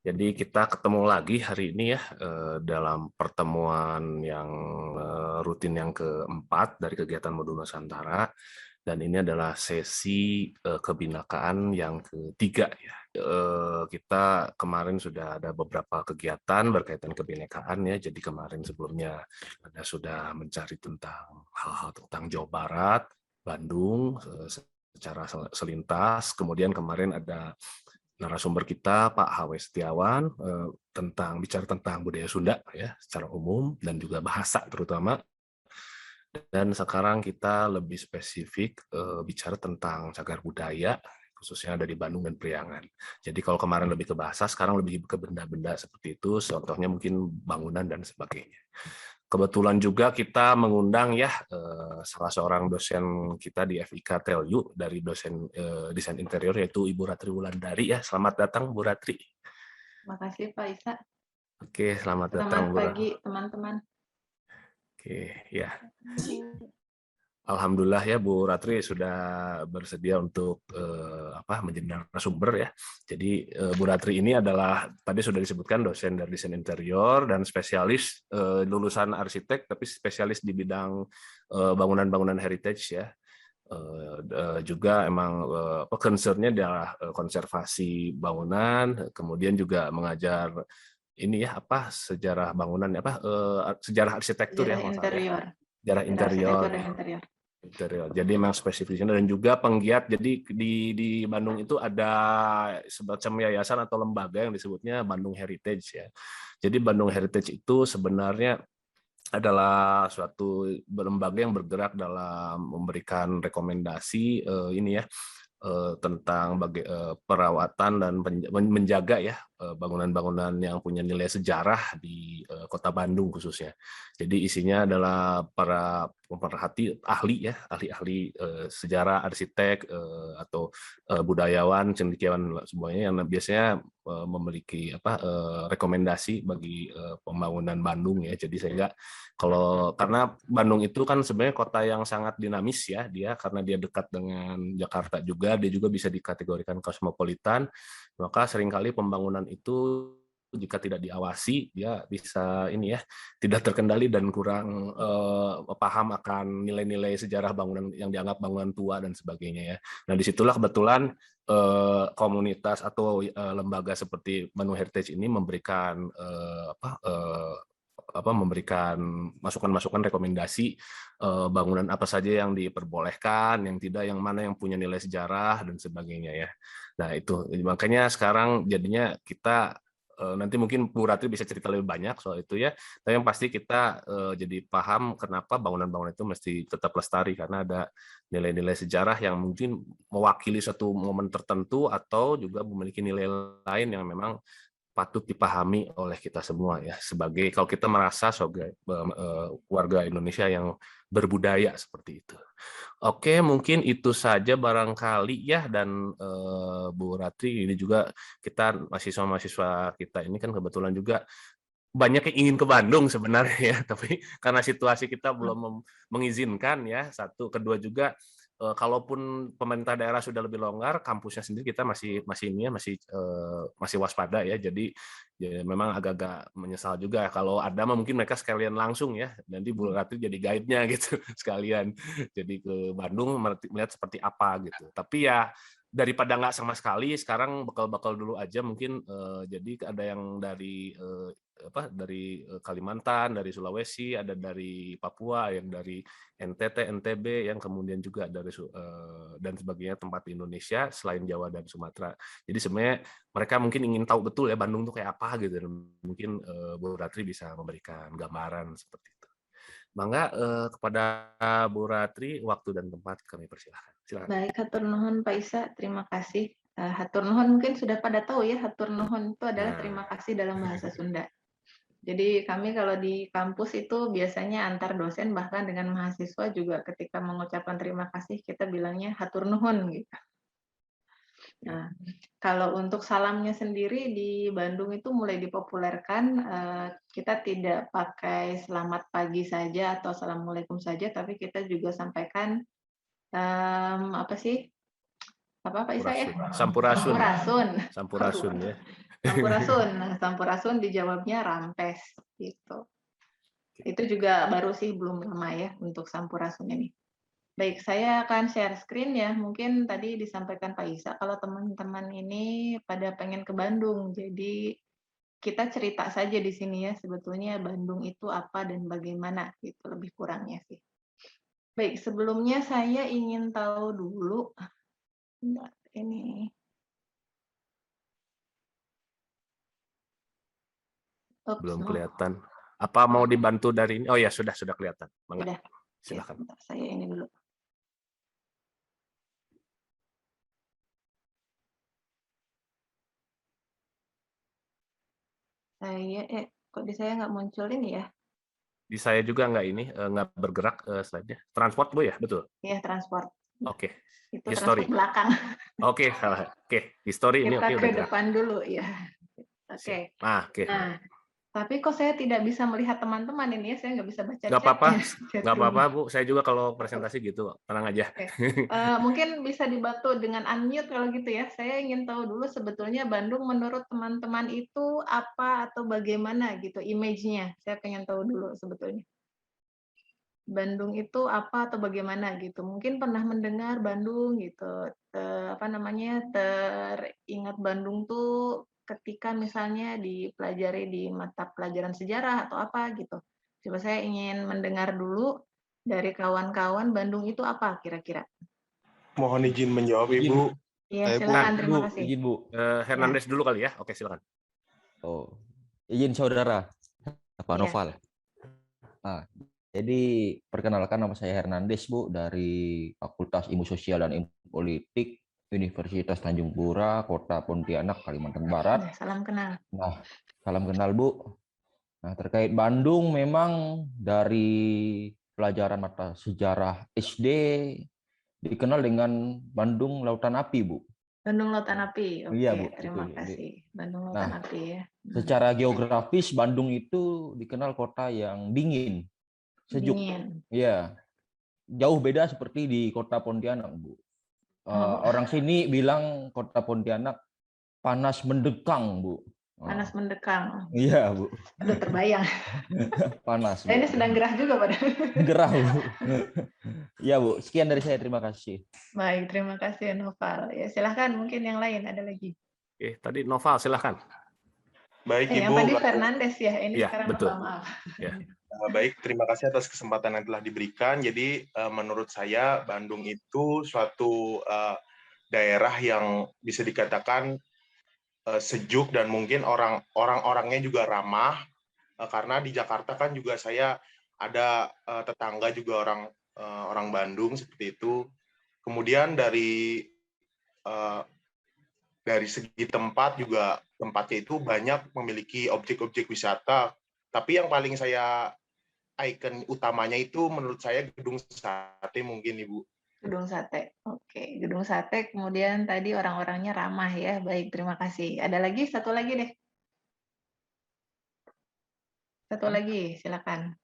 Jadi kita ketemu lagi hari ini ya dalam pertemuan yang rutin yang keempat dari kegiatan Modul Nusantara, dan ini adalah sesi kebinakaan yang ketiga ya. Kita kemarin sudah ada beberapa kegiatan berkaitan kebinekaan ya. Jadi kemarin sebelumnya Anda sudah mencari tentang hal-hal tentang Jawa Barat, Bandung secara selintas. Kemudian kemarin ada narasumber kita Pak H.W. Setiawan bicara tentang budaya Sunda ya secara umum dan juga bahasa terutama. Dan sekarang kita lebih spesifik bicara tentang cagar budaya khususnya ada di Bandung dan Priangan. Jadi kalau kemarin lebih ke bahasa, sekarang lebih ke benda-benda seperti itu, contohnya mungkin bangunan dan sebagainya. Kebetulan juga kita mengundang ya salah seorang dosen kita di FIK TELU dari dosen desain interior yaitu Ibu Ratri Wulandari ya. Selamat datang Bu Ratri. Terima kasih Pak Isa. Oke, selamat datang Selamat Bu Ratri. pagi teman-teman. Oke, ya. Alhamdulillah ya Bu Ratri sudah bersedia untuk menjadi narasumber ya. Jadi Bu Ratri ini adalah tadi sudah disebutkan dosen dari desain interior dan spesialis lulusan arsitek tapi spesialis di bidang bangunan-bangunan heritage ya. Juga emang concern-nya adalah konservasi bangunan, kemudian juga mengajar ini ya sejarah bangunan sejarah arsitektur ya Sejarah maksudnya ya. interior. Sejarah interior. Arsitektur dan interior. Jadi memang spesifiknya dan juga penggiat. Jadi di Bandung itu ada semacam yayasan atau lembaga yang disebutnya Bandung Heritage ya. Jadi Bandung Heritage itu sebenarnya adalah suatu lembaga yang bergerak dalam memberikan rekomendasi ini ya tentang perawatan dan menjaga ya bangunan-bangunan yang punya nilai sejarah di Kota Bandung khususnya. Jadi isinya adalah para pemerhati ahli ya, ahli-ahli sejarah, arsitek atau budayawan, cendekiawan semuanya yang biasanya memiliki rekomendasi bagi pembangunan Bandung ya. Jadi sehingga karena Bandung itu kan sebenarnya kota yang sangat dinamis ya, karena dia dekat dengan Jakarta juga, dia juga bisa dikategorikan kosmopolitan, maka seringkali pembangunan itu jika tidak diawasi dia bisa ini ya tidak terkendali dan kurang paham akan nilai-nilai sejarah bangunan yang dianggap bangunan tua dan sebagainya ya. Nah disitulah kebetulan komunitas atau lembaga seperti Bandung Heritage ini memberikan memberikan masukan-masukan rekomendasi bangunan apa saja yang diperbolehkan, yang tidak, yang mana yang punya nilai sejarah dan sebagainya ya. Nah itu makanya sekarang jadinya kita nanti mungkin Bu Ratri bisa cerita lebih banyak soal itu ya. Tapi yang pasti kita jadi paham kenapa bangunan-bangunan itu mesti tetap lestari karena ada nilai-nilai sejarah yang mungkin mewakili suatu momen tertentu atau juga memiliki nilai lain yang memang patut dipahami oleh kita semua ya sebagai kalau kita merasa sebagai warga Indonesia yang berbudaya seperti itu. Oke, mungkin itu saja barangkali ya dan Bu Ratri ini juga kita mahasiswa-mahasiswa kita ini kan kebetulan juga banyak yang ingin ke Bandung sebenarnya ya, tapi karena situasi kita belum mengizinkan ya, satu, kedua juga kalaupun pemerintah daerah sudah lebih longgar, kampusnya sendiri kita masih waspada ya. Jadi ya, memang agak-agak menyesal juga kalau ada mungkin mereka sekalian langsung ya, nanti Bu Ratri jadi guide-nya gitu sekalian. Jadi ke Bandung melihat seperti apa gitu. Tapi ya daripada nggak sama sekali, sekarang bekal-bekal dulu aja mungkin. Jadi ada yang dari Kalimantan, dari Sulawesi, ada dari Papua, yang dari NTT, NTB, yang kemudian juga dari dan sebagainya tempat di Indonesia selain Jawa dan Sumatera. Jadi sebenarnya mereka mungkin ingin tahu betul ya Bandung tuh kayak apa gitu. Dan mungkin Bu Ratri bisa memberikan gambaran seperti itu. Mangga kepada Bu Ratri waktu dan tempat kami persilahkan. Silakan. Baik, hatur nuhun Pak Isa, terima kasih. Hatur nuhun mungkin sudah pada tahu ya, hatur nuhun itu adalah terima kasih dalam bahasa Sunda. Jadi kami kalau di kampus itu biasanya antar dosen bahkan dengan mahasiswa juga ketika mengucapkan terima kasih kita bilangnya hatur nuhun gitu. Nah, kalau untuk salamnya sendiri di Bandung itu mulai dipopulerkan, kita tidak pakai selamat pagi saja atau assalamualaikum saja, tapi kita juga sampaikan apa sih? Apa Pak Isa ya? Sampurasun. Sampurasun. Sampurasun ya. Sampurasun. Nah, Sampurasun dijawabnya Rampes gitu. Itu juga baru sih, belum lama ya untuk Sampurasun ini. Baik, saya akan share screen ya. Mungkin tadi disampaikan Pak Isa kalau teman-teman ini pada pengen ke Bandung. Jadi kita cerita saja di sini ya, sebetulnya Bandung itu apa dan bagaimana gitu lebih kurangnya sih. Baik, sebelumnya saya ingin tahu dulu, bentar, ini, Belum no. kelihatan. Apa mau dibantu dari ini? Oh ya, sudah kelihatan. Sudah. Silakan. Bentar, saya ini dulu. Kok di saya nggak muncul ini ya? Di saya juga nggak bergerak slide-nya. Transport Bu ya, betul? Iya, transport. Oke. Itu History. transport belakang. Oke, salah. Oke, history ini Kita oke ke udah gerak. depan dulu ya. Oke. Oke. Nah, tapi kok saya tidak bisa melihat teman-teman ini ya, saya nggak bisa baca Nggak apa-apa, chat nggak apa-apa room-nya. Bu. Saya juga kalau presentasi gitu, tenang aja. Oke. Mungkin bisa dibantu dengan unmute kalau gitu ya. Saya ingin tahu dulu sebetulnya Bandung menurut teman-teman itu apa atau bagaimana gitu image-nya. Saya pengen tahu dulu sebetulnya. Bandung itu apa atau bagaimana gitu. Mungkin pernah mendengar Bandung gitu. Teringat Bandung tuh ketika misalnya dipelajari di mata pelajaran sejarah atau apa gitu. Coba saya ingin mendengar dulu dari kawan-kawan Bandung itu apa kira-kira. Mohon izin menjawab Ibu. Iya, Bu. silakan, terima kasih. Izin Bu. Hernandez dulu kali ya. Oke, silakan. Oh, izin saudara, Pak Iya. Noval. Nah, jadi perkenalkan nama saya Hernandez Bu dari Fakultas Ilmu Sosial dan Ilmu Politik Universitas Tanjung Pura, Kota Pontianak, Kalimantan Barat. Salam kenal. Nah, salam kenal Bu. Nah, terkait Bandung memang dari pelajaran mata sejarah SD dikenal dengan Bandung Lautan Api, Bu. Bandung Lautan Api. Oke, Iya, Bu. terima Itu. kasih. Bandung Lautan Api ya. Secara geografis Bandung itu dikenal kota yang dingin, sejuk. Dingin. Iya. Jauh beda seperti di Kota Pontianak, Bu. Orang sini bilang Kota Pontianak panas mendekang, Bu. Panas mendekang. Iya, Bu. Aduh, terbayang. Panas. Saya ini sedang gerah juga pada. Gerah, Bu. Iya, Bu. Sekian dari saya. Terima kasih. Baik, terima kasih Noval. Ya, silahkan mungkin yang lain ada lagi. Oke, tadi Noval silahkan. Baik Ibu. Yang tadi Fernandes ya, ini ya, sekarang betul. Noval, maaf. Ya. Baik, terima kasih atas kesempatan yang telah diberikan. Jadi menurut saya Bandung itu suatu daerah yang bisa dikatakan sejuk dan mungkin orang-orangnya juga ramah. Karena di Jakarta kan juga saya ada tetangga juga orang Bandung seperti itu. Kemudian dari segi tempat juga tempatnya itu banyak memiliki objek-objek wisata. Tapi yang paling saya ikon utamanya itu menurut saya Gedung Sate mungkin Ibu. Gedung Sate. Oke, Gedung Sate. Kemudian tadi orang-orangnya ramah ya. Baik, terima kasih. Ada lagi? Satu lagi deh. Satu lagi, silakan.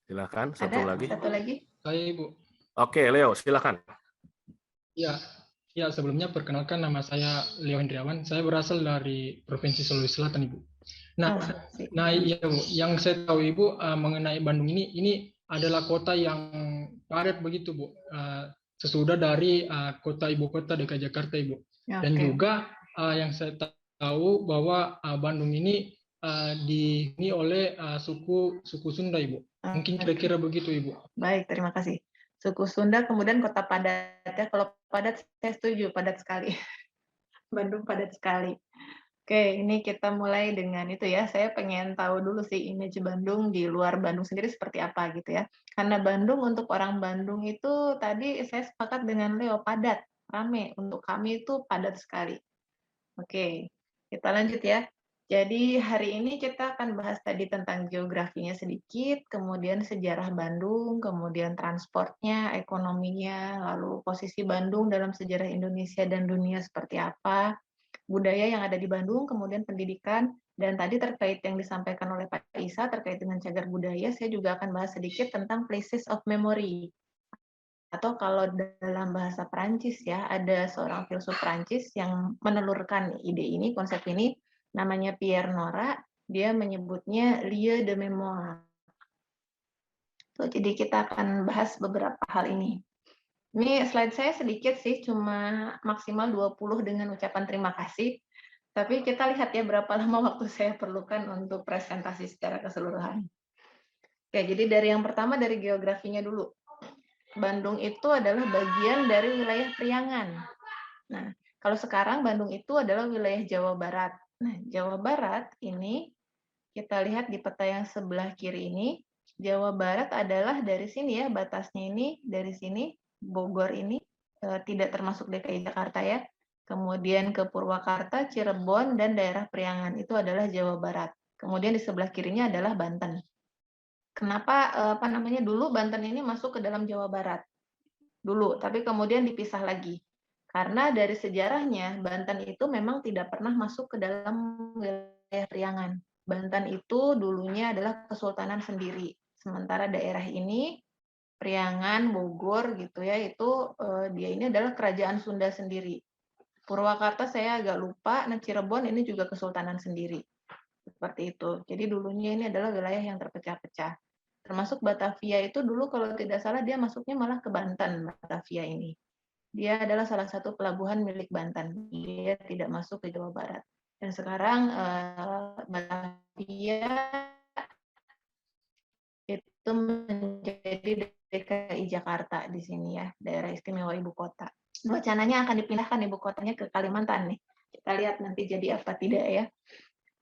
Silakan, satu Ada? lagi. Satu lagi? Saya Ibu. Oke, Leo, silakan. Ya, sebelumnya perkenalkan nama saya Leo Hendriawan. Saya berasal dari Provinsi Sulawesi Selatan, Ibu. Nah, iya Bu, yang saya tahu Ibu mengenai Bandung ini adalah kota yang padat begitu Bu. Sesudah dari kota ibu kota DKI Jakarta Ibu. Dan juga yang saya tahu bahwa Bandung ini dihuni oleh suku Sunda Ibu. Mungkin kira-kira begitu Ibu. Baik, terima kasih. Suku Sunda, kemudian kota padat ya. Kalau padat saya setuju, padat sekali. Bandung padat sekali. Oke, ini kita mulai dengan itu ya. Saya pengen tahu dulu sih image Bandung di luar Bandung sendiri seperti apa gitu ya. Karena Bandung untuk orang Bandung itu tadi saya sepakat dengan Leo, padat, rame. Untuk kami itu padat sekali. Oke, kita lanjut ya. Jadi hari ini kita akan bahas tadi tentang geografinya sedikit, kemudian sejarah Bandung, kemudian transportnya, ekonominya, lalu posisi Bandung dalam sejarah Indonesia dan dunia seperti apa, budaya yang ada di Bandung, kemudian pendidikan, dan tadi terkait yang disampaikan oleh Pak Isa terkait dengan cagar budaya, saya juga akan bahas sedikit tentang places of memory. Atau kalau dalam bahasa Perancis ya, ada seorang filsuf Perancis yang menelurkan ide ini, konsep ini, namanya Pierre Nora, dia menyebutnya lieu de mémoire. Jadi kita akan bahas beberapa hal ini. Ini slide saya sedikit sih, cuma maksimal 20 dengan ucapan terima kasih. Tapi kita lihat ya berapa lama waktu saya perlukan untuk presentasi secara keseluruhan. Oke, jadi dari yang pertama dari geografinya dulu. Bandung itu adalah bagian dari wilayah Priangan. Nah, kalau sekarang Bandung itu adalah wilayah Jawa Barat. Nah, Jawa Barat ini kita lihat di peta yang sebelah kiri ini, Jawa Barat adalah dari sini ya, batasnya ini dari sini, Bogor ini tidak termasuk DKI Jakarta ya. Kemudian ke Purwakarta, Cirebon, dan daerah Priangan itu adalah Jawa Barat. Kemudian di sebelah kirinya adalah Banten. Kenapa dulu Banten ini masuk ke dalam Jawa Barat? Dulu, tapi kemudian dipisah lagi. Karena dari sejarahnya, Banten itu memang tidak pernah masuk ke dalam wilayah Priangan. Banten itu dulunya adalah kesultanan sendiri. Sementara daerah ini, Priangan, Bogor gitu ya, itu dia ini adalah kerajaan Sunda sendiri. Purwakarta saya agak lupa, nah Cirebon ini juga kesultanan sendiri. Seperti itu. Jadi dulunya ini adalah wilayah yang terpecah-pecah. Termasuk Batavia itu dulu kalau tidak salah dia masuknya malah ke Banten, Batavia ini. Dia adalah salah satu pelabuhan milik Banten. Dia tidak masuk ke Jawa Barat. Dan sekarang Batavia itu menjadi DKI Jakarta di sini ya, daerah istimewa ibu kota. Wacananya akan dipindahkan ibu kotanya ke Kalimantan nih. Kita lihat nanti jadi apa tidak ya.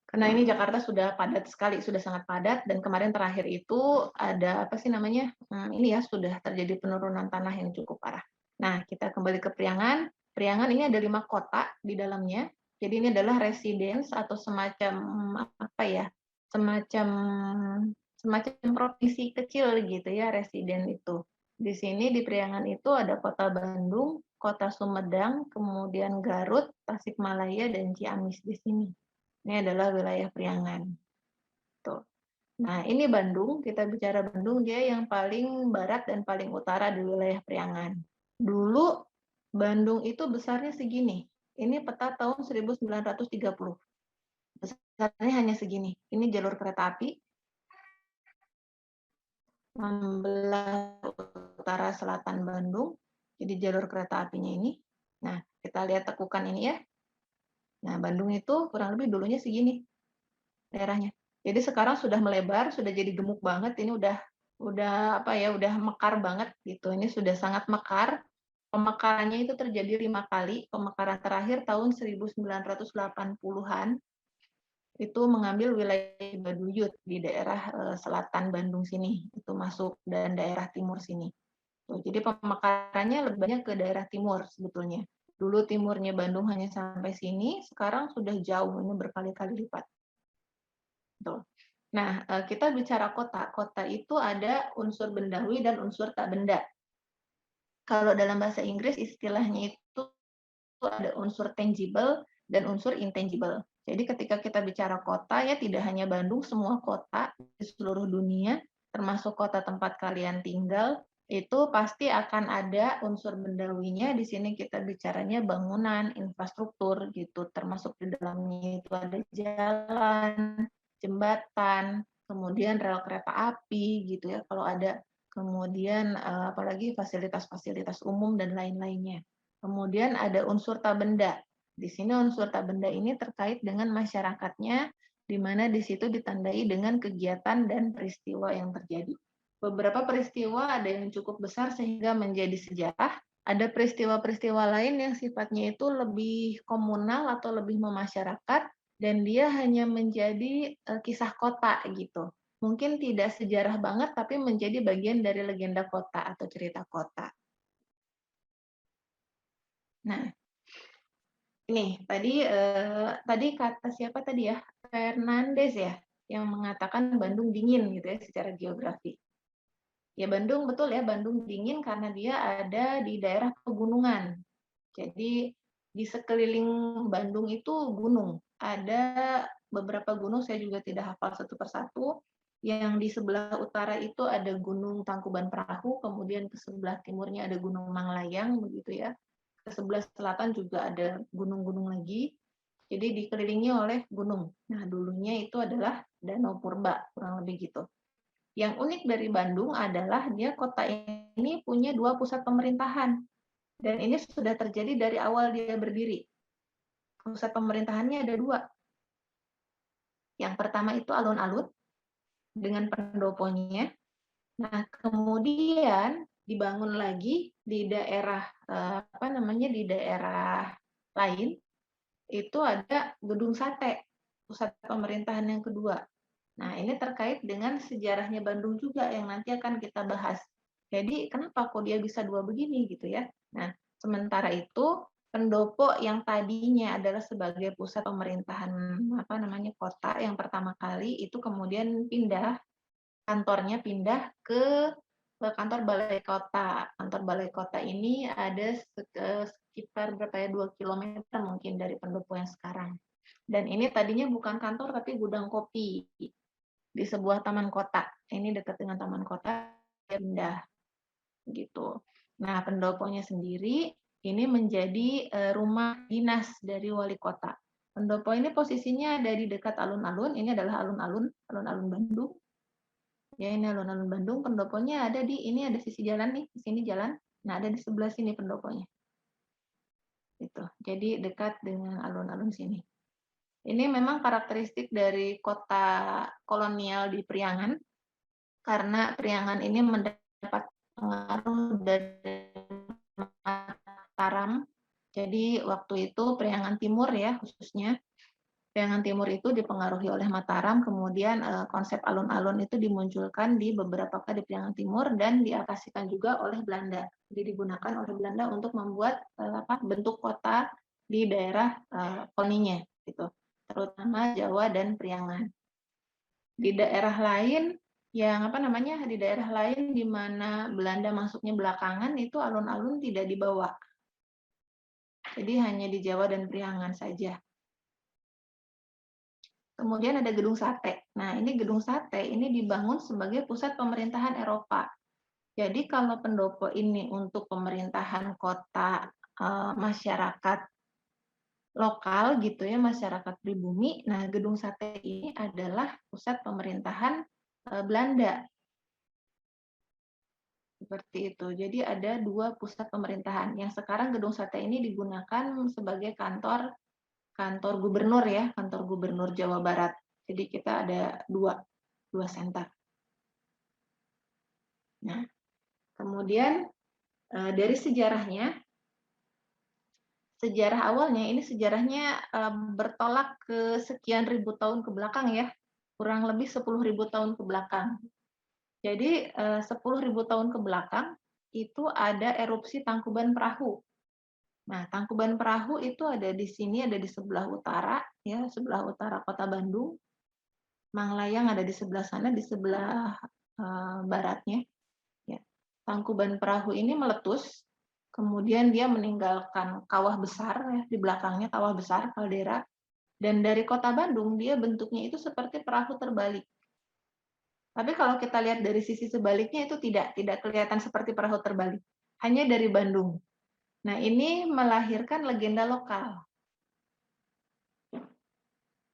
Karena ini Jakarta sudah padat sekali, sudah sangat padat, dan kemarin terakhir itu ada apa sih namanya, ini ya sudah terjadi penurunan tanah yang cukup parah. Nah, kita kembali ke Priangan. Priangan ini ada 5 kota di dalamnya, jadi ini adalah residence atau semacam apa ya, semacam provinsi kecil gitu ya, residen itu. Di sini di Priangan itu ada kota Bandung, kota Sumedang, kemudian Garut, Tasikmalaya, dan Ciamis di sini. Ini adalah wilayah Priangan. Tuh. Nah, ini Bandung, kita bicara Bandung, dia yang paling barat dan paling utara di wilayah Priangan. Dulu Bandung itu besarnya segini. Ini peta tahun 1930. Besarnya hanya segini. Ini jalur kereta api. Membelah utara selatan Bandung. Jadi jalur kereta apinya ini. Nah, kita lihat tekukan ini ya. Nah, Bandung itu kurang lebih dulunya segini daerahnya. Jadi sekarang sudah melebar, sudah jadi gemuk banget. Ini udah apa ya, udah mekar banget gitu. Ini sudah sangat mekar. Pemekarannya itu terjadi 5 kali. Pemekaran terakhir tahun 1980-an itu mengambil wilayah Baduyut di daerah selatan Bandung sini. Itu masuk dan daerah timur sini. Jadi pemekarannya lebih banyak ke daerah timur sebetulnya. Dulu timurnya Bandung hanya sampai sini, sekarang sudah jauh, ini berkali-kali lipat. Nah, kita bicara kota. Kota itu ada unsur bendawi dan unsur tak benda. Kalau dalam bahasa Inggris istilahnya itu ada unsur tangible dan unsur intangible. Jadi ketika kita bicara kota ya tidak hanya Bandung, semua kota di seluruh dunia, termasuk kota tempat kalian tinggal, itu pasti akan ada unsur bendawinya. Di sini kita bicaranya bangunan, infrastruktur gitu, termasuk di dalamnya itu ada jalan, jembatan, kemudian rel kereta api gitu ya kalau ada, kemudian apalagi fasilitas-fasilitas umum dan lain-lainnya. Kemudian ada unsur tak benda. Di sini unsur tak benda ini terkait dengan masyarakatnya, di mana di situ ditandai dengan kegiatan dan peristiwa yang terjadi. Beberapa peristiwa ada yang cukup besar sehingga menjadi sejarah, ada peristiwa-peristiwa lain yang sifatnya itu lebih komunal atau lebih memasyarakat, dan dia hanya menjadi kisah kota gitu. Mungkin tidak sejarah banget, tapi menjadi bagian dari legenda kota atau cerita kota. Nah, ini tadi kata siapa tadi ya? Fernandes ya, yang mengatakan Bandung dingin gitu ya secara geografi. Ya Bandung, betul ya, Bandung dingin karena dia ada di daerah pegunungan. Jadi di sekeliling Bandung itu gunung. Ada beberapa gunung, saya juga tidak hafal satu persatu. Yang di sebelah utara itu ada Gunung Tangkuban Perahu, kemudian ke sebelah timurnya ada Gunung Manglayang, begitu ya. Ke sebelah selatan juga ada gunung-gunung lagi. Jadi dikelilingi oleh gunung. Nah, dulunya itu adalah Danau Purba, kurang lebih gitu. Yang unik dari Bandung adalah dia kota ini punya 2 pusat pemerintahan. Dan ini sudah terjadi dari awal dia berdiri. Pusat pemerintahannya ada 2. Yang pertama itu alun-alun dengan pendoponya. Nah, kemudian dibangun lagi di daerah di daerah lain itu ada Gedung Sate, pusat pemerintahan yang kedua. Nah, ini terkait dengan sejarahnya Bandung juga yang nanti akan kita bahas. Jadi, kenapa kok dia bisa 2 begini gitu ya? Nah, sementara itu pendopo yang tadinya adalah sebagai pusat pemerintahan kota yang pertama kali itu kemudian kantornya pindah ke kantor balai kota. Kantor balai kota ini ada sekitar 2 kilometer mungkin dari pendopo yang sekarang. Dan ini tadinya bukan kantor tapi gudang kopi di sebuah taman kota. Ini dekat dengan taman kota, pindah gitu. Nah, pendoponya sendiri ini menjadi rumah dinas dari wali kota. Pendopo ini posisinya ada di dekat alun-alun. Ini adalah alun-alun Bandung. Ya, ini alun-alun Bandung. Pendoponya ada ini ada sisi jalan nih, di sini jalan. Nah, ada di sebelah sini pendoponya. Gitu. Jadi dekat dengan alun-alun sini. Ini memang karakteristik dari kota kolonial di Priangan, karena Priangan ini mendapat pengaruh dari Mataram. Jadi waktu itu Priangan Timur ya khususnya, Priangan Timur itu dipengaruhi oleh Mataram, kemudian konsep alun-alun itu dimunculkan di beberapa kota di Priangan Timur dan diaplikasikan juga oleh Belanda. Jadi digunakan oleh Belanda untuk membuat bentuk kota di daerah koloninya gitu, terutama Jawa dan Priangan. Di daerah lain di daerah lain di mana Belanda masuknya belakangan itu alun-alun tidak dibawa. Jadi hanya di Jawa dan Priangan saja. Kemudian ada Gedung Sate. Nah, ini Gedung Sate ini dibangun sebagai pusat pemerintahan Eropa. Jadi kalau pendopo ini untuk pemerintahan kota masyarakat lokal gitu ya, masyarakat pribumi. Nah, Gedung Sate ini adalah pusat pemerintahan Belanda. Seperti itu. Jadi ada 2 pusat pemerintahan. Yang sekarang Gedung Sate ini digunakan sebagai kantor gubernur ya, kantor gubernur Jawa Barat. Jadi kita ada dua center. Nah, kemudian dari sejarahnya, sejarah awalnya ini sejarahnya bertolak ke sekian ribu tahun ke belakang ya, kurang lebih 10.000 tahun ke belakang. Jadi 10.000 tahun ke belakang itu ada erupsi Tangkuban Perahu. Nah, Tangkuban Perahu itu ada di sini, ada di sebelah utara, ya, sebelah utara kota Bandung. Manglayang ada di sebelah sana, di sebelah baratnya. Ya. Tangkuban Perahu ini meletus, kemudian dia meninggalkan kawah besar, ya, di belakangnya kawah besar, kaldera. Dan dari kota Bandung, dia bentuknya itu seperti perahu terbalik. Tapi kalau kita lihat dari sisi sebaliknya itu tidak kelihatan seperti perahu terbalik. Hanya dari Bandung. Nah, ini melahirkan legenda lokal.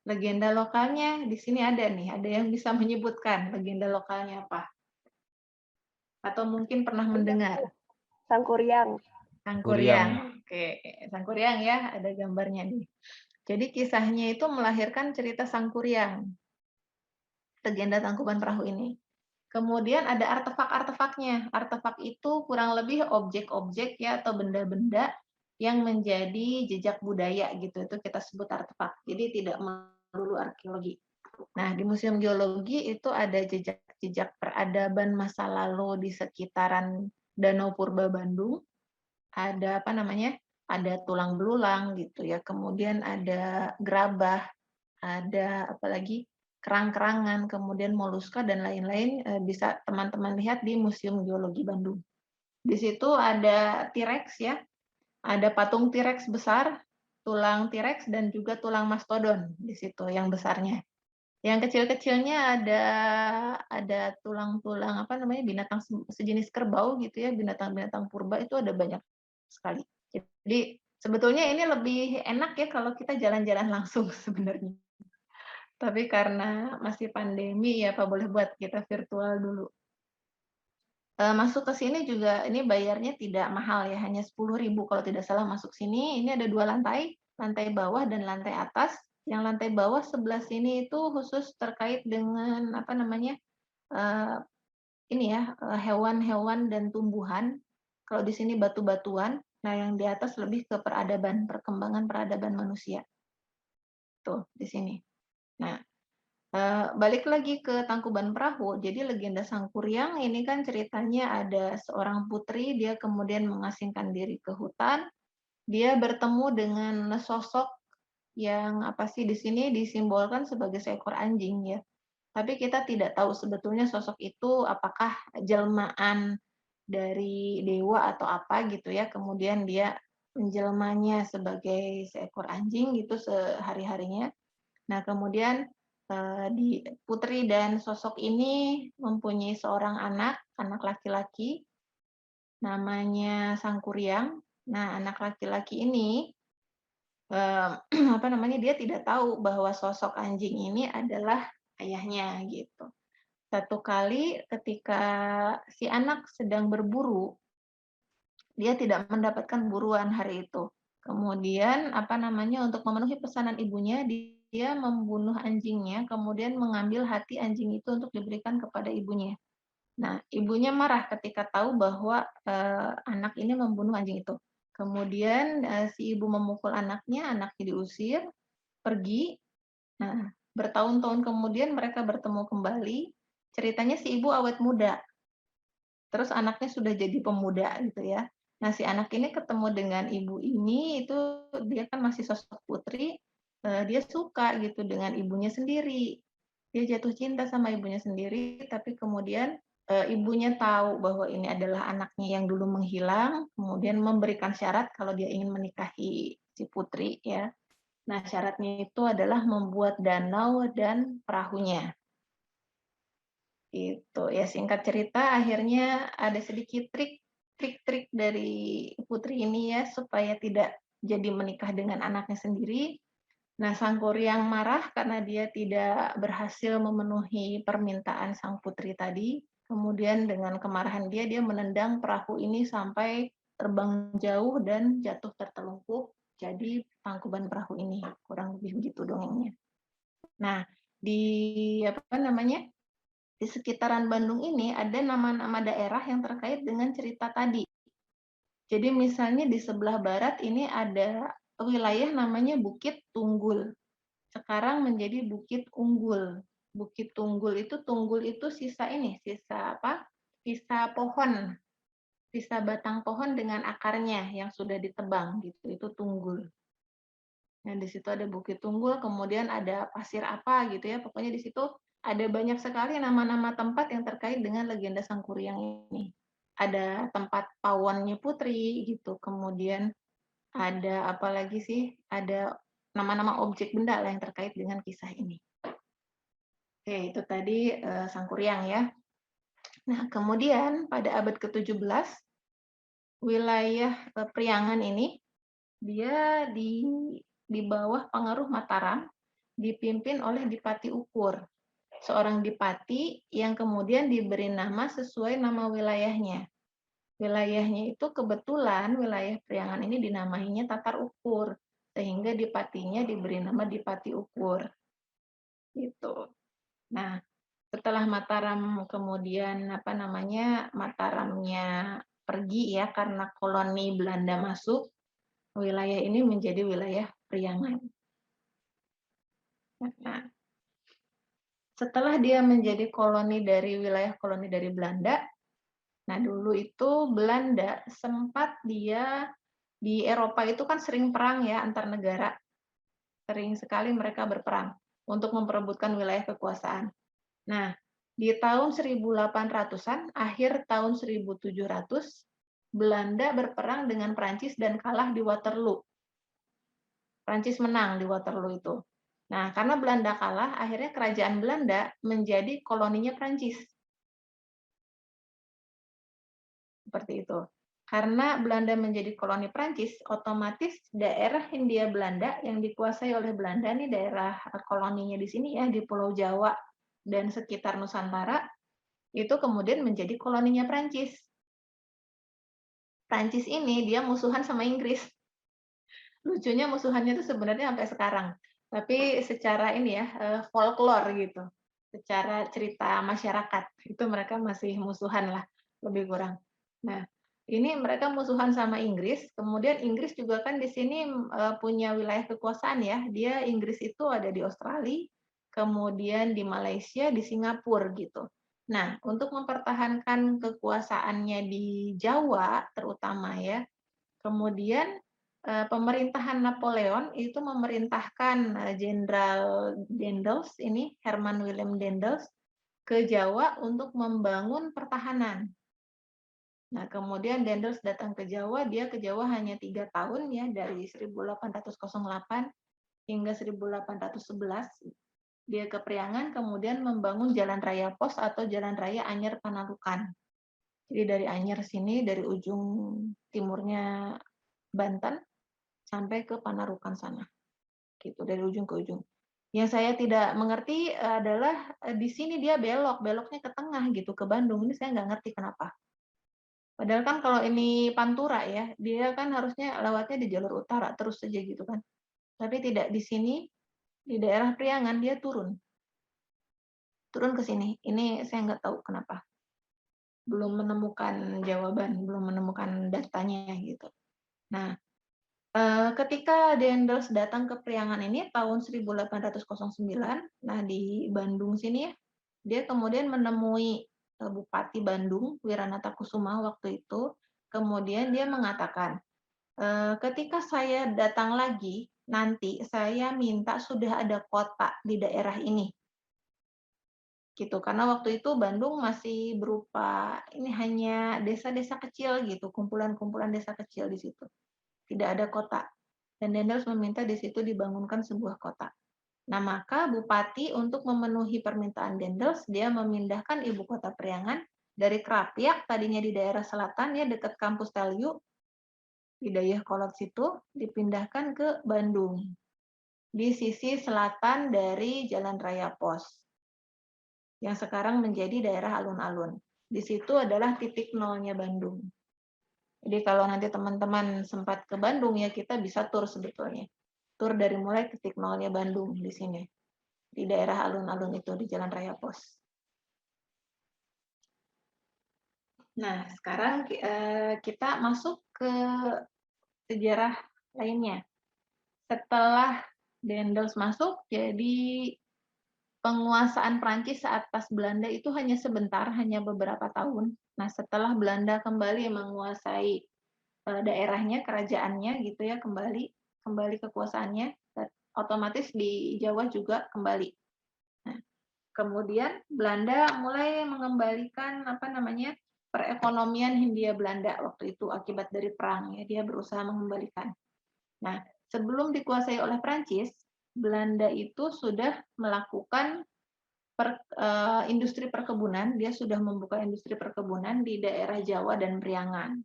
Legenda lokalnya di sini ada nih, ada yang bisa menyebutkan legenda lokalnya apa? Atau mungkin pernah mendengar? Sangkuriang. Sangkuriang. Oke, Sangkuriang ya, ada gambarnya nih. Jadi kisahnya itu melahirkan cerita Sangkuriang. Legenda Tangkuban Perahu ini. Kemudian ada artefak-artefaknya. Artefak itu kurang lebih objek-objek ya atau benda-benda yang menjadi jejak budaya gitu. Itu kita sebut artefak. Jadi tidak melulu arkeologi. Nah, di Museum Geologi itu ada jejak peradaban masa lalu di sekitaran Danau Purba Bandung. Ada ada tulang belulang gitu ya. Kemudian ada gerabah, ada apalagi kerang-kerangan, kemudian moluska dan lain-lain bisa teman-teman lihat di Museum Geologi Bandung. Di situ ada T-Rex ya, ada patung T-Rex besar, tulang T-Rex dan juga tulang mastodon di situ yang besarnya. Yang kecil-kecilnya ada tulang-tulang apa namanya binatang sejenis kerbau gitu ya, binatang-binatang purba itu ada banyak sekali. Jadi sebetulnya ini lebih enak ya kalau kita jalan-jalan langsung sebenarnya. Tapi karena masih pandemi ya Pak boleh buat kita virtual dulu. Masuk ke sini juga ini bayarnya tidak mahal ya, hanya 10.000 kalau tidak salah masuk sini. Ini ada 2 lantai, lantai bawah dan lantai atas. Yang lantai bawah sebelah sini itu khusus terkait dengan apa namanya ini ya hewan-hewan dan tumbuhan. Kalau di sini batu-batuan. Nah yang di atas lebih ke peradaban, perkembangan peradaban manusia. Tuh di sini. Nah balik lagi ke Tangkuban Perahu, jadi legenda Sangkuriang ini kan ceritanya ada seorang putri, dia kemudian mengasingkan diri ke hutan, dia bertemu dengan sosok yang apa sih di sini disimbolkan sebagai seekor anjing ya. Tapi kita tidak tahu sebetulnya sosok itu apakah jelmaan dari dewa atau apa gitu ya, kemudian dia menjelmanya sebagai seekor anjing gitu sehari-harinya. Nah, kemudian di putri dan sosok ini mempunyai seorang anak laki-laki, namanya Sangkuriang. Nah, anak laki-laki ini apa namanya dia tidak tahu bahwa sosok anjing ini adalah ayahnya gitu. Satu kali ketika si anak sedang berburu, dia tidak mendapatkan buruan hari itu. Kemudian apa namanya untuk memenuhi pesanan ibunya dia membunuh anjingnya, kemudian mengambil hati anjing itu untuk diberikan kepada ibunya. Nah, ibunya marah ketika tahu bahwa anak ini membunuh anjing itu. Kemudian si ibu memukul anaknya diusir, pergi. Nah, bertahun-tahun kemudian mereka bertemu kembali. Ceritanya si ibu awet muda. Terus anaknya sudah jadi pemuda gitu ya. Nah, si anak ini ketemu dengan ibu ini, itu dia kan masih sosok putri, dia suka gitu dengan ibunya sendiri. Dia jatuh cinta sama ibunya sendiri, tapi kemudian ibunya tahu bahwa ini adalah anaknya yang dulu menghilang, kemudian memberikan syarat kalau dia ingin menikahi si putri ya. Nah, syaratnya itu adalah membuat danau dan perahunya. Itu ya singkat cerita akhirnya ada sedikit trik-trik dari putri ini ya supaya tidak jadi menikah dengan anaknya sendiri. Nah, Sangkuriang marah karena dia tidak berhasil memenuhi permintaan sang putri tadi. Kemudian dengan kemarahan dia menendang perahu ini sampai terbang jauh dan jatuh tertelungkup. Jadi Tangkuban Perahu ini kurang lebih begitu dongengnya. Nah, di apa namanya? Di sekitaran Bandung ini ada nama-nama daerah yang terkait dengan cerita tadi. Jadi misalnya di sebelah barat ini ada wilayah namanya Bukit Tunggul. Sekarang menjadi Bukit Unggul. Bukit Tunggul itu sisa ini, sisa apa? Sisa pohon, sisa batang pohon dengan akarnya yang sudah ditebang gitu. Itu Tunggul. Nah, di situ ada Bukit Tunggul, kemudian ada pasir apa gitu ya. Pokoknya di situ ada banyak sekali nama-nama tempat yang terkait dengan legenda Sangkuriang ini. Ada tempat pawonnya putri gitu, kemudian ada apa lagi sih? Ada nama-nama objek benda lah yang terkait dengan kisah ini. Oke, itu tadi Sangkuriang ya. Nah, kemudian pada abad ke-17 wilayah Priangan ini dia di bawah pengaruh Mataram dipimpin oleh Dipati Ukur. Seorang dipati yang kemudian diberi nama sesuai nama wilayahnya. Wilayahnya itu kebetulan wilayah Priangan ini dinamainya Tatar Ukur, sehingga dipatinya diberi nama Dipati Ukur. Gitu. Nah, setelah Mataram kemudian apa namanya Mataramnya pergi ya karena koloni Belanda masuk, wilayah ini menjadi wilayah Priangan. Nah, setelah dia menjadi wilayah koloni dari Belanda, nah dulu itu Belanda sempat dia di Eropa itu kan sering perang ya antar negara, sering sekali mereka berperang untuk memperebutkan wilayah kekuasaan. Nah, di tahun 1800-an, akhir tahun 1700, Belanda berperang dengan Prancis dan kalah di Waterloo. Prancis menang di Waterloo itu. Nah, karena Belanda kalah, akhirnya kerajaan Belanda menjadi koloninya Prancis. Seperti itu. Karena Belanda menjadi koloni Prancis, otomatis daerah Hindia Belanda yang dikuasai oleh Belanda, nih daerah koloninya di sini ya, di Pulau Jawa dan sekitar Nusantara, itu kemudian menjadi koloninya Prancis. Prancis ini dia musuhan sama Inggris. Lucunya musuhannya itu sebenarnya sampai sekarang. Tapi secara ini ya, folklore gitu. Secara cerita masyarakat, itu mereka masih musuhan lah, lebih kurang. Nah, ini mereka musuhan sama Inggris, kemudian Inggris juga kan di sini punya wilayah kekuasaan ya. Dia Inggris itu ada di Australia, kemudian di Malaysia, di Singapura gitu. Nah, untuk mempertahankan kekuasaannya di Jawa terutama ya, kemudian pemerintahan Napoleon itu memerintahkan Jenderal Daendels ini, Herman Willem Daendels, ke Jawa untuk membangun pertahanan. Nah, kemudian Daendels datang ke Jawa, dia ke Jawa hanya 3 tahun ya, dari 1808 hingga 1811. Dia ke Priangan, kemudian membangun Jalan Raya Pos atau Jalan Raya Anyer Panarukan. Jadi dari Anyer sini, dari ujung timurnya Banten sampai ke Panarukan sana. Gitu, dari ujung ke ujung. Yang saya tidak mengerti adalah di sini dia beloknya ke tengah gitu, ke Bandung. Ini saya nggak ngerti kenapa. Padahal kan kalau ini Pantura ya, dia kan harusnya lewatnya di jalur utara terus saja gitu kan. Tapi tidak, di sini, di daerah Priangan dia turun ke sini. Ini saya nggak tahu kenapa. Belum menemukan jawaban, belum menemukan datanya gitu. Nah, ketika Daendels datang ke Priangan ini tahun 1809, nah di Bandung sini ya, dia kemudian menemui Bupati Bandung, Wiranata Kusuma waktu itu, kemudian dia mengatakan, ketika saya datang lagi, nanti saya minta sudah ada kota di daerah ini. Gitu, karena waktu itu Bandung masih berupa, ini hanya desa-desa kecil gitu, kumpulan-kumpulan desa kecil di situ. Tidak ada kota. Dan Daendels meminta di situ dibangunkan sebuah kota. Nah, maka Bupati untuk memenuhi permintaan Daendels, dia memindahkan ibu kota Priangan dari Krapiak, tadinya di daerah selatan, ya dekat kampus Telyu, di Dayakolot situ, dipindahkan ke Bandung, di sisi selatan dari Jalan Raya Pos, yang sekarang menjadi daerah alun-alun. Di situ adalah titik nolnya Bandung. Jadi kalau nanti teman-teman sempat ke Bandung ya, kita bisa tur sebetulnya. Tur dari mulai titik nolnya Bandung di sini. Di daerah alun-alun itu, di Jalan Raya Pos. Nah, sekarang kita masuk ke sejarah lainnya. Setelah Daendels masuk, jadi penguasaan Prancis atas Belanda itu hanya sebentar, hanya beberapa tahun. Nah, setelah Belanda kembali menguasai daerahnya, kerajaannya gitu ya, kembali kekuasaannya, otomatis di Jawa juga kembali. Nah, kemudian Belanda mulai mengembalikan perekonomian Hindia Belanda waktu itu akibat dari perang ya, dia berusaha mengembalikan. Nah, sebelum dikuasai oleh Prancis, Belanda itu sudah melakukan industri perkebunan, dia sudah membuka industri perkebunan di daerah Jawa dan Priangan.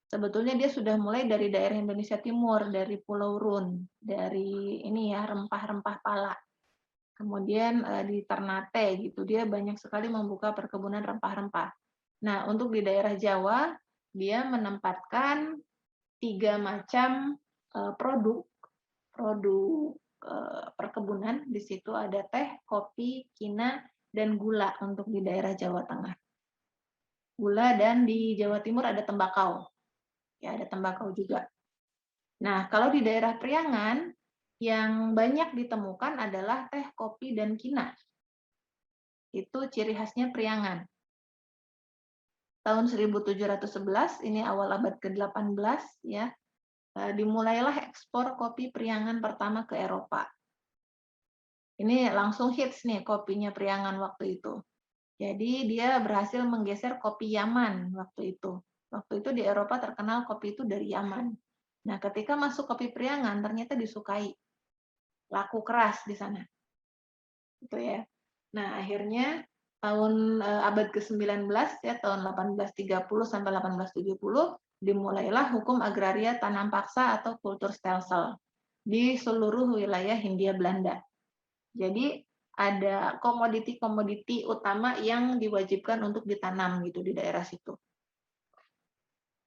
Sebetulnya dia sudah mulai dari daerah Indonesia Timur, dari Pulau Run, dari ini ya rempah-rempah pala. Kemudian di Ternate gitu, dia banyak sekali membuka perkebunan rempah-rempah. Nah, untuk di daerah Jawa, dia menempatkan 3 macam produk perkebunan. Di situ ada teh, kopi, kina, dan gula untuk di daerah Jawa Tengah. Gula, dan di Jawa Timur ada tembakau. Ya, ada tembakau juga. Nah, kalau di daerah Priangan, yang banyak ditemukan adalah teh, kopi, dan kina. Itu ciri khasnya Priangan. Tahun 1711, ini awal abad ke-18, ya, dimulailah ekspor kopi Priangan pertama ke Eropa. Ini langsung hits nih kopinya Priangan waktu itu. Jadi dia berhasil menggeser kopi Yaman waktu itu. Waktu itu di Eropa terkenal kopi itu dari Yaman. Nah, ketika masuk kopi Priangan ternyata disukai. laku keras di sana. Gitu ya. Nah, akhirnya abad ke-19 ya, tahun 1830 sampai 1870 dimulailah hukum agraria tanam paksa atau kultur stelsel di seluruh wilayah Hindia Belanda. Jadi ada komoditi-komoditi utama yang diwajibkan untuk ditanam gitu di daerah situ.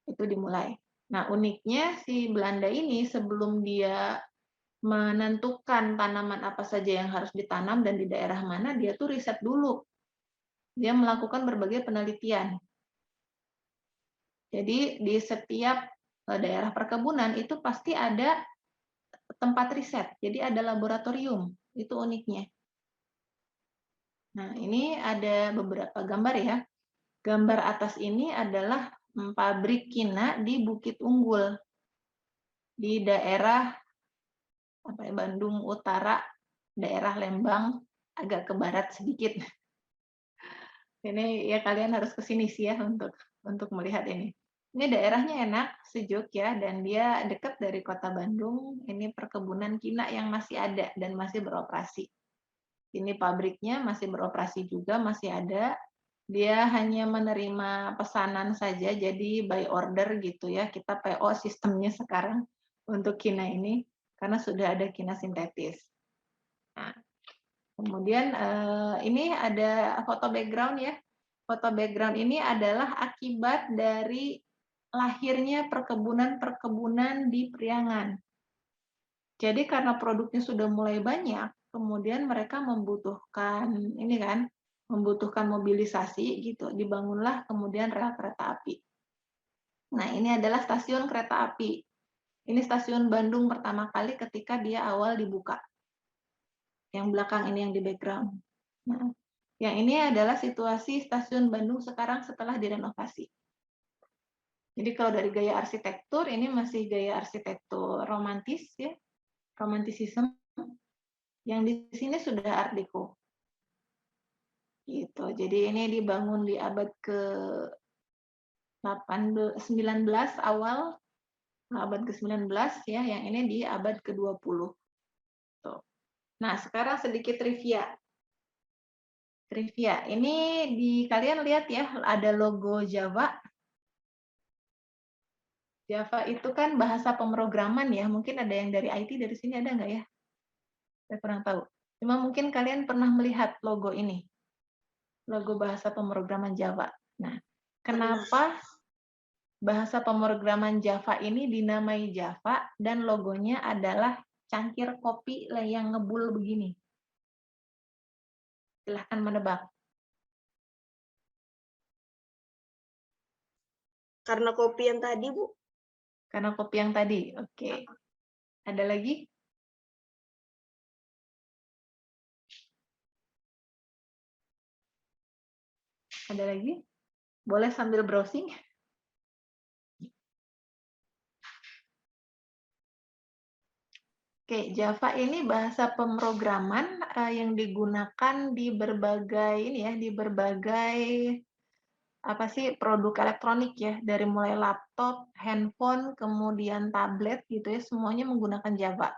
Itu dimulai. Nah, uniknya si Belanda ini sebelum dia menentukan tanaman apa saja yang harus ditanam dan di daerah mana, dia tuh riset dulu. Dia melakukan berbagai penelitian. Jadi di setiap daerah perkebunan itu pasti ada tempat riset. Jadi ada laboratorium. Itu uniknya. Nah, ini ada beberapa gambar ya. Gambar atas ini adalah pabrik kina di Bukit Unggul di daerah Bandung Utara, daerah Lembang, agak ke barat sedikit. Ini ya kalian harus ke sini sih ya untuk melihat ini. Ini daerahnya enak, sejuk ya, dan dia dekat dari kota Bandung. Ini perkebunan kina yang masih ada dan masih beroperasi. Ini pabriknya masih beroperasi juga, masih ada. Dia hanya menerima pesanan saja, jadi by order gitu ya. Kita PO sistemnya sekarang untuk kina ini, karena sudah ada kina sintetis. Nah, kemudian ini ada foto background ya. Foto background ini adalah akibat dari lahirnya perkebunan-perkebunan di Priangan. Jadi karena produknya sudah mulai banyak, kemudian mereka membutuhkan membutuhkan mobilisasi gitu. Dibangunlah kemudian rel kereta api. Nah, ini adalah stasiun kereta api. Ini stasiun Bandung pertama kali ketika dia awal dibuka. Yang belakang ini yang di background. Nah, yang ini adalah situasi stasiun Bandung sekarang setelah direnovasi. Jadi kalau dari gaya arsitektur, ini masih gaya arsitektur romantis ya. Romantisisme, yang di sini sudah Art Deco. Gitu. Jadi ini dibangun di abad ke-19 awal, abad ke-19 ya, yang ini di abad ke-20. Tuh. Nah, sekarang sedikit trivia. Trivia. Ini kalian lihat ya, ada logo Java. Java itu kan bahasa pemrograman ya. Mungkin ada yang dari IT dari sini, ada nggak ya? Saya kurang tahu. Cuma mungkin kalian pernah melihat logo ini. Logo bahasa pemrograman Java. Nah, kenapa bahasa pemrograman Java ini dinamai Java dan logonya adalah cangkir kopi yang ngebul begini? Silahkan menebak. Karena kopi yang tadi, Bu. Karena kopi yang tadi. Oke. Ada lagi? Ada lagi? Boleh sambil browsing. Oke, Java ini bahasa pemrograman yang digunakan di berbagai produk elektronik ya, dari mulai laptop, handphone, kemudian tablet gitu ya, semuanya menggunakan Java.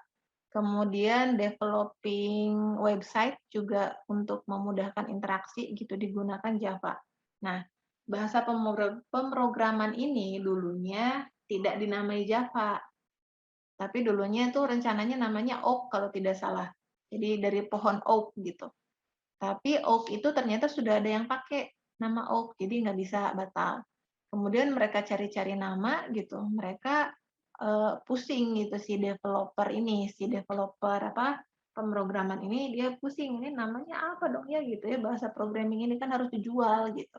Kemudian developing website juga untuk memudahkan interaksi gitu digunakan Java. Nah, bahasa pemrograman ini dulunya tidak dinamai Java. Tapi dulunya itu rencananya namanya oak kalau tidak salah. Jadi dari pohon oak gitu. Tapi oak itu ternyata sudah ada yang pakai nama oak, jadi nggak bisa batal. Kemudian mereka cari-cari nama gitu. Mereka pusing gitu si developer pemrograman ini dia pusing, ini namanya apa dong ya gitu ya, bahasa programming ini kan harus dijual gitu.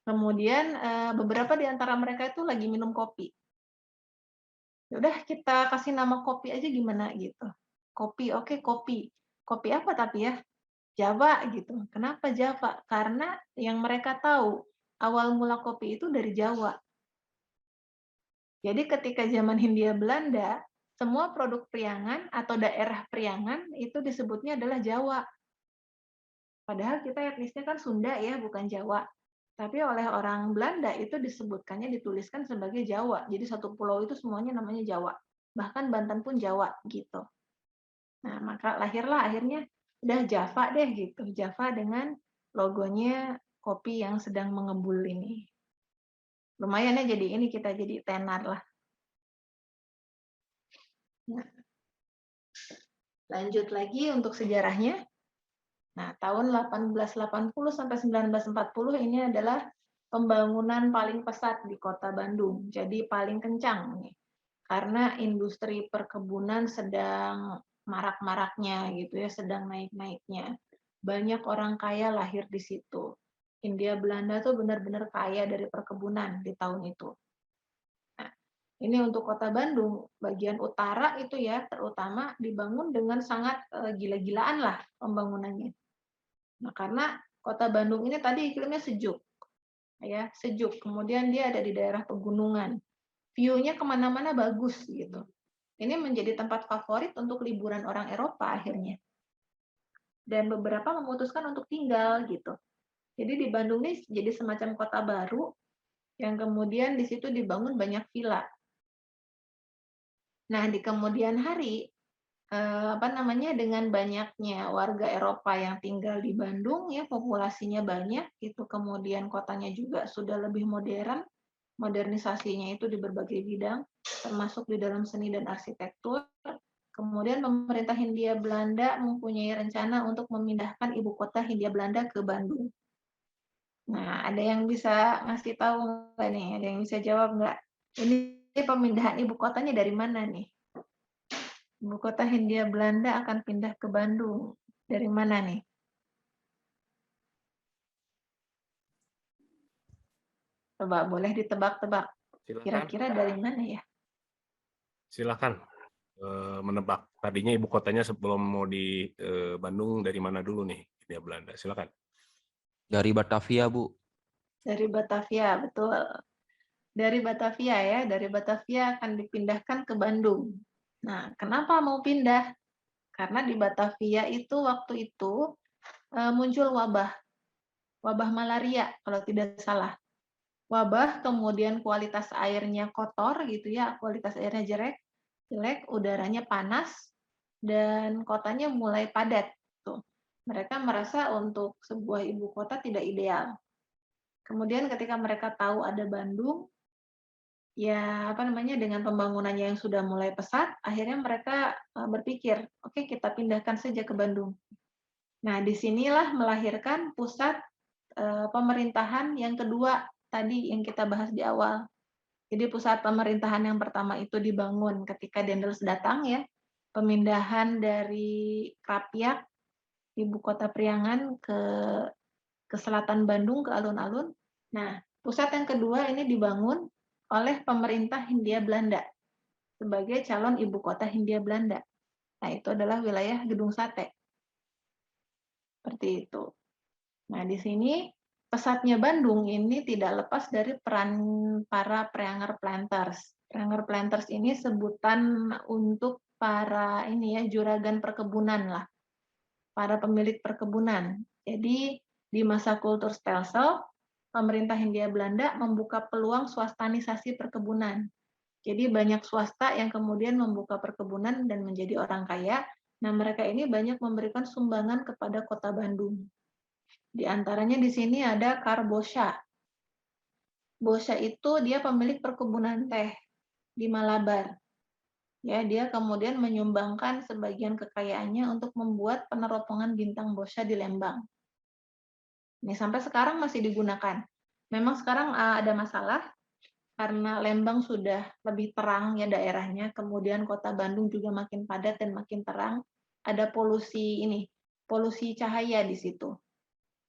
Kemudian beberapa di antara mereka itu lagi minum kopi. Udah kita kasih nama kopi aja gimana gitu. Kopi, oke kopi. Kopi apa tapi ya? Java gitu. Kenapa Java? Karena yang mereka tahu awal mula kopi itu dari Jawa. Jadi ketika zaman Hindia Belanda, semua produk Priangan atau daerah Priangan itu disebutnya adalah Jawa. Padahal kita etnisnya kan Sunda ya, bukan Jawa. Tapi oleh orang Belanda itu dituliskan sebagai Jawa. Jadi satu pulau itu semuanya namanya Jawa. Bahkan Banten pun Jawa gitu. Nah, maka lahirlah akhirnya udah Java deh gitu. Java dengan logonya kopi yang sedang mengebul ini. Lumayan ya jadi ini kita jadi tenar lah. Nah, lanjut lagi untuk sejarahnya. Nah, tahun 1880 sampai 1940 ini adalah pembangunan paling pesat di Kota Bandung. Jadi paling kencang nih. Karena industri perkebunan sedang marak-maraknya gitu ya, sedang naik-naiknya. Banyak orang kaya lahir di situ. Hindia Belanda tuh benar-benar kaya dari perkebunan di tahun itu. Nah, ini untuk Kota Bandung, bagian utara itu ya, terutama dibangun dengan sangat gila-gilaan lah pembangunannya. Nah, karena Kota Bandung ini tadi iklimnya sejuk, ya sejuk. Kemudian dia ada di daerah pegunungan, view-nya kemana-mana bagus gitu. Ini menjadi tempat favorit untuk liburan orang Eropa akhirnya. Dan beberapa memutuskan untuk tinggal gitu. Jadi di Bandung ini jadi semacam kota baru yang kemudian di situ dibangun banyak villa. Nah, di kemudian hari dengan banyaknya warga Eropa yang tinggal di Bandung ya, populasinya banyak itu, kemudian kotanya juga sudah lebih modern, modernisasinya itu di berbagai bidang termasuk di dalam seni dan arsitektur. Kemudian pemerintah Hindia Belanda mempunyai rencana untuk memindahkan ibu kota Hindia Belanda ke Bandung. Nah, ada yang bisa ngasih tahu nggak nih? Ada yang bisa jawab nggak? Ini pemindahan ibu kotanya dari mana nih? Ibu kota Hindia Belanda akan pindah ke Bandung. Dari mana nih? Coba boleh ditebak-tebak. Kira-kira dari mana ya? Silakan menebak. Tadinya ibu kotanya sebelum mau di Bandung dari mana dulu nih Hindia Belanda? Silakan. Dari Batavia, Bu. Dari Batavia, betul. Dari Batavia ya, dari Batavia akan dipindahkan ke Bandung. Nah, kenapa mau pindah? Karena di Batavia itu waktu itu muncul wabah malaria kalau tidak salah. Wabah, kemudian kualitas airnya kotor gitu ya, kualitas airnya jelek, udaranya panas, dan kotanya mulai padat. Tuh. Mereka merasa untuk sebuah ibu kota tidak ideal. Kemudian ketika mereka tahu ada Bandung, ya dengan pembangunannya yang sudah mulai pesat, akhirnya mereka berpikir, oke, kita pindahkan saja ke Bandung. Nah, disinilah melahirkan pusat pemerintahan yang kedua tadi yang kita bahas di awal. Jadi pusat pemerintahan yang pertama itu dibangun ketika Dendels datang ya, pemindahan dari Krapyak, ibu kota Priangan ke selatan Bandung, ke alun-alun. Nah, pusat yang kedua ini dibangun oleh pemerintah Hindia Belanda sebagai calon ibu kota Hindia Belanda. Nah, itu adalah wilayah Gedung Sate. Seperti itu. Nah, di sini pesatnya Bandung ini tidak lepas dari peran para Preanger Planters. Preanger Planters ini sebutan untuk para juragan perkebunan lah, para pemilik perkebunan. Jadi di masa kultur stelsel, pemerintah Hindia Belanda membuka peluang swastanisasi perkebunan. Jadi banyak swasta yang kemudian membuka perkebunan dan menjadi orang kaya. Nah, mereka ini banyak memberikan sumbangan kepada kota Bandung. Di antaranya di sini ada Karl Boscha. Boscha itu dia pemilik perkebunan teh di Malabar. Ya, dia kemudian menyumbangkan sebagian kekayaannya untuk membuat peneropongan bintang Boscha di Lembang. Ini sampai sekarang masih digunakan. Memang sekarang ada masalah karena Lembang sudah lebih terang ya daerahnya, kemudian kota Bandung juga makin padat dan makin terang. Ada polusi cahaya di situ.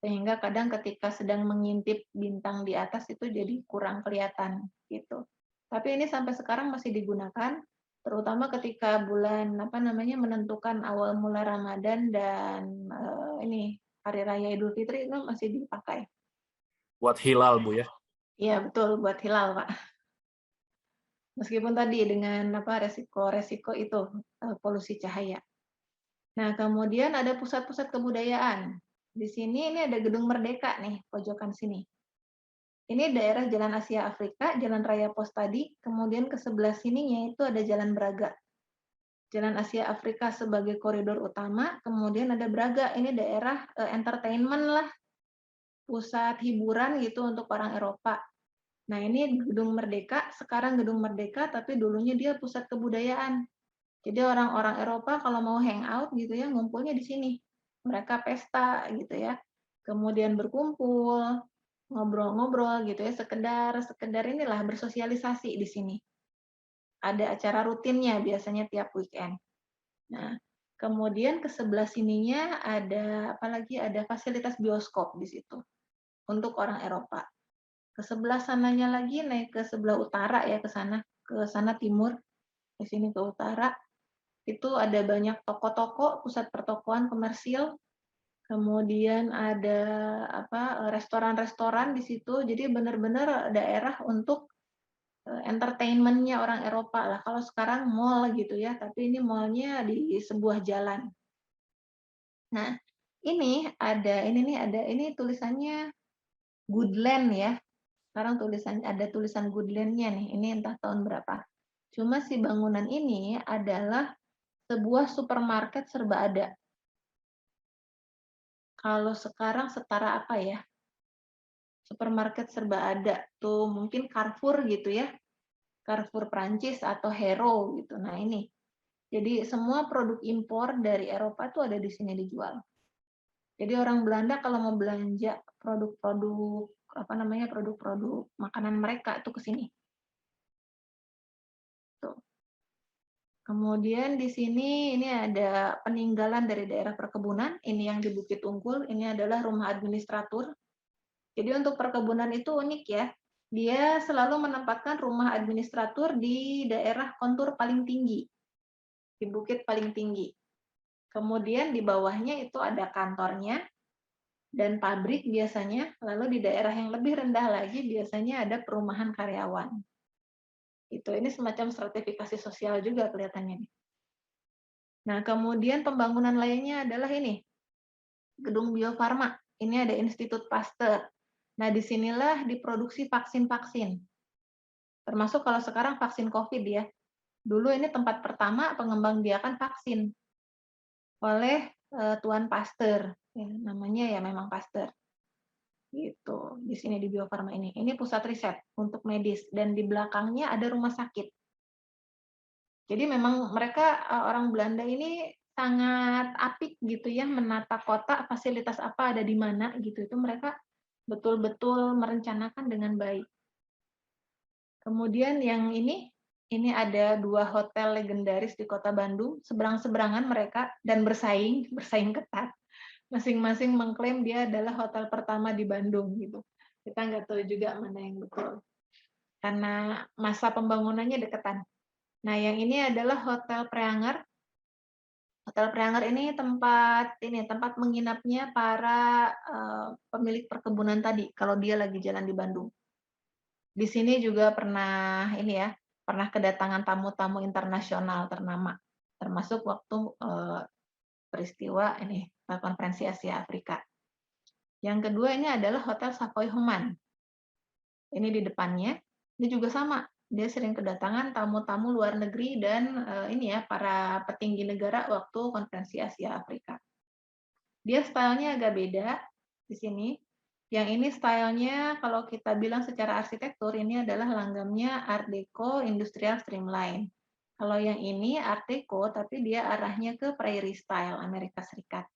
Sehingga kadang ketika sedang mengintip bintang di atas itu jadi kurang kelihatan gitu. Tapi ini sampai sekarang masih digunakan, terutama ketika bulan menentukan awal mula Ramadan dan Hari Raya Idul Fitri itu masih dipakai. Buat hilal, Bu ya? Iya, betul, buat hilal, Pak. Meskipun tadi dengan resiko itu polusi cahaya. Nah, kemudian ada pusat-pusat kebudayaan. Di sini ini ada Gedung Merdeka nih, pojokan sini. Ini daerah Jalan Asia Afrika, Jalan Raya Pos tadi, kemudian ke sebelah sininya itu ada Jalan Braga. Jalan Asia Afrika sebagai koridor utama, kemudian ada Braga, ini daerah entertainment lah, pusat hiburan gitu untuk orang Eropa. Nah, ini Gedung Merdeka, sekarang Gedung Merdeka, tapi dulunya dia pusat kebudayaan. Jadi orang-orang Eropa kalau mau hangout gitu ya, ngumpulnya di sini. Mereka pesta gitu ya. Kemudian berkumpul, ngobrol-ngobrol gitu ya, sekedar inilah bersosialisasi di sini. Ada acara rutinnya biasanya tiap weekend. Nah, kemudian ke sebelah sininya ada apalagi ada fasilitas bioskop di situ untuk orang Eropa. Ke sebelah sananya lagi naik ke sebelah utara ya, ke sana timur, ke sini ke utara. Itu ada banyak toko-toko, pusat pertokoan komersil. Kemudian ada restoran-restoran di situ. Jadi benar-benar daerah untuk entertainment-nya orang Eropa lah. Kalau sekarang mall gitu ya, tapi ini mall-nya di sebuah jalan. Nah, ini tulisannya Goodland ya. Sekarang ada tulisan Goodland-nya nih. Ini entah tahun berapa. Cuma si bangunan ini adalah sebuah supermarket serba ada. Kalau sekarang setara apa ya? Supermarket serba ada tuh mungkin Carrefour gitu ya. Carrefour Prancis atau Hero gitu. Nah, ini. Jadi semua produk impor dari Eropa tuh ada di sini dijual. Jadi orang Belanda kalau mau belanja produk-produk produk-produk makanan mereka tuh ke sini. Tuh. Kemudian di sini ini ada peninggalan dari daerah perkebunan. Ini yang di Bukit Unggul, ini adalah rumah administratur. Jadi untuk perkebunan itu unik ya. Dia selalu menempatkan rumah administratur di daerah kontur paling tinggi. Di bukit paling tinggi. Kemudian di bawahnya itu ada kantornya dan pabrik biasanya. Lalu di daerah yang lebih rendah lagi biasanya ada perumahan karyawan. Ini semacam stratifikasi sosial juga kelihatannya. Nah, kemudian pembangunan lainnya adalah ini. Gedung Bio Farma. Ini ada Institut Pasteur. Nah, disinilah diproduksi vaksin-vaksin. Termasuk kalau sekarang vaksin COVID ya. Dulu ini tempat pertama pengembangbiakan vaksin oleh Tuan Pasteur. Ya, namanya ya memang Pasteur. Gitu. Di sini di Bio Farma ini. Ini pusat riset untuk medis. Dan di belakangnya ada rumah sakit. Jadi memang mereka orang Belanda ini sangat apik gitu ya menata kota, fasilitas apa ada di mana gitu. Itu mereka betul-betul merencanakan dengan baik. Kemudian yang ini ada 2 hotel legendaris di Kota Bandung, seberang-seberangan mereka dan bersaing ketat. Masing-masing mengklaim dia adalah hotel pertama di Bandung gitu. Kita nggak tahu juga mana yang betul. Karena masa pembangunannya deketan. Nah, yang ini adalah Hotel Preanger. Hotel Preanger ini tempat menginapnya para pemilik perkebunan tadi kalau dia lagi jalan di Bandung. Di sini juga pernah kedatangan tamu-tamu internasional ternama, termasuk waktu peristiwa konferensi Asia Afrika. Yang kedua ini adalah Hotel Savoy Homan. Ini di depannya, ini juga sama. Dia sering kedatangan tamu-tamu luar negeri dan para petinggi negara waktu konferensi Asia Afrika. Dia stylenya agak beda di sini. Yang ini stylenya kalau kita bilang secara arsitektur ini adalah langgamnya Art Deco Industrial Streamline. Kalau yang ini Art Deco tapi dia arahnya ke Prairie Style Amerika Serikat.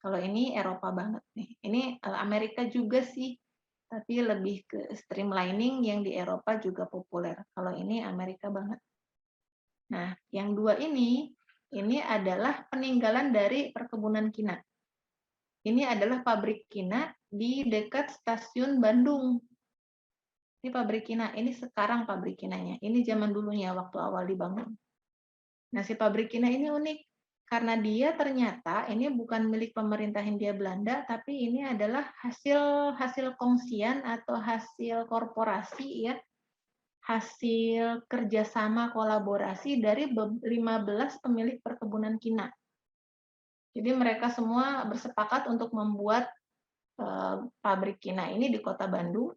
Kalau ini Eropa banget nih. Ini Amerika juga sih, tapi lebih ke streamlining yang di Eropa juga populer. Kalau ini Amerika banget. Nah, yang dua ini adalah peninggalan dari perkebunan Kina. Ini adalah pabrik Kina di dekat stasiun Bandung. Ini pabrik Kina, ini sekarang pabrik Kinanya. Ini zaman dulunya waktu awal dibangun. Nah, si pabrik Kina ini unik karena dia ternyata ini bukan milik pemerintah Hindia Belanda, tapi ini adalah hasil kongsian atau hasil korporasi ya, hasil kerjasama kolaborasi dari 15 pemilik perkebunan Kina. Jadi mereka semua bersepakat untuk membuat pabrik Kina ini di Kota Bandung.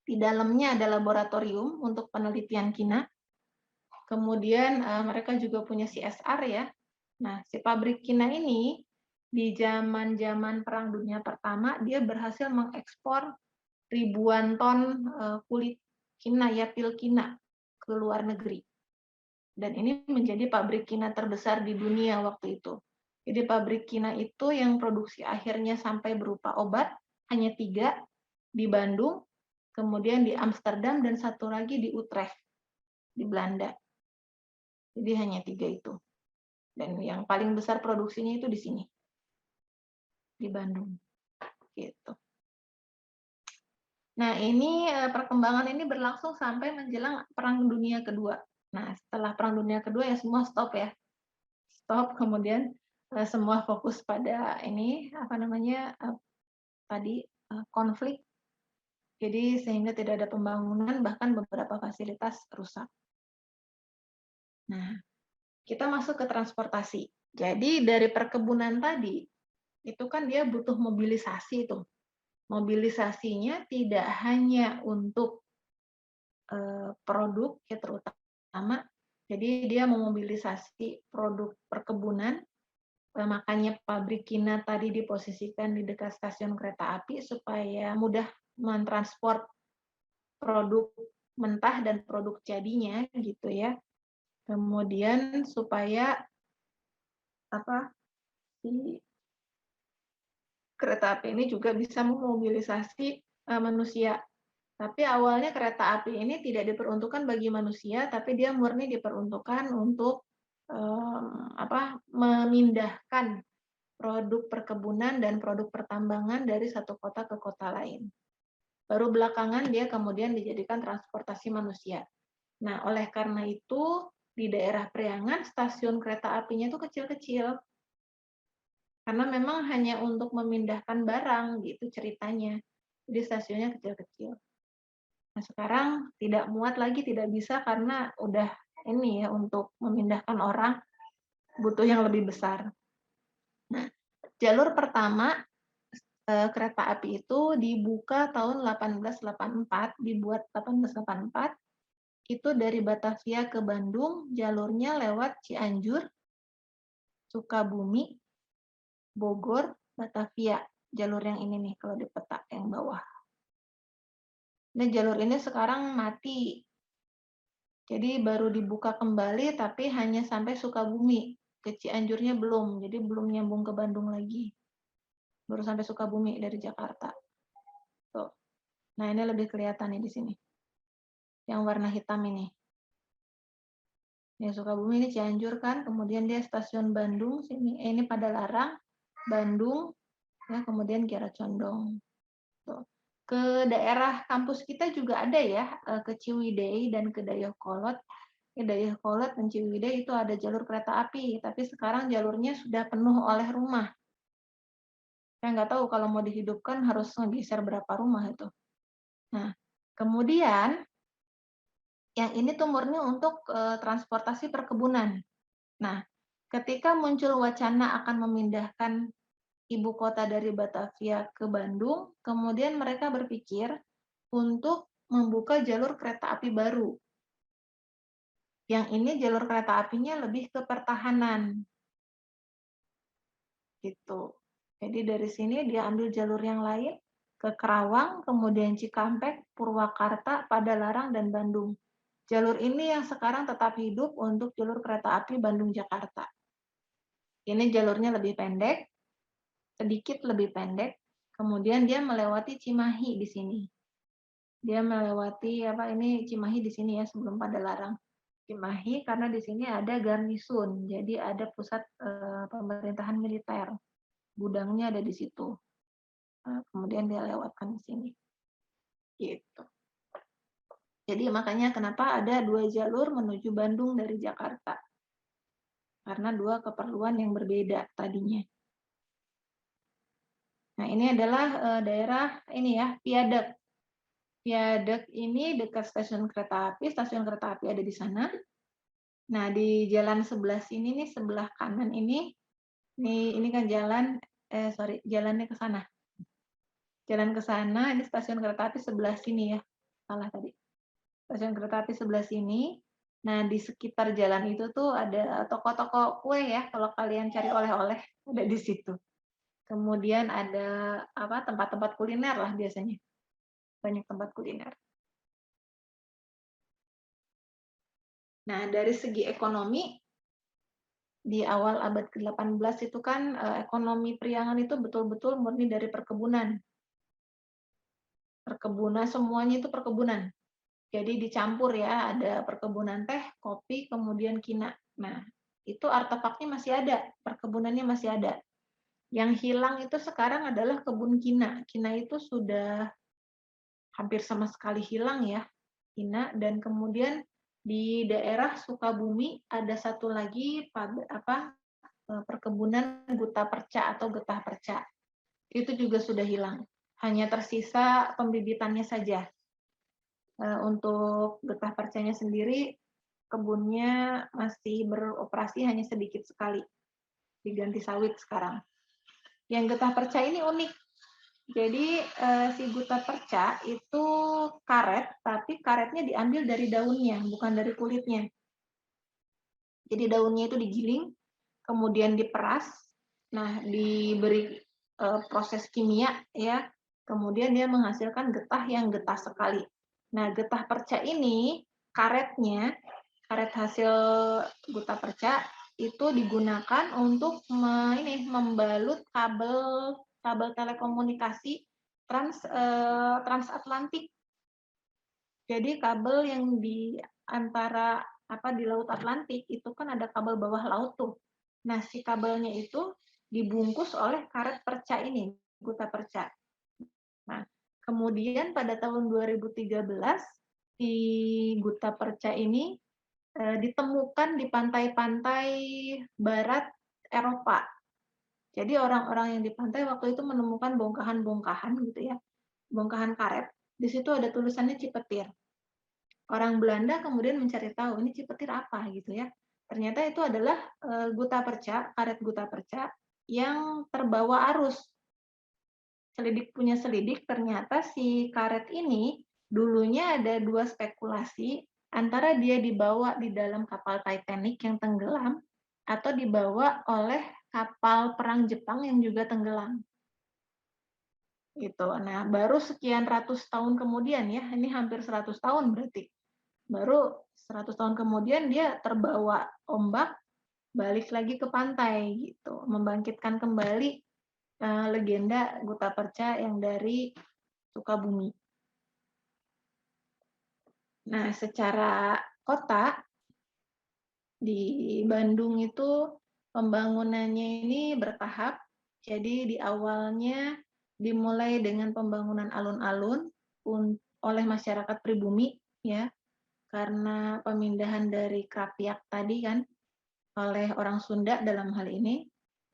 Di dalamnya ada laboratorium untuk penelitian Kina. Kemudian mereka juga punya CSR ya. Nah, si pabrik Kina ini di zaman-zaman Perang Dunia Pertama dia berhasil mengekspor ribuan ton kulit kina ya, pil kina ke luar negeri. Dan ini menjadi pabrik kina terbesar di dunia waktu itu. Jadi pabrik kina itu yang produksi akhirnya sampai berupa obat hanya 3 di Bandung, kemudian di Amsterdam, dan satu lagi di Utrecht di Belanda. Jadi hanya 3 itu. Dan yang paling besar produksinya itu di sini, di Bandung. Gitu. Nah, ini perkembangan ini berlangsung sampai menjelang Perang Dunia Kedua. Nah, setelah Perang Dunia Kedua ya semua stop ya. Stop, kemudian semua fokus pada ini konflik. Jadi sehingga tidak ada pembangunan, bahkan beberapa fasilitas rusak. Nah, kita masuk ke transportasi. Jadi dari perkebunan tadi itu kan dia butuh mobilisasi itu. Mobilisasinya tidak hanya untuk produk ya terutama, jadi dia memobilisasi produk perkebunan, makanya pabrik Kina tadi diposisikan di dekat stasiun kereta api supaya mudah mentransport produk mentah dan produk jadinya gitu ya. Kemudian supaya si kereta api ini juga bisa memobilisasi manusia. Tapi awalnya kereta api ini tidak diperuntukkan bagi manusia, tapi dia murni diperuntukkan untuk memindahkan produk perkebunan dan produk pertambangan dari satu kota ke kota lain. Baru belakangan dia kemudian dijadikan transportasi manusia. Nah, oleh karena itu di daerah Priangan stasiun kereta apinya itu kecil-kecil. Karena memang hanya untuk memindahkan barang gitu ceritanya. Jadi stasiunnya kecil-kecil. Nah, sekarang tidak muat lagi, tidak bisa karena udah ini ya untuk memindahkan orang butuh yang lebih besar. Nah, jalur pertama kereta api itu dibuka tahun 1884, dibuat 1884, itu dari Batavia ke Bandung, jalurnya lewat Cianjur, Sukabumi, Bogor, Batavia. Jalur yang ini nih kalau di peta yang bawah. Nah, jalur ini sekarang mati. Jadi baru dibuka kembali tapi hanya sampai Sukabumi. Ke Cianjurnya belum, jadi belum nyambung ke Bandung lagi. Baru sampai Sukabumi dari Jakarta. Tuh. Nah, ini lebih kelihatan nih di sini. Yang warna hitam ini. Ya, Sukabumi ini Cianjur kan, kemudian dia stasiun Bandung sini. Ini Padalarang, Bandung, ya, kemudian Kiara Condong. Tuh. Ke daerah kampus kita juga ada ya, ke Ciwidey dan ke Dayakolot. Dayakolot dan Ciwidey itu ada jalur kereta api, tapi sekarang jalurnya sudah penuh oleh rumah. Saya nggak tahu kalau mau dihidupkan harus ngegeser berapa rumah itu. Nah, kemudian yang ini tuh murni untuk transportasi perkebunan. Nah, ketika muncul wacana akan memindahkan ibu kota dari Batavia ke Bandung, kemudian mereka berpikir untuk membuka jalur kereta api baru. Yang ini jalur kereta apinya lebih ke pertahanan. Gitu. Jadi dari sini dia ambil jalur yang lain ke Kerawang, kemudian Cikampek, Purwakarta, Padalarang, dan Bandung. Jalur ini yang sekarang tetap hidup untuk jalur kereta api Bandung-Jakarta. Ini jalurnya lebih pendek, sedikit lebih pendek, kemudian dia melewati Cimahi di sini. Dia melewati Cimahi di sini ya sebelum Padalarang. Cimahi karena di sini ada garnisun, jadi ada pusat pemerintahan militer. Gudangnya ada di situ. Kemudian dia lewatkan di sini. Gitu. Jadi makanya kenapa ada 2 jalur menuju Bandung dari Jakarta. Karena 2 keperluan yang berbeda tadinya. Nah, ini adalah daerah ini ya, Piadek. Piadek ini dekat stasiun kereta api ada di sana. Nah, di jalan sebelah sini nih, sebelah kanan ini kan jalannya ke sana. Jalan ke sana, ini stasiun kereta api sebelah sini ya. Salah tadi. Stasiun kereta api sebelah sini. Nah, di sekitar jalan itu tuh ada toko-toko kue ya, kalau kalian cari oleh-oleh ada di situ. Kemudian ada apa tempat-tempat kuliner lah biasanya. Banyak tempat kuliner. Nah, dari segi ekonomi di awal abad ke-18 itu kan ekonomi Priangan itu betul-betul murni dari perkebunan. Perkebunan semuanya itu perkebunan. Jadi dicampur ya, ada perkebunan teh, kopi, kemudian kina. Nah, itu artefaknya masih ada, perkebunannya masih ada. Yang hilang itu sekarang adalah kebun kina. Kina itu sudah hampir sama sekali hilang ya, kina. Dan kemudian di daerah Sukabumi ada satu lagi perkebunan guta perca atau getah perca. Itu juga sudah hilang. Hanya tersisa pembibitannya saja. Untuk getah percanya sendiri, kebunnya masih beroperasi hanya sedikit sekali. Diganti sawit sekarang. Yang getah perca ini unik. Jadi si getah perca itu karet, tapi karetnya diambil dari daunnya, bukan dari kulitnya. Jadi daunnya itu digiling, kemudian diperas, nah diberi proses kimia ya, kemudian dia menghasilkan getah yang getah sekali. Nah, getah perca ini karetnya, karet hasil getah perca itu digunakan untuk membalut kabel telekomunikasi transatlantik. Jadi kabel yang di antara di Laut Atlantik itu kan ada kabel bawah laut tuh. Nah, si kabelnya itu dibungkus oleh karet perca ini, guta perca. Nah, kemudian pada tahun 2013 di guta perca ini ditemukan di pantai-pantai barat Eropa. Jadi orang-orang yang di pantai waktu itu menemukan bongkahan-bongkahan gitu ya, bongkahan karet. Di situ ada tulisannya cipetir. Orang Belanda kemudian mencari tahu ini cipetir apa gitu ya. Ternyata itu adalah guta perca, karet guta perca yang terbawa arus. Selidik punya selidik, ternyata si karet ini dulunya ada dua spekulasi antara dia dibawa di dalam kapal Titanic yang tenggelam atau dibawa oleh kapal perang Jepang yang juga tenggelam. Gitu. Nah, baru sekian ratus tahun kemudian ya, ini hampir 100 tahun berarti. Baru 100 tahun kemudian dia terbawa ombak balik lagi ke pantai gitu, membangkitkan kembali legenda guta perca yang dari Sukabumi. Nah, secara kota di Bandung itu pembangunannya ini bertahap. Jadi di awalnya dimulai dengan pembangunan alun-alun oleh masyarakat pribumi ya, karena pemindahan dari Krapiak tadi kan oleh orang Sunda dalam hal ini.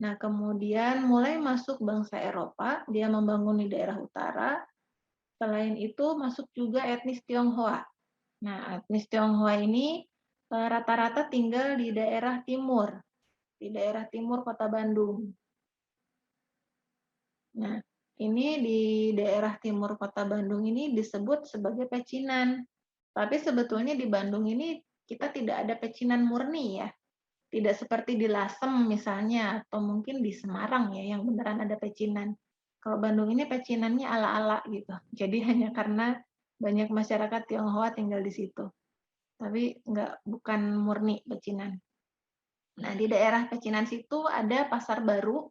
Nah, kemudian mulai masuk bangsa Eropa, dia membangun di daerah utara. Selain itu masuk juga etnis Tionghoa. Nah, etnis Tionghoa ini rata-rata tinggal di daerah timur kota Bandung. Nah, ini di daerah timur kota Bandung ini disebut sebagai pecinan. Tapi sebetulnya di Bandung ini kita tidak ada pecinan murni ya. Tidak seperti di Lasem misalnya, atau mungkin di Semarang ya, yang beneran ada pecinan. Kalau Bandung ini pecinannya ala-ala gitu. Jadi hanya karena banyak masyarakat Tionghoa tinggal di situ. Tapi bukan murni pecinan. Nah, di daerah pecinan situ ada pasar baru.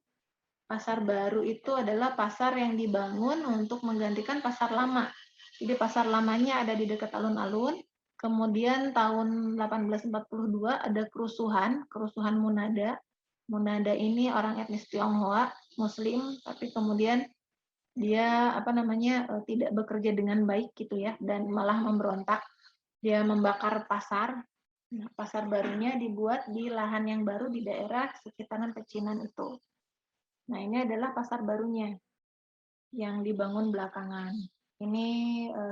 Pasar baru itu adalah pasar yang dibangun untuk menggantikan pasar lama. Jadi pasar lamanya ada di dekat alun-alun. Kemudian tahun 1842 ada kerusuhan Munada. Munada ini orang etnis Tionghoa, Muslim, tapi kemudian dia tidak bekerja dengan baik gitu ya, dan malah memberontak. Dia membakar pasar. Nah, pasar barunya dibuat di lahan yang baru di daerah sekitaran pecinan itu. Nah, ini adalah pasar barunya yang dibangun belakangan. Ini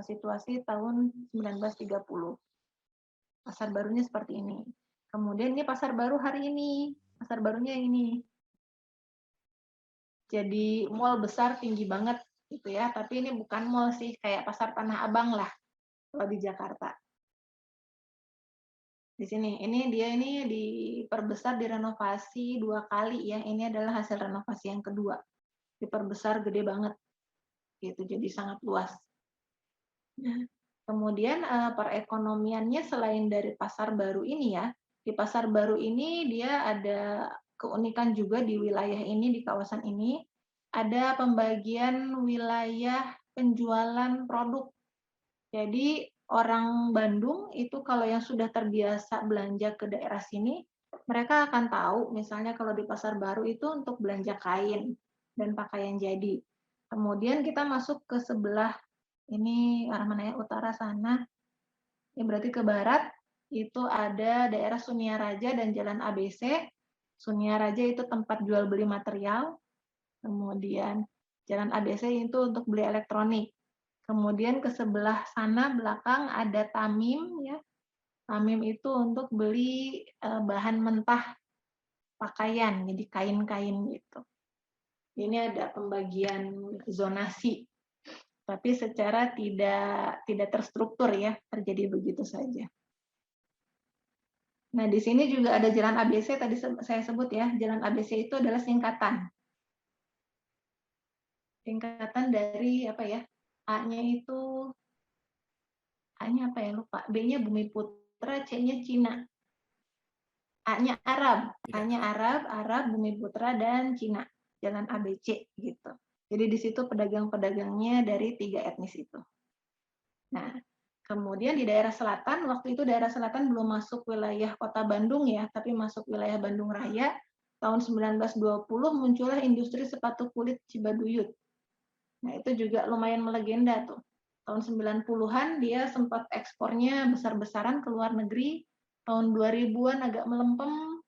situasi tahun 1930. Pasar barunya seperti ini. Kemudian ini pasar baru hari ini. Pasar barunya ini. Jadi mall besar tinggi banget gitu ya, tapi ini bukan mall sih, kayak pasar Tanah Abang lah kalau di Jakarta. Di sini, ini diperbesar, direnovasi 2 kali ya. Ini adalah hasil renovasi yang kedua. Diperbesar gede banget, gitu. Jadi sangat luas. Nah, kemudian perekonomiannya selain dari pasar baru ini ya, di pasar baru ini dia ada keunikan juga di wilayah ini, di kawasan ini, ada pembagian wilayah penjualan produk. Jadi orang Bandung itu kalau yang sudah terbiasa belanja ke daerah sini, mereka akan tahu misalnya kalau di pasar baru itu untuk belanja kain dan pakaian jadi. Kemudian kita masuk ke sebelah ini arah mana ya, utara sana. Ini berarti ke barat itu ada daerah Suniaraja dan Jalan ABC. Suniaraja itu tempat jual beli material. Kemudian Jalan ABC itu untuk beli elektronik. Kemudian ke sebelah sana belakang ada Tamim ya. Tamim itu untuk beli bahan mentah pakaian, jadi kain-kain gitu. Ini ada pembagian zonasi, tapi secara tidak terstruktur ya, terjadi begitu saja. Nah, di sini juga ada Jalan ABC tadi saya sebut ya. Jalan ABC itu adalah singkatan. Singkatan dari apa ya? A-nya itu A-nya apa ya, lupa. B-nya Bumi Putra, C-nya Cina. A-nya Arab. A-nya Arab, Bumi Putra, dan Cina. Jalan ABC gitu. Jadi di situ pedagang-pedagangnya dari 3 etnis itu. Nah, kemudian di daerah selatan, waktu itu daerah selatan belum masuk wilayah kota Bandung ya, tapi masuk wilayah Bandung Raya. Tahun 1920 muncullah industri sepatu kulit Cibaduyut. Nah, itu juga lumayan melegenda tuh. Tahun 90-an dia sempat ekspornya besar-besaran ke luar negeri. Tahun 2000-an agak melempem.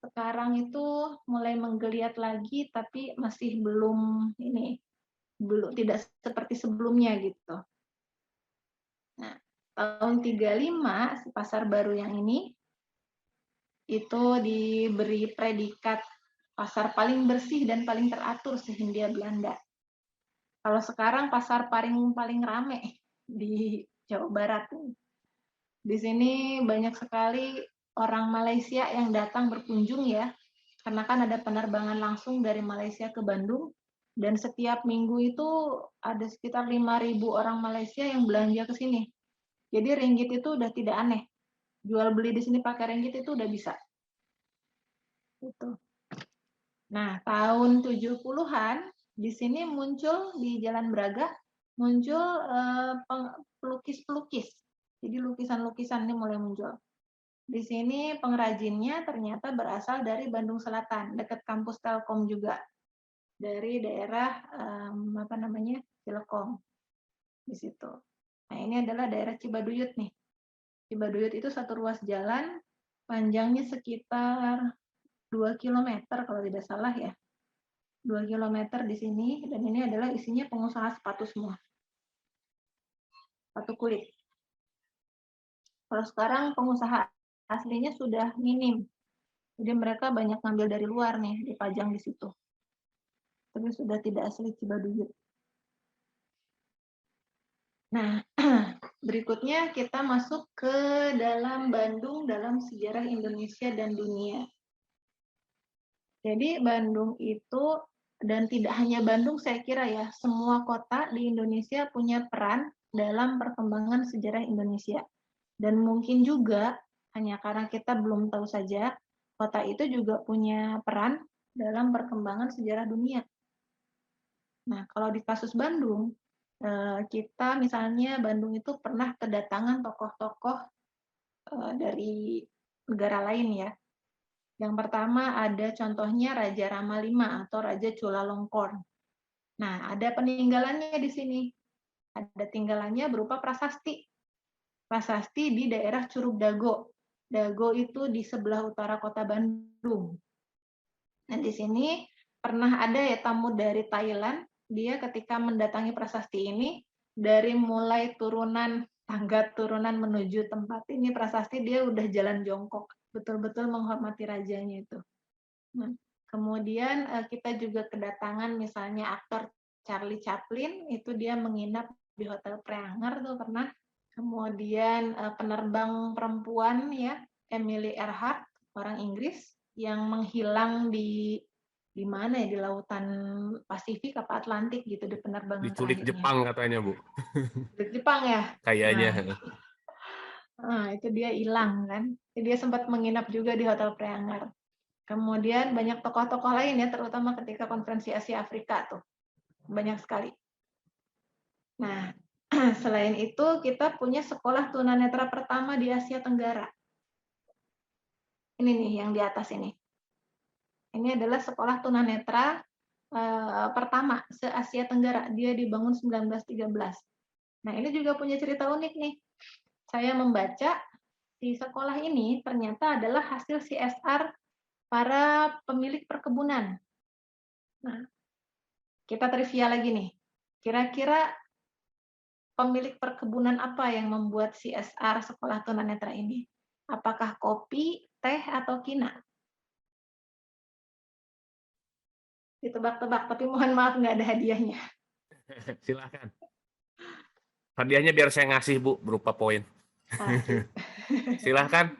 Sekarang itu mulai menggeliat lagi, tapi masih belum tidak seperti sebelumnya gitu. Nah, tahun 35 si pasar baru yang ini itu diberi predikat pasar paling bersih dan paling teratur sehindia Belanda. Kalau sekarang pasar paling rame di Jawa Barat. Di sini banyak sekali orang Malaysia yang datang berkunjung ya, karena kan ada penerbangan langsung dari Malaysia ke Bandung, dan setiap minggu itu ada sekitar 5.000 orang Malaysia yang belanja ke sini. Jadi ringgit itu udah tidak aneh. Jual beli di sini pakai ringgit itu udah bisa. Gitu. Nah, tahun 70-an di sini muncul di Jalan Braga muncul pelukis-pelukis. Jadi lukisan-lukisan ini mulai muncul. Di sini pengrajinnya ternyata berasal dari Bandung Selatan, dekat kampus Telkom juga. Dari daerah Cilekom. Di situ. Nah, ini adalah daerah Cibaduyut nih. Cibaduyut itu satu ruas jalan panjangnya sekitar 2 km kalau tidak salah ya. 2 km di sini, dan ini adalah isinya pengusaha sepatu semua. Sepatu kulit. Kalau sekarang pengusaha aslinya sudah minim. Jadi mereka banyak ngambil dari luar nih, dipajang di situ. Tapi sudah tidak asli Cibaduyut. Nah, berikutnya kita masuk ke dalam Bandung dalam sejarah Indonesia dan dunia. Jadi Bandung itu, dan tidak hanya Bandung saya kira ya, semua kota di Indonesia punya peran dalam perkembangan sejarah Indonesia. Dan mungkin juga, hanya karena kita belum tahu saja, kota itu juga punya peran dalam perkembangan sejarah dunia. Nah, kalau di kasus Bandung, kita misalnya Bandung itu pernah kedatangan tokoh-tokoh dari negara lain ya. Yang pertama ada contohnya Raja Rama V atau Raja Chulalongkorn. Nah, ada peninggalannya di sini. Ada tinggalannya berupa prasasti. Prasasti di daerah Curug Dago. Dago itu di sebelah utara kota Bandung. Nah, di sini pernah ada ya tamu dari Thailand. Dia ketika mendatangi prasasti ini, dari mulai tangga turunan menuju tempat ini prasasti, dia udah jalan jongkok, betul-betul menghormati rajanya itu. Nah, kemudian kita juga kedatangan misalnya aktor Charlie Chaplin, itu dia menginap di Hotel Preanger tuh pernah. Kemudian penerbang perempuan ya, Emily Earhart, orang Inggris yang menghilang di mana ya, di lautan Pasifik apa Atlantik gitu di penerbangan Diculik terakhirnya. Jepang katanya, Bu. Diculik Jepang ya? Kayaknya. Nah, itu dia hilang kan. Dia sempat menginap juga di Hotel Preanger. Kemudian banyak tokoh-tokoh lain ya, terutama ketika konferensi Asia Afrika tuh. Banyak sekali. Nah, selain itu kita punya sekolah tunanetra pertama di Asia Tenggara. Ini nih yang di atas ini. Ini adalah sekolah tunanetra pertama se-Asia Tenggara. Dia dibangun 1913. Nah, ini juga punya cerita unik nih. Saya membaca di sekolah ini ternyata adalah hasil CSR para pemilik perkebunan. Nah, kita trivia lagi nih. Kira-kira pemilik perkebunan apa yang membuat CSR sekolah tunanetra ini? Apakah kopi, teh, atau kina? Ditebak-tebak, tapi mohon maaf nggak ada hadiahnya. Silakan. Hadiahnya biar saya ngasih, Bu, berupa poin. Silakan.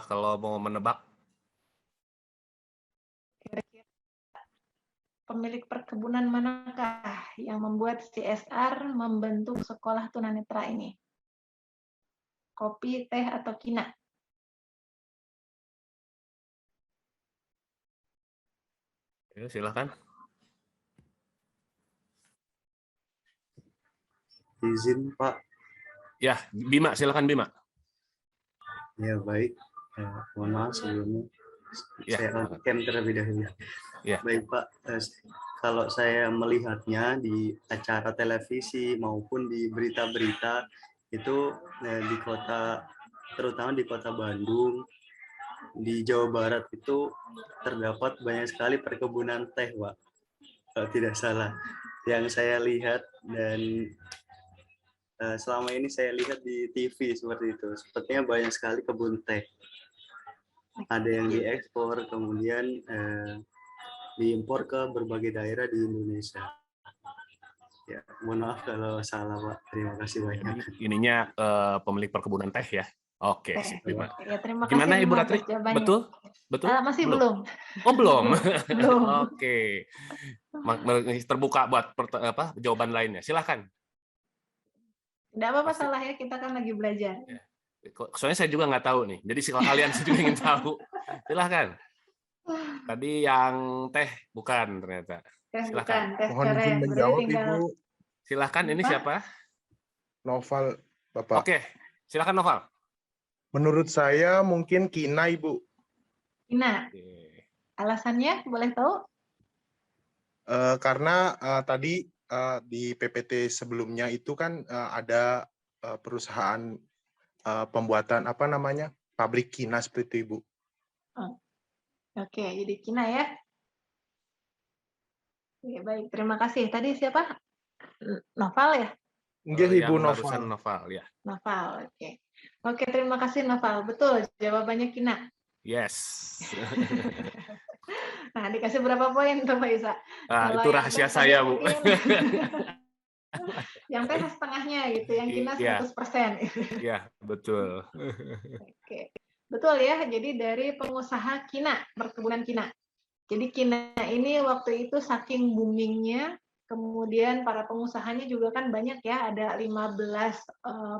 Kalau mau menebak. Kira-kira pemilik perkebunan manakah yang membuat CSR membentuk sekolah tunanetra ini? Kopi, teh, atau kina? Ya, silakan. Izin, Pak. Ya, Bima, silakan Bima. Ya, baik. Mohon maaf sebelumnya. Ya. Saya on-cam terlebih dahulu. Ya. Baik, Pak. Kalau saya melihatnya di acara televisi maupun di berita-berita, itu di kota, terutama di kota Bandung, di Jawa Barat itu terdapat banyak sekali perkebunan teh, Pak. Kalau tidak salah. Yang saya lihat dan selama ini saya lihat di TV seperti itu. Sepertinya banyak sekali kebun teh. Ada yang diekspor, kemudian diimpor ke berbagai daerah di Indonesia. Ya, mohon maaf kalau salah, Pak. Terima kasih banyak. Ininya pemilik perkebunan teh ya. Oke, terima kasih. Gimana Ibu Ratri? Betul? Masih belum. Oh, belum. Belum. Oke. Terbuka buat jawaban lainnya. Silakan. Tidak apa-apa, salah ya, kita kan lagi belajar. Ya. Soalnya saya juga nggak tahu nih. Jadi kalian juga ingin tahu. Silakan. Tadi yang teh bukan ternyata. Silakan. Mohon izin menjawab, Ibu. Silakan. Ini siapa? Noval, Bapak. Oke. Silakan Noval. Menurut saya mungkin kina, Ibu. Kina. Alasannya boleh tahu? Karena tadi di PPT sebelumnya itu kan ada perusahaan pembuatan pabrik kina seperti itu, Ibu. Oke, jadi kina ya. Oke, baik, terima kasih. Tadi siapa? Noval ya? Enggak, Ibu, Noval. Noval ya. Noval, oke. Oke, terima kasih Noval. Betul, jawabannya kina. Yes. Nah, dikasih berapa poin tuh Pak Isa? Itu rahasia saya, Bu. Yang teh setengahnya gitu, yang kina 100%. Iya, betul. Oke. Betul ya, jadi dari pengusaha kina, perkebunan kina. Jadi kina ini waktu itu saking boomingnya, kemudian para pengusahanya juga kan banyak ya, ada 15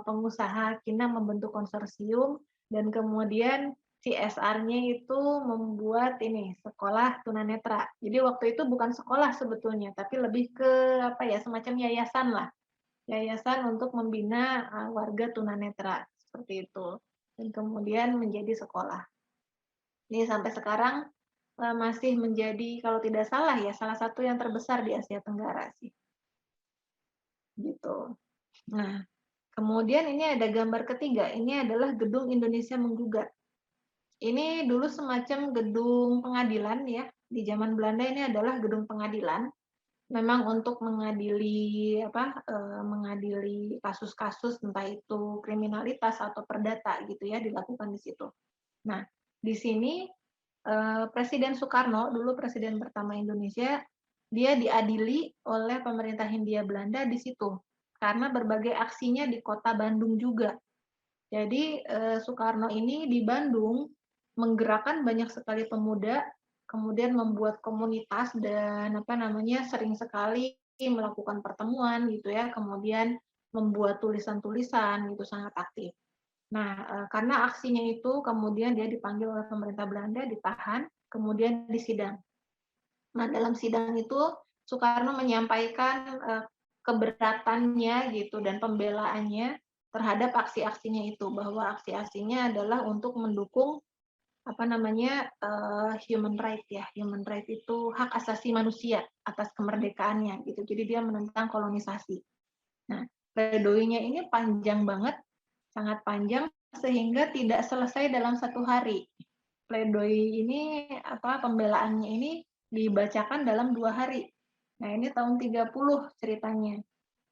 pengusaha kina membentuk konsorsium, dan kemudian CSR-nya itu membuat ini sekolah tunanetra. Jadi waktu itu bukan sekolah sebetulnya, tapi lebih ke semacam yayasan lah, yayasan untuk membina warga tunanetra seperti itu. Dan kemudian menjadi sekolah. Ini sampai sekarang masih menjadi, kalau tidak salah ya, salah satu yang terbesar di Asia Tenggara sih. Gitu. Nah, kemudian ini ada gambar ketiga. Ini adalah Gedung Indonesia Menggugat. Ini dulu semacam gedung pengadilan ya. Di zaman Belanda ini adalah gedung pengadilan. Memang untuk mengadili mengadili kasus-kasus entah itu kriminalitas atau perdata gitu ya, dilakukan di situ. Nah, di sini Presiden Soekarno, dulu presiden pertama Indonesia, dia diadili oleh pemerintah Hindia Belanda di situ karena berbagai aksinya di kota Bandung juga. Jadi Soekarno ini di Bandung menggerakkan banyak sekali pemuda, kemudian membuat komunitas dan sering sekali melakukan pertemuan gitu ya, kemudian membuat tulisan-tulisan gitu sangat aktif. Nah, karena aksinya itu kemudian dia dipanggil oleh pemerintah Belanda, ditahan, kemudian disidang. Nah, dalam sidang itu Soekarno menyampaikan keberatannya gitu dan pembelaannya terhadap aksi-aksinya itu, bahwa aksi-aksinya adalah untuk mendukung human right ya. Human right itu hak asasi manusia atas kemerdekaannya gitu. Jadi dia menentang kolonisasi. Nah, pledoinya ini panjang banget, sangat panjang sehingga tidak selesai dalam satu hari. Pledoi ini pembelaannya ini dibacakan dalam 2 hari. Nah, ini tahun 30 ceritanya.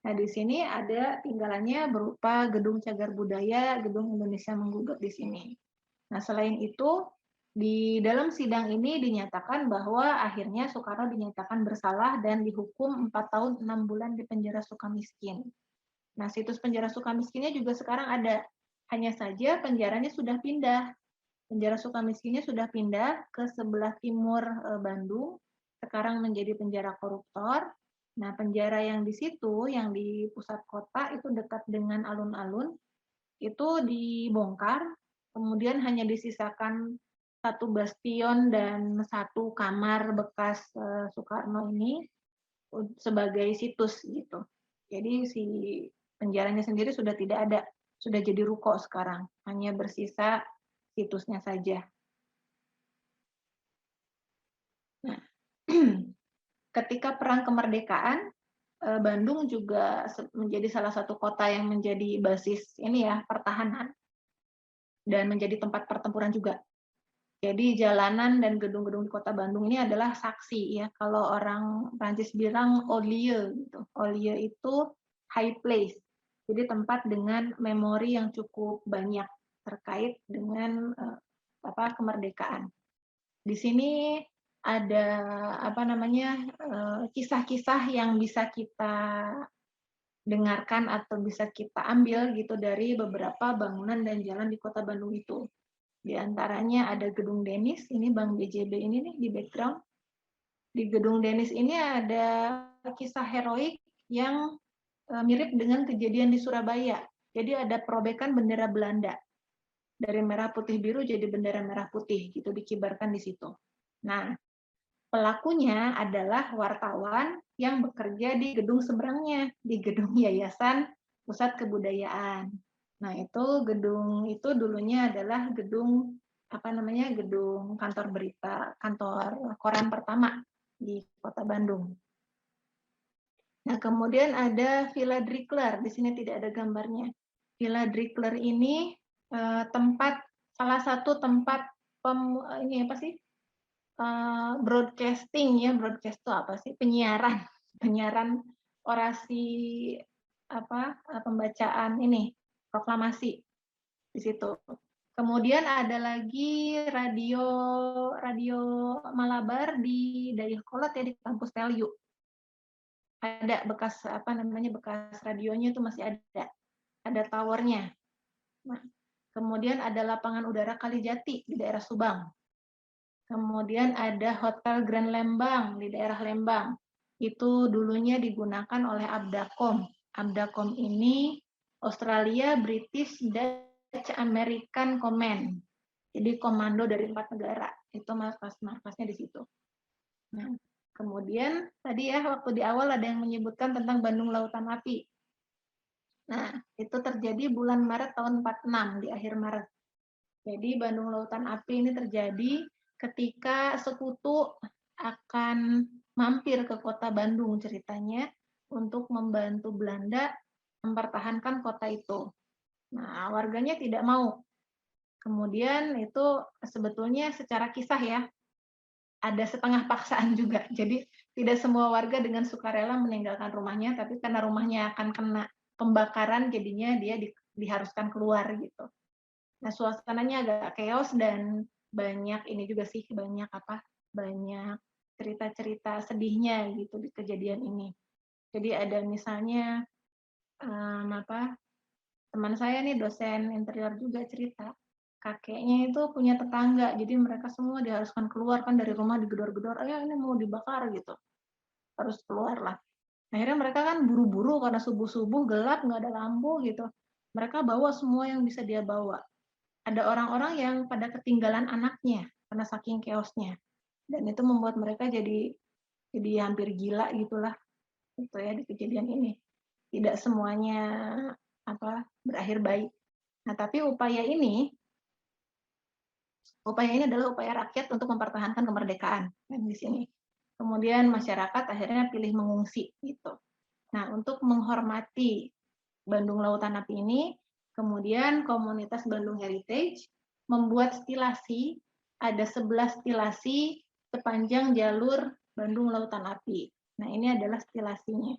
Nah, di sini ada tinggalannya berupa Gedung Cagar Budaya, Gedung Indonesia Menggugat di sini. Nah, selain itu, di dalam sidang ini dinyatakan bahwa akhirnya Soekarno dinyatakan bersalah dan dihukum 4 tahun 6 bulan di penjara Sukamiskin. Nah, situs penjara Sukamiskinnya juga sekarang ada. Hanya saja penjaranya sudah pindah. Penjara Sukamiskinnya sudah pindah ke sebelah timur Bandung, sekarang menjadi penjara koruptor. Nah, penjara yang di situ, yang di pusat kota itu dekat dengan alun-alun, itu dibongkar, kemudian hanya disisakan 1 bastion dan 1 kamar bekas Soekarno ini sebagai situs gitu. Jadi si penjaranya sendiri sudah tidak ada, sudah jadi ruko sekarang, hanya bersisa situsnya saja. Nah, ketika perang kemerdekaan, Bandung juga menjadi salah satu kota yang menjadi basis pertahanan dan menjadi tempat pertempuran juga. Jadi jalanan dan gedung-gedung di kota Bandung ini adalah saksi ya. Kalau orang Prancis bilang haut lieu gitu. Haut lieu itu high place. Jadi tempat dengan memori yang cukup banyak terkait dengan kemerdekaan. Di sini ada kisah-kisah yang bisa kita dengarkan atau bisa kita ambil gitu dari beberapa bangunan dan jalan di kota Bandung itu. Di antaranya ada Gedung Denis, ini Bank BJB ini nih di background. Di Gedung Denis ini ada kisah heroik yang mirip dengan kejadian di Surabaya. Jadi ada perobekan bendera Belanda. Dari merah putih biru jadi bendera merah putih gitu dikibarkan di situ. Nah, pelakunya adalah wartawan yang bekerja di gedung seberangnya, di gedung Yayasan Pusat Kebudayaan. Nah, gedung itu dulunya adalah gedung gedung kantor berita, kantor koran pertama di Kota Bandung. Nah, kemudian ada Villa Drickler, di sini tidak ada gambarnya. Villa Drickler ini salah satu tempat broadcasting ya, broadcast itu apa sih? Penyiaran orasi pembacaan proklamasi di situ. Kemudian ada lagi radio Malabar di Dayakolot ya, di kampus Telyu. Ada bekas bekas radionya itu masih ada towernya. Nah, kemudian ada lapangan udara Kalijati di daerah Subang. Kemudian ada Hotel Grand Lembang di daerah Lembang. Itu dulunya digunakan oleh Abdacom. Abdacom ini Australia, British, Dutch, American Command. Jadi komando dari 4 negara. Itu markas-markasnya di situ. Nah, kemudian tadi ya waktu di awal ada yang menyebutkan tentang Bandung Lautan Api. Nah, itu terjadi bulan Maret tahun 46, di akhir Maret. Jadi Bandung Lautan Api ini terjadi ketika sekutu akan mampir ke kota Bandung ceritanya untuk membantu Belanda mempertahankan kota itu. Nah, warganya tidak mau. Kemudian itu sebetulnya secara kisah ya, ada setengah paksaan juga. Jadi tidak semua warga dengan sukarela meninggalkan rumahnya, tapi karena rumahnya akan kena pembakaran, jadinya dia diharuskan keluar gitu. Nah, suasananya agak chaos dan banyak banyak cerita-cerita sedihnya gitu di kejadian ini. Jadi ada misalnya teman saya nih dosen interior juga cerita, kakeknya itu punya tetangga, jadi mereka semua diharuskan keluar kan dari rumah digedor-gedor, ayo ini mau dibakar gitu, harus keluar lah. Akhirnya mereka kan buru-buru karena subuh-subuh gelap nggak ada lampu gitu. Mereka bawa semua yang bisa dia bawa. Ada orang-orang yang pada ketinggalan anaknya karena saking chaosnya. Dan itu membuat mereka jadi hampir gila gitulah. Itu ya di kejadian ini. Tidak semuanya berakhir baik. Nah, tapi upaya ini adalah upaya rakyat untuk mempertahankan kemerdekaan kan di sini. Kemudian masyarakat akhirnya pilih mengungsi gitu. Nah, untuk menghormati Bandung Lautan Api ini, kemudian komunitas Bandung Heritage membuat stilasi, ada 11 stilasi sepanjang jalur Bandung Lautan Api. Nah, ini adalah stilasinya.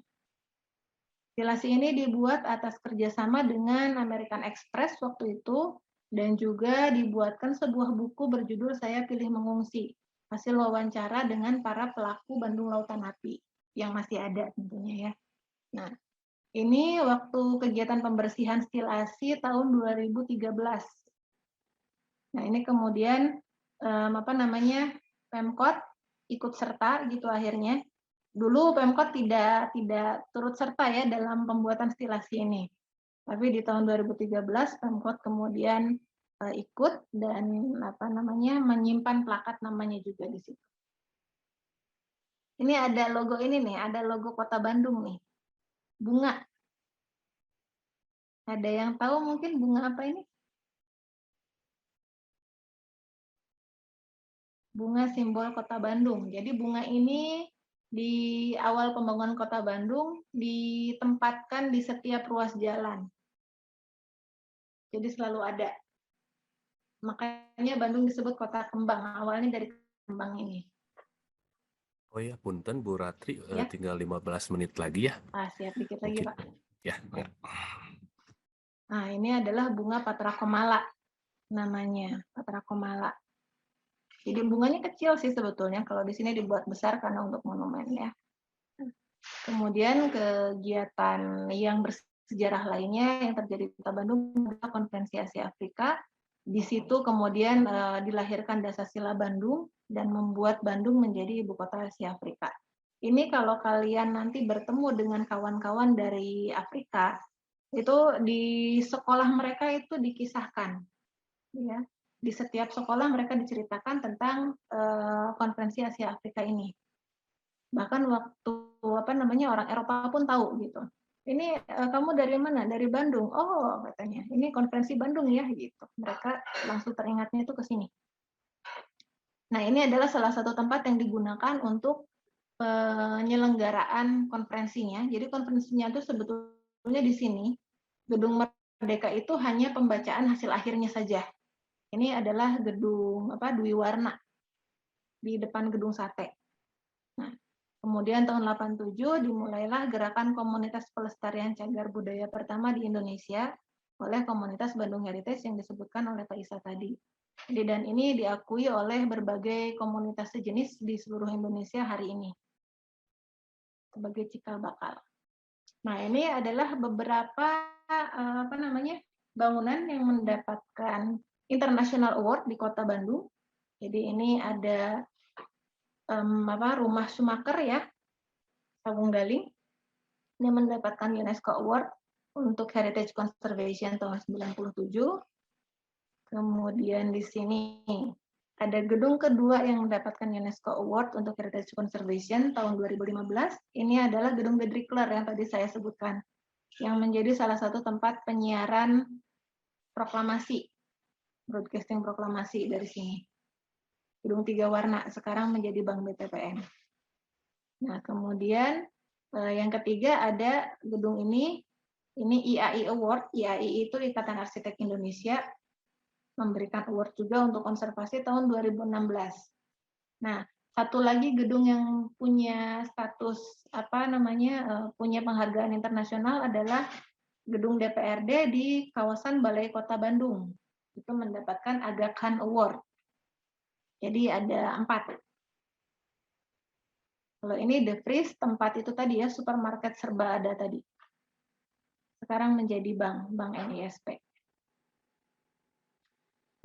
Stilasi ini dibuat atas kerjasama dengan American Express waktu itu, dan juga dibuatkan sebuah buku berjudul Saya Pilih Mengungsi, hasil wawancara dengan para pelaku Bandung Lautan Api, yang masih ada tentunya ya. Nah, ini waktu kegiatan pembersihan stilasi tahun 2013. Nah, ini kemudian Pemkot ikut serta gitu akhirnya. Dulu Pemkot tidak turut serta ya dalam pembuatan stilasi ini. Tapi di tahun 2013 Pemkot kemudian ikut dan menyimpan plakat namanya juga di situ. Ini ada logo ini nih, ada logo Kota Bandung nih. Bunga. Ada yang tahu mungkin bunga apa ini? Bunga simbol Kota Bandung. Jadi bunga ini di awal pembangunan Kota Bandung ditempatkan di setiap ruas jalan. Jadi selalu ada. Makanya Bandung disebut Kota Kembang. Awalnya dari kembang ini. Oh ya, punten Bu Ratri, ya. Tinggal 15 menit lagi ya. Siap dikit lagi, Pak. Ya. Nah, ini adalah bunga Patra Komala namanya, Patra Komala. Jadi bunganya kecil sih sebetulnya, kalau di sini dibuat besar karena untuk monumen ya. Kemudian kegiatan yang bersejarah lainnya yang terjadi di Kota Bandung adalah Konferensi Asia Afrika. Di situ kemudian dilahirkan Dasasila Bandung dan membuat Bandung menjadi ibu kota Asia Afrika. Ini kalau kalian nanti bertemu dengan kawan-kawan dari Afrika, itu di sekolah mereka itu dikisahkan, ya. Di setiap sekolah mereka diceritakan tentang Konferensi Asia Afrika ini. Bahkan waktu orang Eropa pun tahu gitu. Ini kamu dari mana? Dari Bandung. Oh, katanya. Ini konferensi Bandung ya gitu. Mereka langsung teringatnya itu ke sini. Nah, ini adalah salah satu tempat yang digunakan untuk penyelenggaraan konferensinya. Jadi konferensinya itu sebetulnya di sini. Gedung Merdeka itu hanya pembacaan hasil akhirnya saja. Ini adalah gedung Dwi Warna di depan gedung Sate. Nah, kemudian tahun 87 dimulailah gerakan komunitas pelestarian cagar budaya pertama di Indonesia oleh komunitas Bandung Heritage yang disebutkan oleh Pak Isa tadi. Dan ini diakui oleh berbagai komunitas sejenis di seluruh Indonesia hari ini sebagai cikal bakal. Nah, ini adalah beberapa bangunan yang mendapatkan International Award di Kota Bandung. Jadi ini ada Rumah Sumaker ya, Sagung Galing. Ini mendapatkan UNESCO Award untuk Heritage Conservation tahun 97. Kemudian di sini ada gedung kedua yang mendapatkan UNESCO Award untuk Heritage Conservation tahun 2015. Ini adalah gedung The Drickler yang tadi saya sebutkan, yang menjadi salah satu tempat penyiaran proklamasi, broadcasting proklamasi dari sini. Gedung 3 warna, sekarang menjadi Bank BTPN. Nah, kemudian yang ketiga ada gedung ini IAI Award. IAI itu Ikatan Arsitek Indonesia, memberikan award juga untuk konservasi tahun 2016. Nah, satu lagi gedung yang punya status punya penghargaan internasional adalah gedung DPRD di kawasan Balai Kota Bandung. Itu mendapatkan Aga Khan Award. Jadi ada 4. Kalau ini The Freeze, tempat itu tadi ya, supermarket serba ada tadi. sekarang menjadi Bank NISP.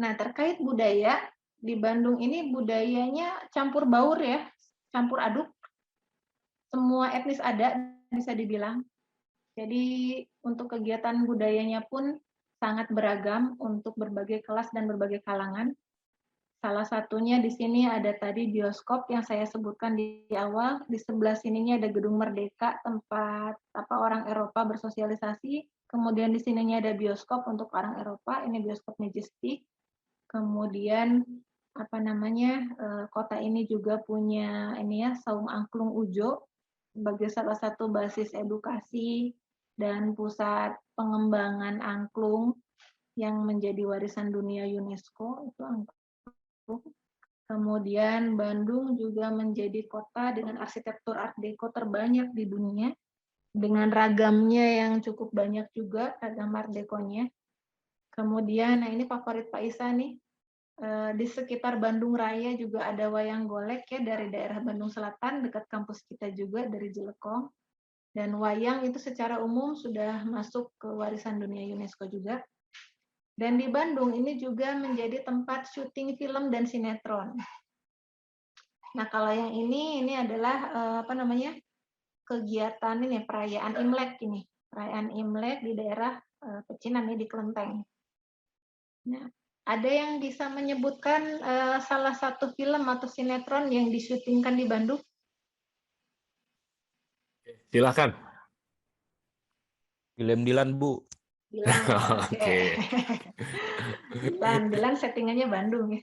Nah, terkait budaya, di Bandung ini budayanya campur baur ya, campur aduk. Semua etnis ada, bisa dibilang. Jadi untuk kegiatan budayanya pun sangat beragam untuk berbagai kelas dan berbagai kalangan. Salah satunya di sini ada tadi bioskop yang saya sebutkan di awal. Di sebelah sininya ada Gedung Merdeka, tempat orang Eropa bersosialisasi. Kemudian di sininya ada bioskop untuk orang Eropa, ini bioskop Majestic. Kemudian kota ini juga punya Saung Angklung Ujo sebagai salah satu basis edukasi dan pusat pengembangan angklung yang menjadi warisan dunia UNESCO itu angklung. Kemudian Bandung juga menjadi kota dengan arsitektur Art Deco terbanyak di dunia dengan ragamnya yang cukup banyak juga ragam Art Deco-nya. Kemudian, nah ini favorit Pak Isa nih, di sekitar Bandung Raya juga ada wayang golek ya dari daerah Bandung Selatan, dekat kampus kita juga dari Jelekong. Dan wayang itu secara umum sudah masuk ke warisan dunia UNESCO juga. Dan di Bandung ini juga menjadi tempat syuting film dan sinetron. Nah kalau yang ini adalah kegiatan ini perayaan Imlek ini, perayaan Imlek di daerah Pecinan di Kelenteng. Nah, ada yang bisa menyebutkan salah satu film atau sinetron yang disyutingkan di Bandung? Silakan. Film Dilan, Bu. Dilan, oke. Dilan settingannya Bandung ya.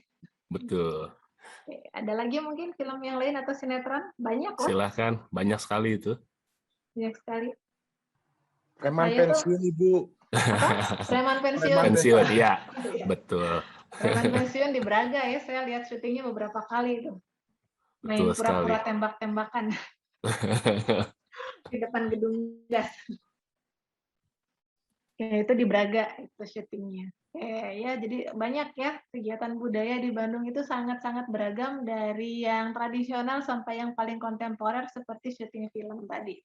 Betul. Oke. Ada lagi mungkin film yang lain atau sinetron? Banyak loh. Silakan, banyak sekali itu. Banyak sekali. Preman pensiun, Ibu. Apa? Preman pensiun. Pensiun, iya. Betul. Preman pensiun di Braga ya, saya lihat syutingnya beberapa kali itu. Main pura-pura tembak-tembakan di depan gedung gas. Ya, itu di Braga itu syutingnya. Ya, jadi banyak ya kegiatan budaya di Bandung itu sangat-sangat beragam dari yang tradisional sampai yang paling kontemporer seperti syuting film tadi.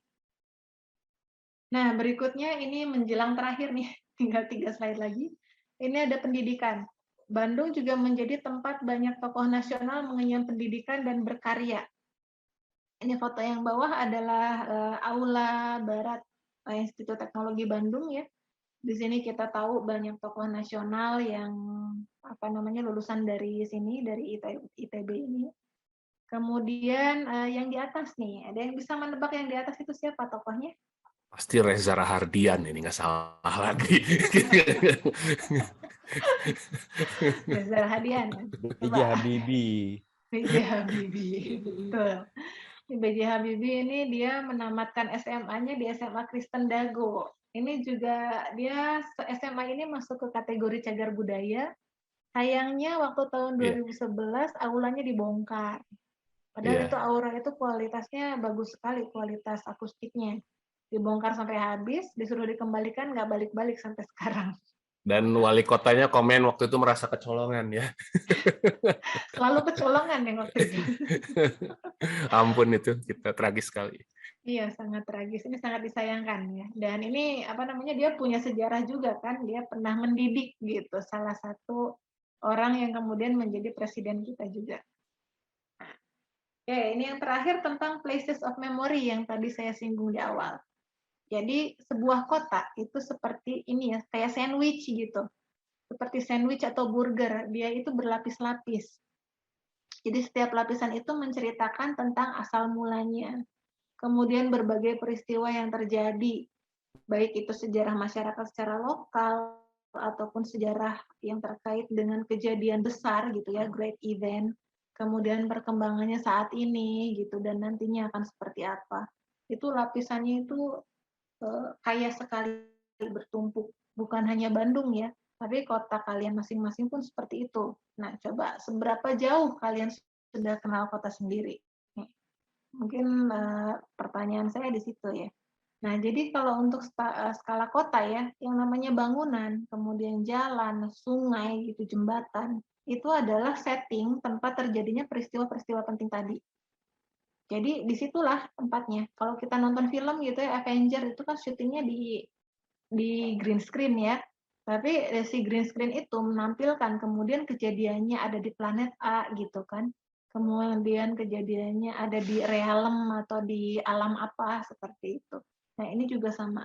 Nah, berikutnya ini menjelang terakhir nih, tinggal 3 slide lagi. Ini ada pendidikan. Bandung juga menjadi tempat banyak tokoh nasional mengenyam pendidikan dan berkarya. Ini foto yang bawah adalah Aula Barat Institut Teknologi Bandung ya. Di sini kita tahu banyak tokoh nasional yang lulusan dari sini, dari ITB ini. Kemudian yang di atas nih, ada yang bisa menebak yang di atas itu siapa tokohnya? Pasti Reza Rahardian, ini nggak salah lagi. Reza Rahardian. B.J. Habibie. B.J. Habibie, betul. B.J. Habibie ini dia menamatkan SMA-nya di SMA Kristen Dago. Ini juga dia SMA ini masuk ke kategori cagar budaya. Sayangnya waktu tahun 2011 aulanya dibongkar. Padahal itu aura itu kualitasnya bagus sekali, kualitas akustiknya. Dibongkar sampai habis, disuruh dikembalikan, nggak balik-balik sampai sekarang. Dan wali kotanya komen waktu itu merasa kecolongan ya. Selalu kecolongan yang waktu itu. Ampun itu, kita tragis sekali. Iya, sangat tragis. Ini sangat disayangkan ya. Dan ini dia punya sejarah juga kan. Dia pernah mendidik gitu salah satu orang yang kemudian menjadi presiden kita juga. Oke, ini yang terakhir tentang places of memory yang tadi saya singgung di awal. Jadi sebuah kota itu seperti ini ya, kayak sandwich gitu. Seperti sandwich atau burger, dia itu berlapis-lapis. Jadi setiap lapisan itu menceritakan tentang asal mulanya. Kemudian berbagai peristiwa yang terjadi, baik itu sejarah masyarakat secara lokal ataupun sejarah yang terkait dengan kejadian besar gitu ya, great event. Kemudian perkembangannya saat ini gitu dan nantinya akan seperti apa. Itu lapisannya itu kaya sekali bertumpuk. Bukan hanya Bandung ya, tapi kota kalian masing-masing pun seperti itu. Nah, coba seberapa jauh kalian sudah kenal kota sendiri? Mungkin pertanyaan saya di situ ya. Nah, jadi kalau untuk skala kota ya, yang namanya bangunan, kemudian jalan, sungai, gitu, jembatan, itu adalah setting tempat terjadinya peristiwa-peristiwa penting tadi. Jadi disitulah tempatnya. Kalau kita nonton film gitu ya, Avenger itu kan syutingnya di di green screen ya. Tapi si green screen itu menampilkan kemudian kejadiannya ada di planet A gitu kan. Kemudian kejadiannya ada di realm atau di alam apa seperti itu. Nah, ini juga sama.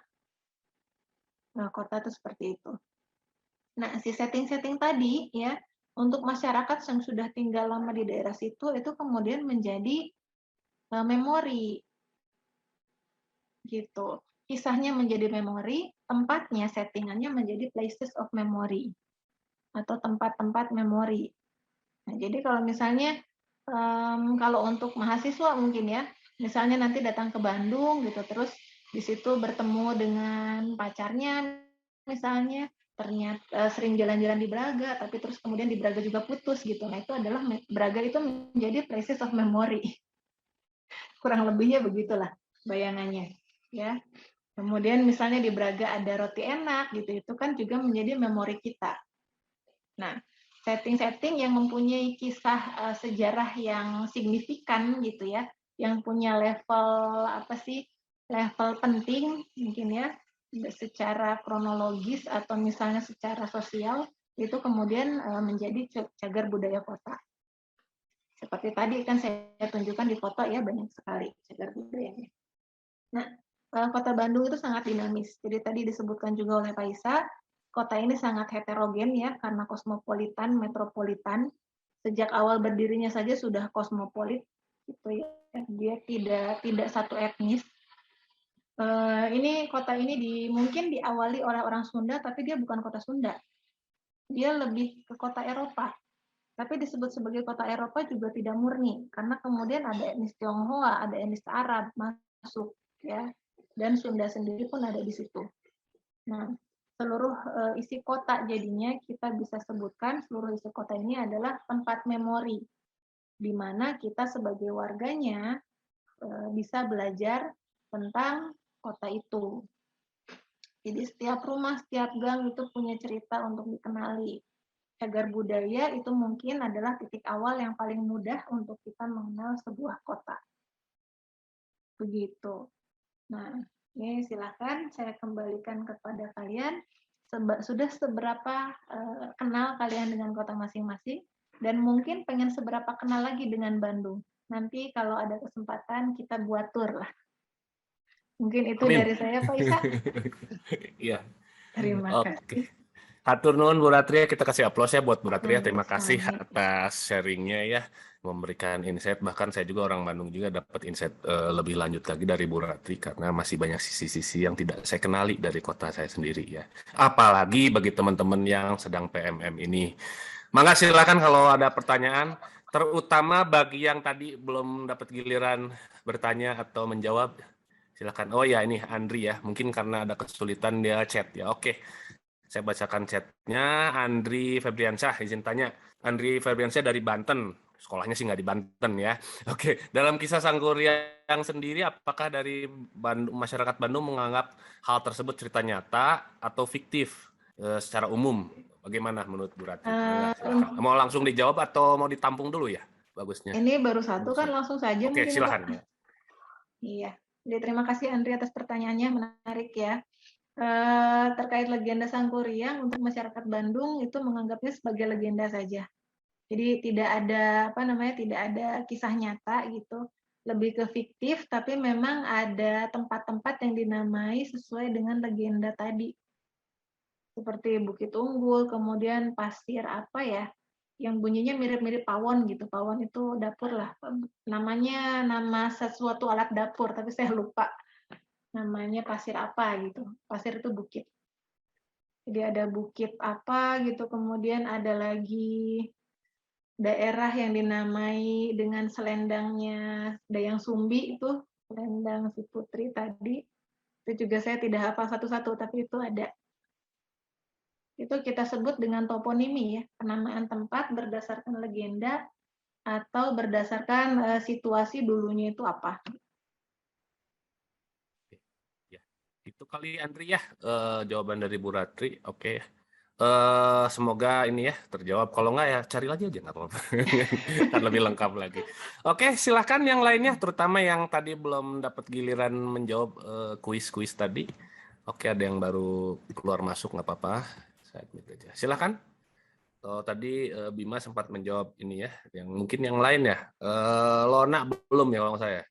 Nah, kota itu seperti itu. Nah, si setting-setting tadi ya, untuk masyarakat yang sudah tinggal lama di daerah situ itu kemudian menjadi memori gitu. Kisahnya menjadi memori, tempatnya, settingannya menjadi places of memory atau tempat-tempat memori. Nah, jadi kalau misalnya kalau untuk mahasiswa mungkin ya, misalnya nanti datang ke Bandung gitu, terus di situ bertemu dengan pacarnya misalnya, ternyata sering jalan-jalan di Braga, tapi terus kemudian di Braga juga putus gitu. Nah, itu adalah Braga itu menjadi places of memory. Kurang lebihnya begitulah bayangannya, ya. Kemudian misalnya di Braga ada roti enak gitu, itu kan juga menjadi memori kita. Nah, setting-setting yang mempunyai kisah sejarah yang signifikan gitu ya, yang punya level apa sih, level penting mungkin ya, secara kronologis atau misalnya secara sosial, itu kemudian menjadi cagar budaya kota. Seperti tadi kan saya tunjukkan di foto ya, banyak sekali cagar budayanya. Nah, Kota Bandung itu sangat dinamis. Jadi tadi disebutkan juga oleh Pak Isa, kota ini sangat heterogen ya, karena kosmopolitan, metropolitan. Sejak awal berdirinya saja sudah kosmopolit, gitu ya. Dia tidak satu etnis. Ini kota ini mungkin diawali oleh orang Sunda, tapi dia bukan kota Sunda. Dia lebih ke kota Eropa. Tapi disebut sebagai kota Eropa juga tidak murni, karena kemudian ada etnis Tionghoa, ada etnis Arab masuk, ya. Dan Sunda sendiri pun ada di situ. Nah, seluruh isi kota jadinya kita bisa sebutkan seluruh isi kota ini adalah tempat memori, di mana kita sebagai warganya bisa belajar tentang kota itu. Jadi setiap rumah, setiap gang itu punya cerita untuk dikenali. Cagar budaya itu mungkin adalah titik awal yang paling mudah untuk kita mengenal sebuah kota. Begitu. Nah, ini silakan saya kembalikan kepada kalian. Sudah seberapa kenal kalian dengan kota masing-masing, dan mungkin pengen seberapa kenal lagi dengan Bandung. Nanti kalau ada kesempatan kita buat tour lah. Mungkin itu Amin. dari saya, Pak Isa. Iya. Terima kasih. Hatur nuhun Bu Ratri, kita kasih aplaus ya buat Bu Ratri. Terima kasih atas sharingnya ya, memberikan insight. Bahkan saya juga orang Bandung juga dapat insight lebih lanjut lagi dari Bu Ratri, karena masih banyak sisi-sisi yang tidak saya kenali dari kota saya sendiri ya. Apalagi bagi teman-teman yang sedang PMM ini. Mangga silakan kalau ada pertanyaan, terutama bagi yang tadi belum dapat giliran bertanya atau menjawab. Silakan. Oh ya, ini Andri ya, mungkin karena ada kesulitan dia chat ya. Oke. Saya bacakan chatnya. Andri Febriansyah, izin tanya. Andri Febriansyah dari Banten. Sekolahnya sih nggak di Banten ya. Oke, dalam kisah Sangguriang sendiri, apakah dari masyarakat Bandung menganggap hal tersebut cerita nyata atau fiktif secara umum? Bagaimana menurut Bu Ratri? Mau langsung dijawab atau mau ditampung dulu ya? Bagusnya. Ini baru satu kan, langsung saja. Oke, silakan. Iya. Jadi terima kasih Andri atas pertanyaannya, menarik ya. Terkait legenda Sangkuriang, untuk masyarakat Bandung itu menganggapnya sebagai legenda saja. Jadi tidak ada tidak ada kisah nyata gitu, lebih ke fiktif, tapi memang ada tempat-tempat yang dinamai sesuai dengan legenda tadi. Seperti Bukit Unggul, kemudian pasir apa ya, yang bunyinya mirip-mirip pawon gitu. Pawon itu dapur lah. Namanya nama sesuatu alat dapur, tapi saya lupa. Namanya pasir apa gitu. Pasir itu bukit. Jadi ada bukit apa gitu, kemudian ada lagi daerah yang dinamai dengan selendangnya Dayang Sumbi itu, selendang si Putri tadi. Itu juga saya tidak hafal satu-satu, tapi itu ada. Itu kita sebut dengan toponimi ya, penamaan tempat berdasarkan legenda atau berdasarkan situasi dulunya itu apa. Itu kali Andri ya, jawaban dari Bu Ratri. Oke. Semoga ini ya terjawab. Kalau nggak ya cari lagi aja, nggak apa-apa. Kan lebih lengkap lagi. Oke, silahkan yang lainnya, terutama yang tadi belum dapat giliran menjawab kuis-kuis tadi. Oke, ada yang baru keluar masuk, nggak apa-apa. Saya admit aja. Silakan. Tadi Bima sempat menjawab ini ya, yang mungkin yang lain ya. Lona belum ya kalau saya.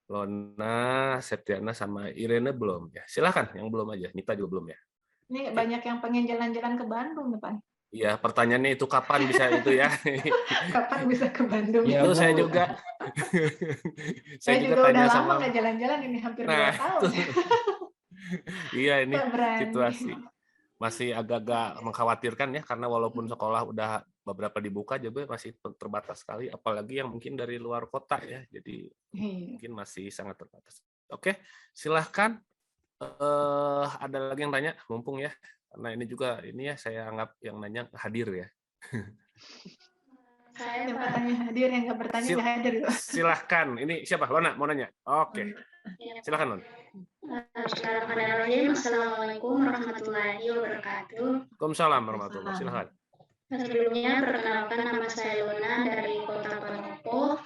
Lona, Septiana sama Irene belum ya. Silakan, yang belum aja. Nita juga belum ya. Ini banyak yang pengen jalan-jalan ke Bandung nih, Pak. Iya, pertanyaannya itu kapan bisa itu ya? Kapan bisa ke Bandung? Ya, Itu Bu. saya juga. Saya juga udah lama nggak jalan-jalan, ini hampir 2 tahun. Iya, ini Nggak berani. situasi masih agak-agak mengkhawatirkan ya, karena walaupun sekolah udah beberapa dibuka juga masih terbatas sekali, apalagi yang mungkin dari luar kota ya, jadi mungkin masih sangat terbatas. Oke, silahkan. Ada lagi yang tanya, mumpung ya, karena ini juga ini ya saya anggap yang nanya hadir ya. Saya yang bertanya hadir, yang nggak bertanya nggak hadir. Silahkan, ini siapa? Lona mau nanya? Oke, silahkan Lona. Assalamualaikum warahmatullahi wabarakatuh. Waalaikumsalam warahmatullahi wabarakatuh. Silahkan. Sebelumnya perkenalkan, nama saya Luna dari Kota Palopo.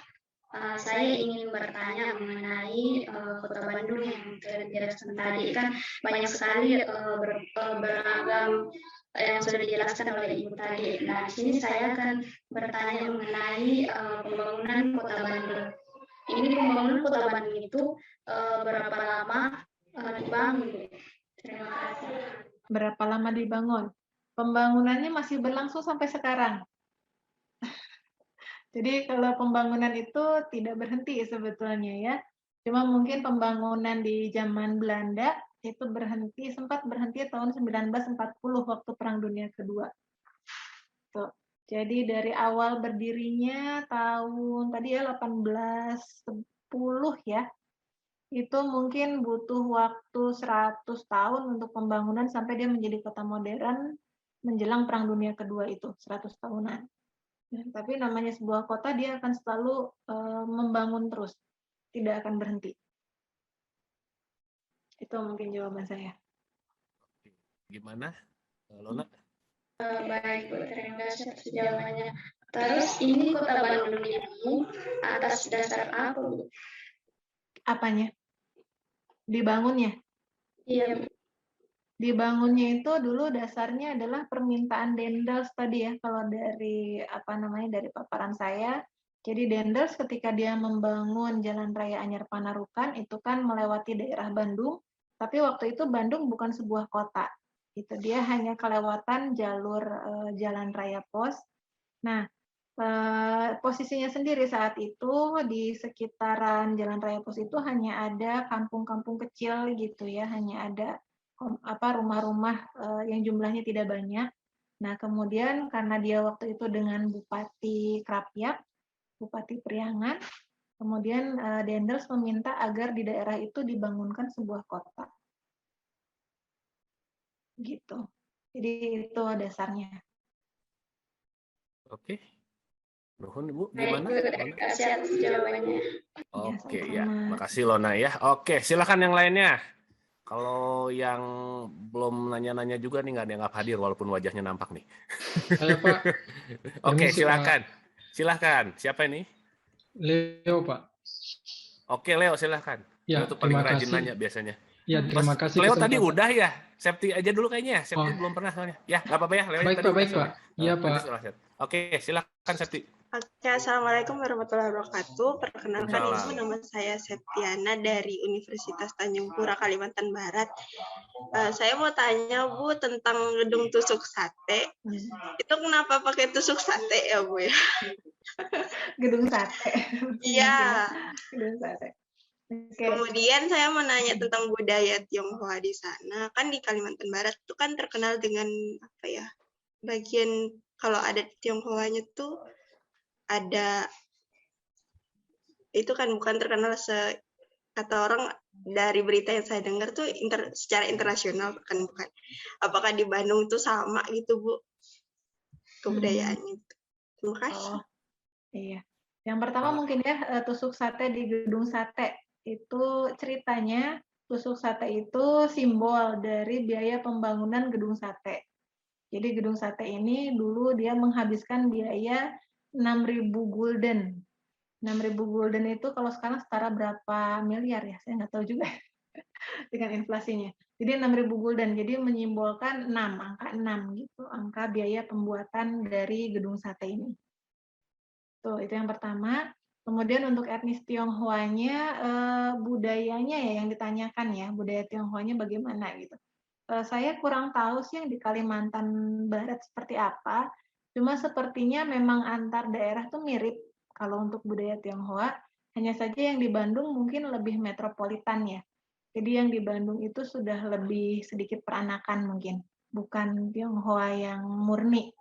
Saya ingin bertanya mengenai Kota Bandung yang dijelaskan tadi, kan banyak sekali beragam yang sudah dijelaskan oleh Ibu tadi. Nah, di sini saya akan bertanya mengenai pembangunan Kota Bandung. Ini pembangunan Kota Bandung itu berapa lama dibangun? Terima kasih. Berapa lama dibangun? Pembangunannya masih berlangsung sampai sekarang. Jadi kalau pembangunan itu tidak berhenti sebetulnya ya. Cuma mungkin pembangunan di zaman Belanda itu sempat berhenti tahun 1940 waktu Perang Dunia Kedua. Tuh. Jadi dari awal berdirinya tahun tadi ya 1810 ya. Itu mungkin butuh waktu 100 tahun untuk pembangunan sampai dia menjadi kota modern menjelang Perang Dunia Kedua itu, 100 tahunan. Ya, tapi namanya sebuah kota dia akan selalu membangun terus, tidak akan berhenti. Itu mungkin jawaban saya. Gimana, Lona? Baik, Bu, terima kasih atas jawabannya. Terus ini Kota Bandung ini atas dasar apa, Bu? Apanya? Dibangunnya? Iya, Bu. Dibangunnya itu dulu dasarnya adalah permintaan Dendels tadi ya, kalau dari dari paparan saya. Jadi Dendels ketika dia membangun Jalan Raya Anyar Panarukan itu kan melewati daerah Bandung, tapi waktu itu Bandung bukan sebuah kota. Itu dia hanya kelewatan jalur Jalan Raya Pos. Nah, posisinya sendiri saat itu di sekitaran Jalan Raya Pos itu hanya ada kampung-kampung kecil gitu ya, hanya ada rumah-rumah yang jumlahnya tidak banyak. Nah, kemudian karena dia waktu itu dengan Bupati Krapyak, Bupati Priangan, kemudian Dendels meminta agar di daerah itu dibangunkan sebuah kota. Gitu. Jadi itu dasarnya. Oke. Nuhun, Ibu, Baik, gimana? Bu, terima kasih atas jawabannya. Oke, Ya, ya. Makasih Lona ya. Oke, silakan yang lainnya. Kalau yang belum nanya-nanya juga nih nggak dianggap hadir walaupun wajahnya nampak nih. Saya, Pak. Oke, Permisi, silakan. Silakan. Siapa ini? Leo, Pak. Oke, Leo, silakan. Ya, Leo tuh paling terima rajin kasih. nanya biasanya. Ya, terima kasih. Leo tadi udah ya? Septi aja dulu kayaknya. Septi Oh. belum pernah soalnya. Ya, nggak apa-apa ya. Leo Baik, tadi Pak. udah Baik, Pak. Iya, Pak. Oke, silakan Septi. Oke, Assalamualaikum warahmatullahi wabarakatuh. Perkenalkan, Ibu, nama saya Septiana dari Universitas Tanjung Pura, Kalimantan Barat. Saya mau tanya, Bu, tentang gedung tusuk sate. Itu kenapa pakai tusuk sate ya, Bu? Gedung sate. Iya. Gedung sate. Oke. Kemudian saya mau nanya tentang budaya Tionghoa di sana. Kan di Kalimantan Barat itu kan terkenal dengan bagian kalau adat Tionghoanya tuh ada itu kan bukan terkenal kata orang dari berita yang saya dengar tuh secara internasional kan bukan. Apakah di Bandung tuh sama gitu, Bu? Kebudayaannya. Terima kasih. Oh, iya. Yang pertama mungkin ya tusuk sate di gedung sate. Itu ceritanya tusuk sate itu simbol dari biaya pembangunan gedung sate. Jadi gedung sate ini dulu dia menghabiskan biaya 6.000 gulden. 6.000 gulden itu kalau sekarang setara berapa miliar ya? Saya nggak tahu juga. dengan inflasinya. Jadi 6.000 gulden, jadi menyimbolkan 6, angka 6 gitu, angka biaya pembuatan dari gedung sate ini. Tuh, itu yang pertama. Kemudian untuk etnis Tionghoanya, budayanya ya yang ditanyakan ya, budaya Tionghoanya bagaimana gitu. Saya kurang tahu sih yang di Kalimantan Barat seperti apa, cuma sepertinya memang antar daerah tuh mirip kalau untuk budaya Tionghoa, hanya saja yang di Bandung mungkin lebih metropolitan ya. Jadi yang di Bandung itu sudah lebih sedikit peranakan mungkin, bukan Tionghoa yang murni.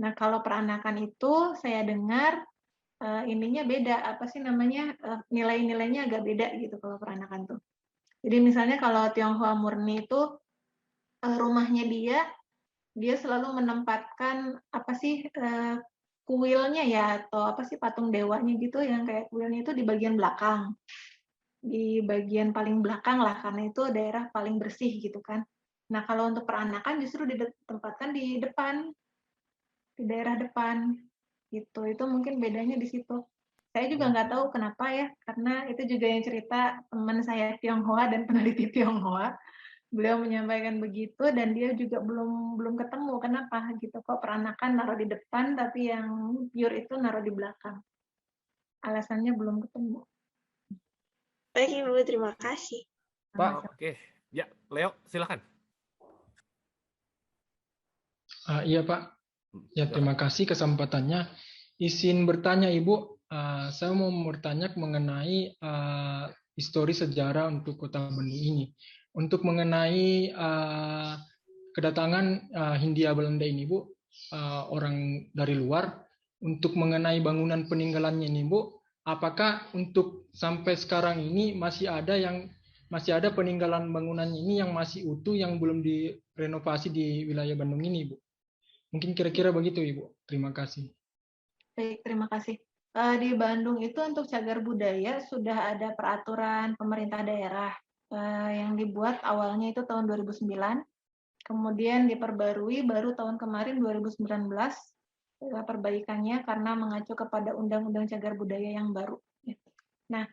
Nah, kalau peranakan itu saya dengar ininya beda, apa sih namanya, nilai-nilainya agak beda gitu kalau peranakan tuh. Jadi misalnya kalau Tionghoa murni itu rumahnya dia selalu menempatkan apa sih, kuilnya ya atau apa sih patung dewanya gitu yang kayak kuilnya itu di bagian belakang. Di bagian paling belakang lah karena itu daerah paling bersih gitu kan. Nah, kalau untuk peranakan justru ditempatkan di depan, di daerah depan gitu. Itu mungkin bedanya di situ. Saya juga nggak tahu kenapa ya, karena itu juga yang cerita teman saya Tionghoa dan peneliti Tionghoa. Beliau menyampaikan begitu dan dia juga belum ketemu kenapa gitu, kok peranakan naruh di depan tapi yang pure itu naruh di belakang. Alasannya belum ketemu. Baik Ibu, terima kasih. Pak, oke. Ya, Leo, silakan. Iya Pak, ya terima kasih kesempatannya. Izin bertanya Ibu, saya mau bertanya mengenai histori sejarah untuk Kota Bandung ini. Untuk mengenai kedatangan Hindia Belanda ini Bu, orang dari luar, untuk mengenai bangunan peninggalannya ini Bu, apakah untuk sampai sekarang ini masih ada peninggalan bangunan ini yang masih utuh yang belum direnovasi di wilayah Bandung ini Bu? Mungkin kira-kira begitu Ibu. Terima kasih. Baik, terima kasih. Di Bandung itu untuk cagar budaya sudah ada peraturan pemerintah daerah yang dibuat awalnya itu tahun 2009, kemudian diperbarui baru tahun kemarin 2019 perbaikannya karena mengacu kepada Undang-Undang Cagar Budaya yang baru. Nah,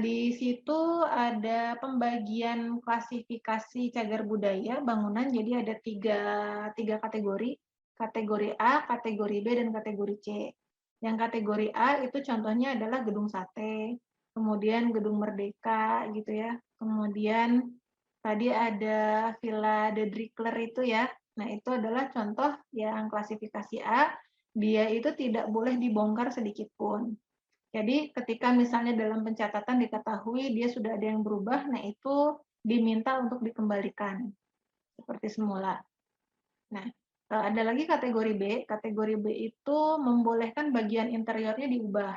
di situ ada pembagian klasifikasi cagar budaya bangunan, jadi ada tiga kategori, kategori A, kategori B, dan kategori C. Yang kategori A itu contohnya adalah gedung sate, kemudian gedung Merdeka gitu ya, kemudian tadi ada Villa De Drickler itu ya, nah itu adalah contoh yang klasifikasi A, dia itu tidak boleh dibongkar sedikit pun. Jadi ketika misalnya dalam pencatatan diketahui dia sudah ada yang berubah, nah itu diminta untuk dikembalikan seperti semula. Nah, ada lagi kategori B. Kategori B itu membolehkan bagian interiornya diubah.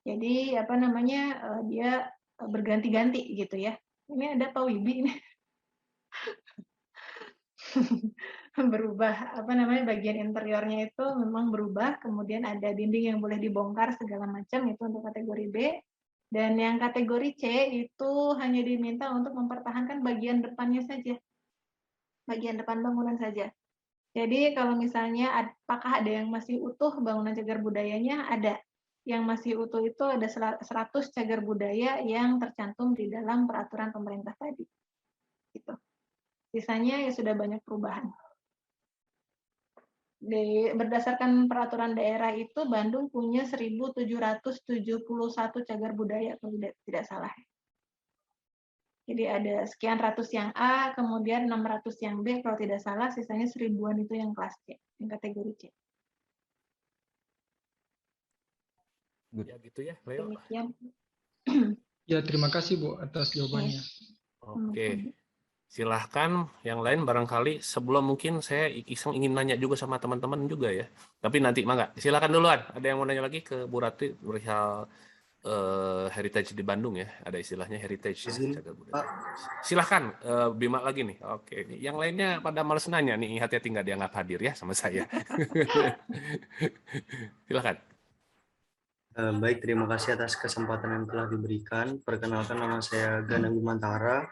Jadi apa namanya dia berganti-ganti gitu ya. Ini ada Pak Wibi ini. Berubah apa namanya bagian interiornya itu memang berubah, kemudian ada dinding yang boleh dibongkar segala macam itu untuk kategori B, dan yang kategori C itu hanya diminta untuk mempertahankan bagian depannya saja, bagian depan bangunan saja. Jadi kalau misalnya apakah ada yang masih utuh bangunan cagar budayanya, ada. Yang masih utuh itu ada 100 cagar budaya yang tercantum di dalam peraturan pemerintah tadi. Gitu. Sisanya ya sudah banyak perubahan. Berdasarkan peraturan daerah itu Bandung punya 1.771 cagar budaya kalau tidak salah. Jadi ada sekian ratus yang A, kemudian 600 yang B kalau tidak salah, sisanya 1000-an itu yang kelas C, yang kategori C. Ya gitu ya, Leo. Demikian. Ya terima kasih Bu atas jawabannya. Oke. Silahkan yang lain barangkali sebelum mungkin saya iseng ingin nanya juga sama teman-teman juga ya. Tapi nanti mangga. Silakan duluan. Ada yang mau nanya lagi ke Bu Rati perihal heritage di Bandung ya. Ada istilahnya heritage ya. Silahkan Bima lagi nih. Oke. Yang lainnya pada males nanya nih. Hati-hati nggak dianggap hadir ya sama saya. Silakan. Baik, terima kasih atas kesempatan yang telah diberikan. Perkenalkan, nama saya Gana Bimantara.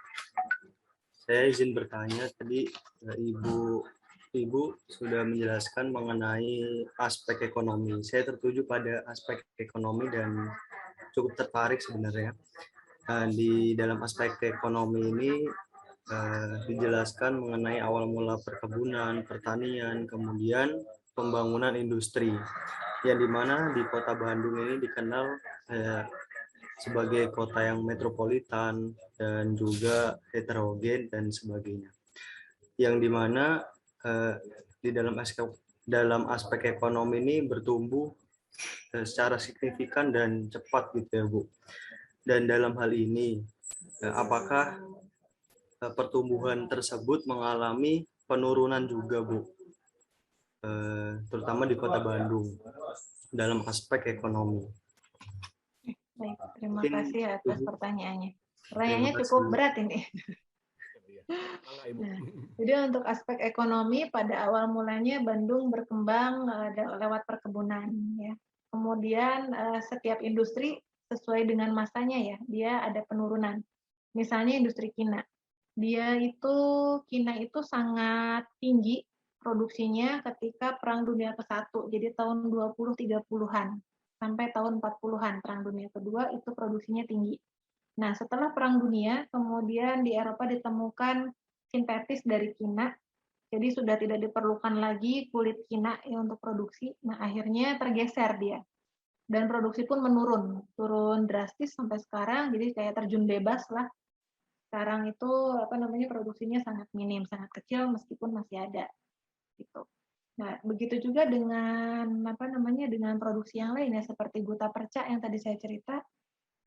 Saya izin bertanya, tadi Ibu sudah menjelaskan mengenai aspek ekonomi. Saya tertuju pada aspek ekonomi dan cukup tertarik sebenarnya. di dalam aspek ekonomi ini dijelaskan mengenai awal mula perkebunan, pertanian, kemudian pembangunan industri, yang dimana di kota Bandung ini dikenal sebagai kota yang metropolitan dan juga heterogen dan sebagainya. Yang dimana di dalam aspek ekonomi ini bertumbuh secara signifikan dan cepat gitu ya Bu. Dan dalam hal ini, apakah pertumbuhan tersebut mengalami penurunan juga Bu, terutama di kota Bandung dalam aspek ekonomi? Baik, terima kasih atas pertanyaannya. Pertanyaannya cukup berat ini. Nah, jadi untuk aspek ekonomi pada awal mulanya Bandung berkembang lewat perkebunan ya. Kemudian setiap industri sesuai dengan masanya ya, dia ada penurunan. Misalnya industri kina. Kina itu sangat tinggi produksinya ketika Perang Dunia ke-1. Jadi tahun 20-30-an sampai tahun 40-an Perang Dunia Kedua itu produksinya tinggi. Nah, setelah Perang Dunia, kemudian di Eropa ditemukan sintetis dari kina, jadi sudah tidak diperlukan lagi kulit kina ya untuk produksi. Nah, akhirnya tergeser dia. Dan produksi pun turun drastis sampai sekarang, jadi kayak terjun bebas lah. Sekarang itu produksinya sangat minim, sangat kecil meskipun masih ada gitu. Nah, begitu juga dengan dengan produksi yang lain ya seperti guta perca yang tadi saya cerita.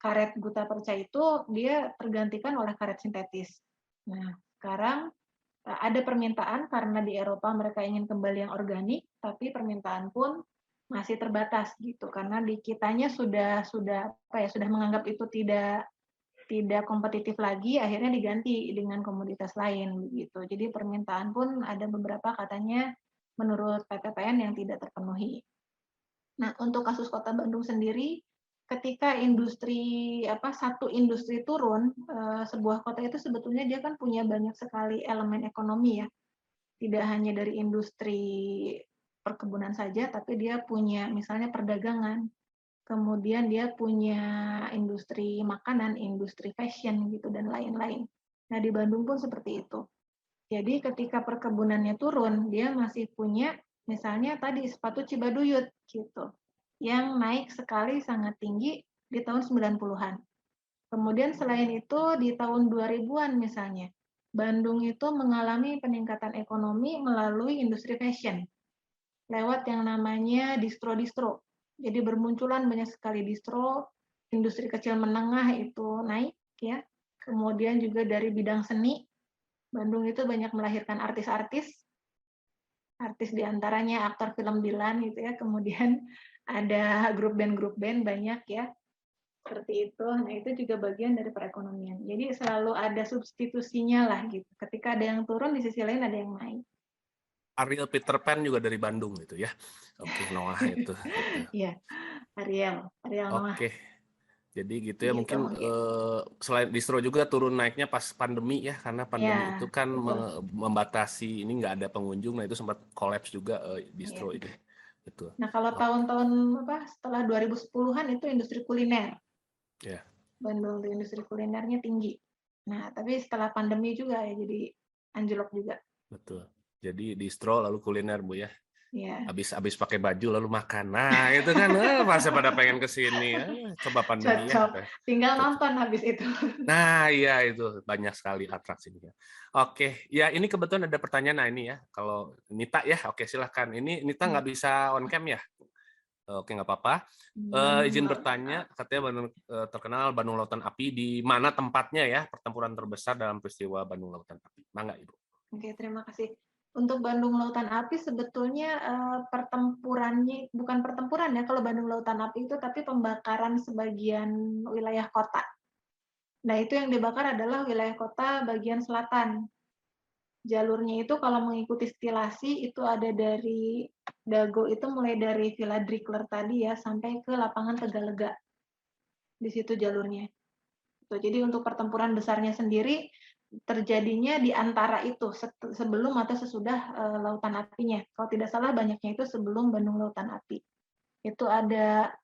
Karet guta perca itu dia tergantikan oleh karet sintetis. Nah, sekarang ada permintaan karena di Eropa mereka ingin kembali yang organik, tapi permintaan pun masih terbatas gitu karena di kitanya sudah menganggap itu tidak kompetitif lagi, akhirnya diganti dengan komoditas lain begitu. Jadi permintaan pun ada beberapa katanya menurut PTPN yang tidak terpenuhi. Nah, untuk kasus Kota Bandung sendiri, ketika satu industri turun, sebuah kota itu sebetulnya dia kan punya banyak sekali elemen ekonomi ya. Tidak hanya dari industri perkebunan saja, tapi dia punya misalnya perdagangan, kemudian dia punya industri makanan, industri fashion gitu dan lain-lain. Nah, di Bandung pun seperti itu. Jadi ketika perkebunannya turun, dia masih punya misalnya tadi sepatu Cibaduyut gitu. Yang naik sekali sangat tinggi di tahun 90-an. Kemudian selain itu di tahun 2000-an misalnya, Bandung itu mengalami peningkatan ekonomi melalui industri fashion. Lewat yang namanya distro-distro. Jadi bermunculan banyak sekali distro, industri kecil menengah itu naik ya. Kemudian juga dari bidang seni, Bandung itu banyak melahirkan artis-artis diantaranya aktor film Dilan gitu ya. Kemudian ada grup band banyak ya. Seperti itu. Nah, itu juga bagian dari perekonomian. Jadi selalu ada substitusinya lah gitu. Ketika ada yang turun di sisi lain ada yang naik. Ariel Peter Pan juga dari Bandung gitu ya. Oke, Noah itu. Iya, Ariel Noah. Oke. Jadi gitu ya, mungkin selain distro juga turun naiknya pas pandemi ya, karena pandemi itu kan membatasi ini nggak ada pengunjung, nah itu sempat kolaps juga distro ini. Betul. Nah, kalau tahun-tahun setelah 2010-an itu industri kuliner. Ya. Bandung industri kulinernya tinggi. Nah, tapi setelah pandemi juga ya jadi anjlok juga. Betul. Jadi distro lalu kuliner Bu ya. Iya. Habis pakai baju lalu makan. Nah, itu kan masa pada pengen ke sini. Coba pandemi ya. Tinggal nonton habis itu. Nah, iya itu banyak sekali atraksinya. Oke, ya ini kebetulan ada pertanyaan. Nah, ini ya. Kalau Nita ya, oke silahkan. Ini Nita nggak bisa on cam ya? Oke, nggak apa-apa. Izin bertanya, katanya Bandung terkenal Bandung Lautan Api. Di mana tempatnya ya pertempuran terbesar dalam peristiwa Bandung Lautan Api? Mangga Ibu. Oke, terima kasih. Untuk Bandung Lautan Api sebetulnya pertempurannya bukan pertempuran ya kalau Bandung Lautan Api itu, tapi pembakaran sebagian wilayah kota. Nah, itu yang dibakar adalah wilayah kota bagian selatan. Jalurnya itu kalau mengikuti stilasi itu ada dari Dago itu mulai dari Villa Drikler tadi ya sampai ke lapangan Tegalega. Di situ jalurnya. Jadi untuk pertempuran besarnya sendiri terjadinya di antara itu sebelum atau sesudah Lautan Apinya. Kalau tidak salah banyaknya itu sebelum Bandung Lautan Api. Itu ada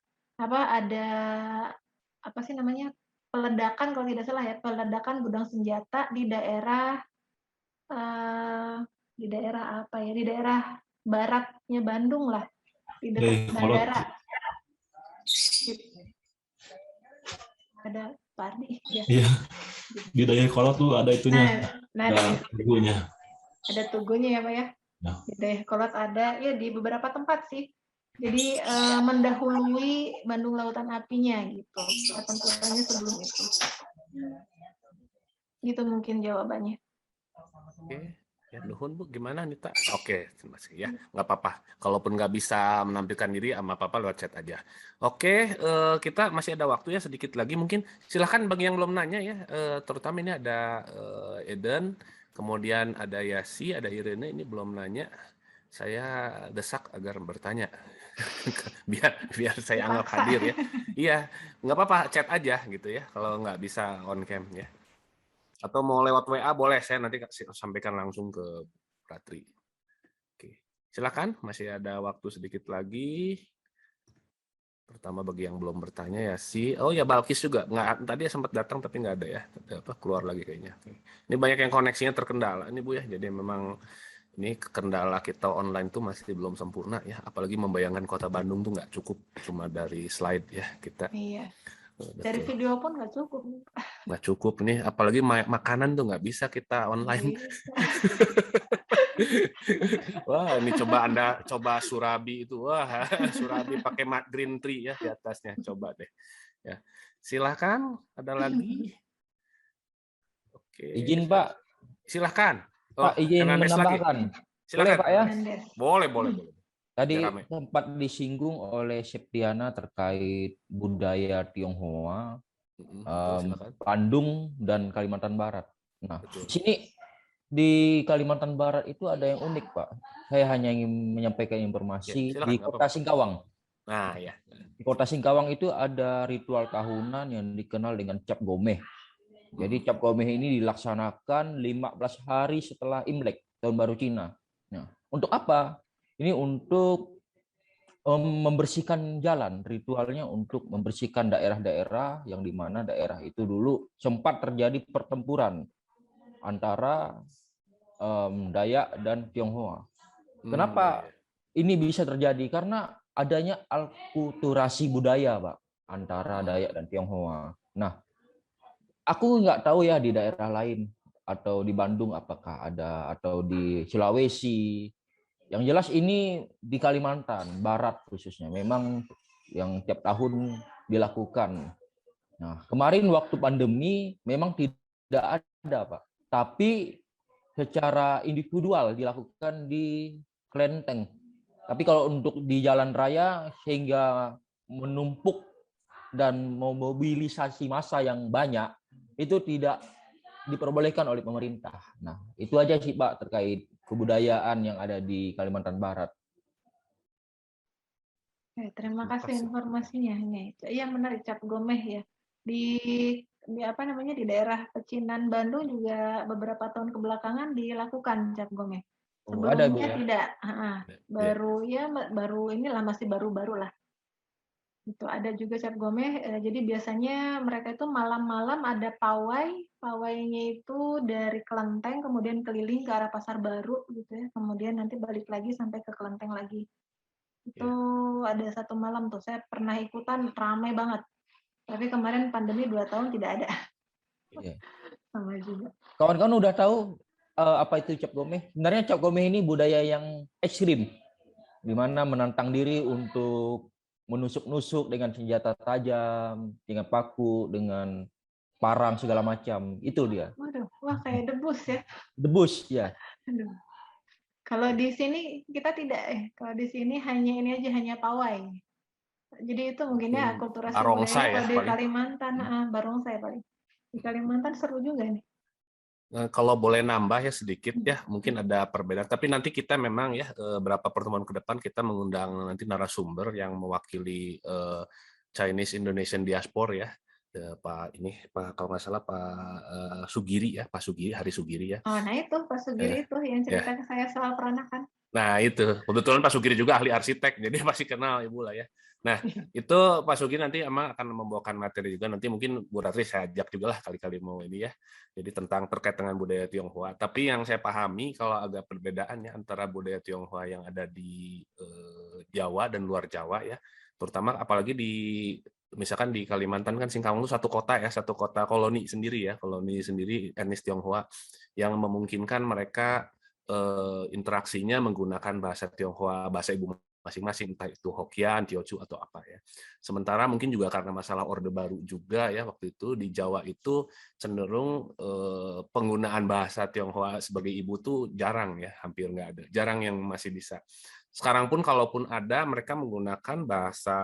peledakan kalau tidak salah ya, peledakan gudang senjata di daerah apa ya? Di daerah baratnya Bandung lah, di dekat bandara. Ada Pak Ardi ya. Iya. Di Dayakolot tuh ada itunya. Ada tugunya. Ada tugunya ya Pak ya. Nah. Di Dayakolot ada ya, di beberapa tempat sih. Jadi mendahului Bandung Lautan Apinya gitu. Pertempurannya sebelum itu. Gitu mungkin jawabannya. Oke. Ya, nuhun Bu, gimana Nita? Oke, ya, nggak apa-apa. Kalaupun nggak bisa menampilkan diri, sama apa-apa lewat chat aja. Oke, kita masih ada waktu ya sedikit lagi. Mungkin silahkan bagi yang belum nanya ya, terutama ini ada Eden, kemudian ada Yasi, ada Irene, ini belum nanya. Saya desak agar bertanya, biar saya anggap hadir ya. Iya, nggak apa-apa, chat aja gitu ya, kalau nggak bisa on cam ya. Atau mau lewat WA boleh, saya nanti sampaikan langsung ke Ratri. Oke, silakan, masih ada waktu sedikit lagi. Pertama bagi yang belum bertanya ya oh ya Balkis juga nggak, tadi sempat datang tapi nggak ada ya, keluar lagi kayaknya. Ini banyak yang koneksinya terkendala ini Bu ya, jadi memang ini kendala kita online tuh masih belum sempurna ya, apalagi membayangkan kota Bandung tuh nggak cukup cuma dari slide ya kita. Iya. Dari video pun nggak cukup. Nggak cukup nih, apalagi makanan tuh nggak bisa kita online. Wah, ini coba Anda coba surabi itu, wah surabi pakai green tea ya di atasnya, coba deh. Ya, silahkan, ada lagi. Oke. Izin Pak. Silahkan. Pak izin menambahkan. Silakan. Boleh Pak ya? Boleh. Tadi sempat disinggung oleh Septiana terkait budaya Tionghoa, Bandung dan Kalimantan Barat. Nah, sini di Kalimantan Barat itu ada yang unik, Pak. Saya hanya ingin menyampaikan informasi di Kota Singkawang. Nah, ya. Di Kota Singkawang itu ada ritual tahunan yang dikenal dengan Cap Gomeh. Jadi Cap Gomeh ini dilaksanakan 15 hari setelah Imlek, Tahun Baru Cina. Nah, untuk apa? Ini untuk membersihkan jalan, ritualnya untuk membersihkan daerah-daerah yang di mana daerah itu dulu sempat terjadi pertempuran antara Dayak dan Tionghoa. Kenapa ini bisa terjadi? Karena adanya alkulturasi budaya, Pak, antara Dayak dan Tionghoa. Nah, aku nggak tahu ya di daerah lain atau di Bandung apakah ada, atau di Sulawesi. Yang jelas ini di Kalimantan Barat khususnya memang yang tiap tahun dilakukan. Nah, kemarin waktu pandemi memang tidak ada, Pak. Tapi secara individual dilakukan di kelenteng. Tapi kalau untuk di jalan raya sehingga menumpuk dan memobilisasi massa yang banyak, itu tidak diperbolehkan oleh pemerintah. Nah, itu aja sih Pak terkait kebudayaan yang ada di Kalimantan Barat. Terima kasih informasinya. Iya menarik, Cap Gomeh ya. Di apa namanya, di daerah Pecinan Bandung juga beberapa tahun kebelakangan dilakukan Cap Gomeh. Sebelumnya ada, tidak. Baru inilah, masih baru-baru lah. Itu ada juga Cap Gomeh. Jadi biasanya mereka itu malam-malam ada pawainya itu dari kelenteng kemudian keliling ke arah Pasar Baru gitu ya. Kemudian nanti balik lagi sampai ke kelenteng lagi. Itu ada satu malam tuh saya pernah ikutan, ramai banget. Tapi kemarin pandemi 2 tahun tidak ada. Sama juga. Kawan-kawan udah tahu apa itu Cap Gomeh? Sebenarnya Cap Gomeh ini budaya yang ekstrim, di mana menantang diri untuk menusuk-nusuk dengan senjata tajam, dengan paku, dengan parang segala macam. Itu dia. Waduh, wah kayak debus ya. Debus ya. Aduh. Kalau di sini kita tidak Kalau di sini hanya hanya pawai. Jadi itu mungkinnya akulturasi budaya. Kalau di Kalimantan, barongsai paling. Di Kalimantan seru juga nih. Kalau boleh nambah ya sedikit ya, mungkin ada perbedaan. Tapi nanti kita memang ya berapa pertemuan ke depan kita mengundang nanti narasumber yang mewakili Chinese Indonesian Diaspora ya, Pak kalau nggak salah Pak Sugiri ya, Pak Sugiri, Hari Sugiri ya. Oh, nah itu Pak Sugiri itu yang cerita ke saya soal peranakan. Nah itu kebetulan Pak Sugiri juga ahli arsitek, jadi pasti kenal Ibu lah ya. Nah, itu Pak Sugi nanti emang akan membawakan materi juga. Nanti mungkin Bu Ratri saya ajak juga lah kali-kali mau ini ya. Jadi tentang terkait dengan budaya Tionghoa. Tapi yang saya pahami kalau agak perbedaannya antara budaya Tionghoa yang ada di Jawa dan luar Jawa ya. Terutama apalagi misalkan di Kalimantan kan Singkawang itu satu kota koloni sendiri ya, koloni sendiri etnis Tionghoa yang memungkinkan mereka interaksinya menggunakan bahasa Tionghoa, bahasa ibu masing-masing, entah itu Hokkien, Teochew atau apa ya. Sementara mungkin juga karena masalah Orde Baru juga ya waktu itu di Jawa itu cenderung penggunaan bahasa Tionghoa sebagai ibu tuh jarang ya, hampir nggak ada, jarang yang masih bisa. Sekarang pun kalaupun ada, mereka menggunakan bahasa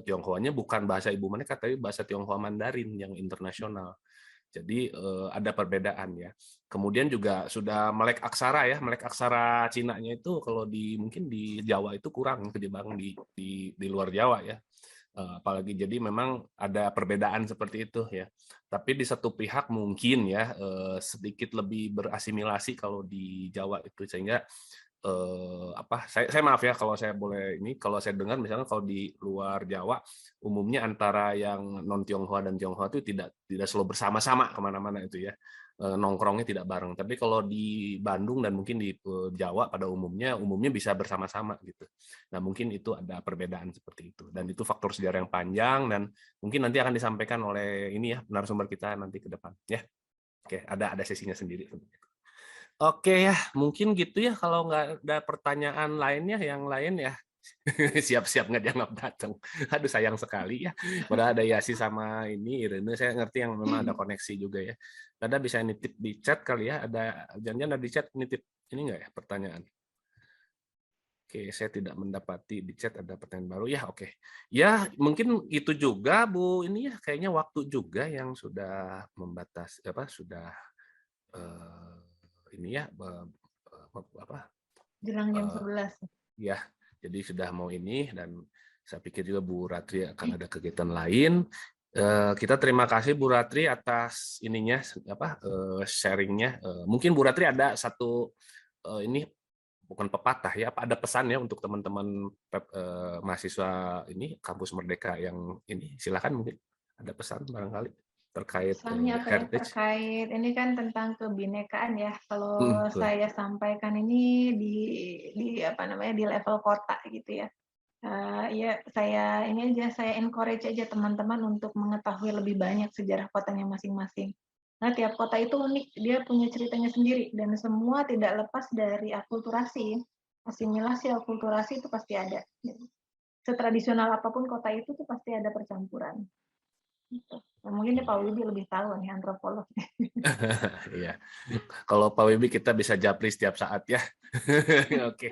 Tionghoanya bukan bahasa ibu mereka, tapi bahasa Tionghoa Mandarin yang internasional. Jadi ada perbedaan ya. Kemudian juga sudah melek aksara ya, melek aksara Cinanya itu kalau mungkin di Jawa itu kurang ketimbang di luar Jawa ya. Apalagi jadi memang ada perbedaan seperti itu ya. Tapi di satu pihak mungkin ya sedikit lebih berasimilasi kalau di Jawa itu sehingga saya maaf ya kalau saya boleh ini, kalau saya dengar misalnya kalau di luar Jawa umumnya antara yang non Tionghoa dan Tionghoa itu tidak selalu bersama-sama kemana-mana itu ya, nongkrongnya tidak bareng. Tapi kalau di Bandung dan mungkin di Jawa pada umumnya bisa bersama-sama gitu. Nah mungkin itu ada perbedaan seperti itu dan itu faktor sejarah yang panjang dan mungkin nanti akan disampaikan oleh ini ya narasumber kita nanti ke depan ya. Oke, ada sesinya sendiri. Oke ya, mungkin gitu ya kalau nggak ada pertanyaan lainnya, yang lain ya siap-siap nggak dianggap datang. Aduh sayang sekali ya. Padahal ada Yasi sama ini Irene, saya ngerti yang memang ada koneksi juga ya. Ada bisa nitip di chat kali ya, ada jangan ada di chat nitip ini nggak ya pertanyaan. Oke, saya tidak mendapati di chat ada pertanyaan baru ya. Oke, ya mungkin itu juga Bu. Ini ya kayaknya waktu juga yang sudah membatasi sudah ini ya jelang jam 11 ya, jadi sudah mau ini dan saya pikir juga Bu Ratri akan ada kegiatan lain. Kita terima kasih Bu Ratri atas ininya sharingnya. Mungkin Bu Ratri ada satu ini bukan pepatah ya, apa ada pesan ya untuk teman-teman mahasiswa ini Kampus Merdeka yang ini, silakan mungkin ada pesan barangkali terkait heritage. Terkait ini kan tentang kebinekaan ya. Kalau saya sampaikan ini di di level kota gitu ya. Ya saya encourage aja teman-teman untuk mengetahui lebih banyak sejarah kotanya masing-masing. Nah, tiap kota itu unik, dia punya ceritanya sendiri dan semua tidak lepas dari akulturasi. Asimilasi, akulturasi itu pasti ada. Setradisional apapun kota itu tuh pasti ada percampuran. Nah, mungkin Pak Wibi lebih tahu nih, antropolog. Iya. Kalau Pak Wibi kita bisa japri setiap saat ya. Oke.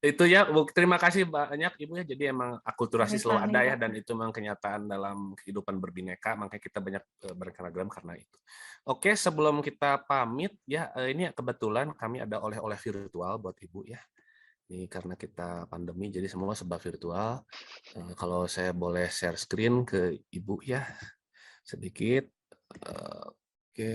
Itu ya, Bu. Terima kasih banyak Ibu ya. Jadi emang akulturasi selalu ada ya dan itu memang kenyataan dalam kehidupan berbineka, makanya kita banyak berkeragam karena itu. Oke, sebelum kita pamit ya, ini kebetulan kami ada oleh-oleh virtual buat Ibu ya. Ini karena kita pandemi jadi semua serba virtual. Kalau saya boleh share screen ke Ibu ya sedikit. Oke.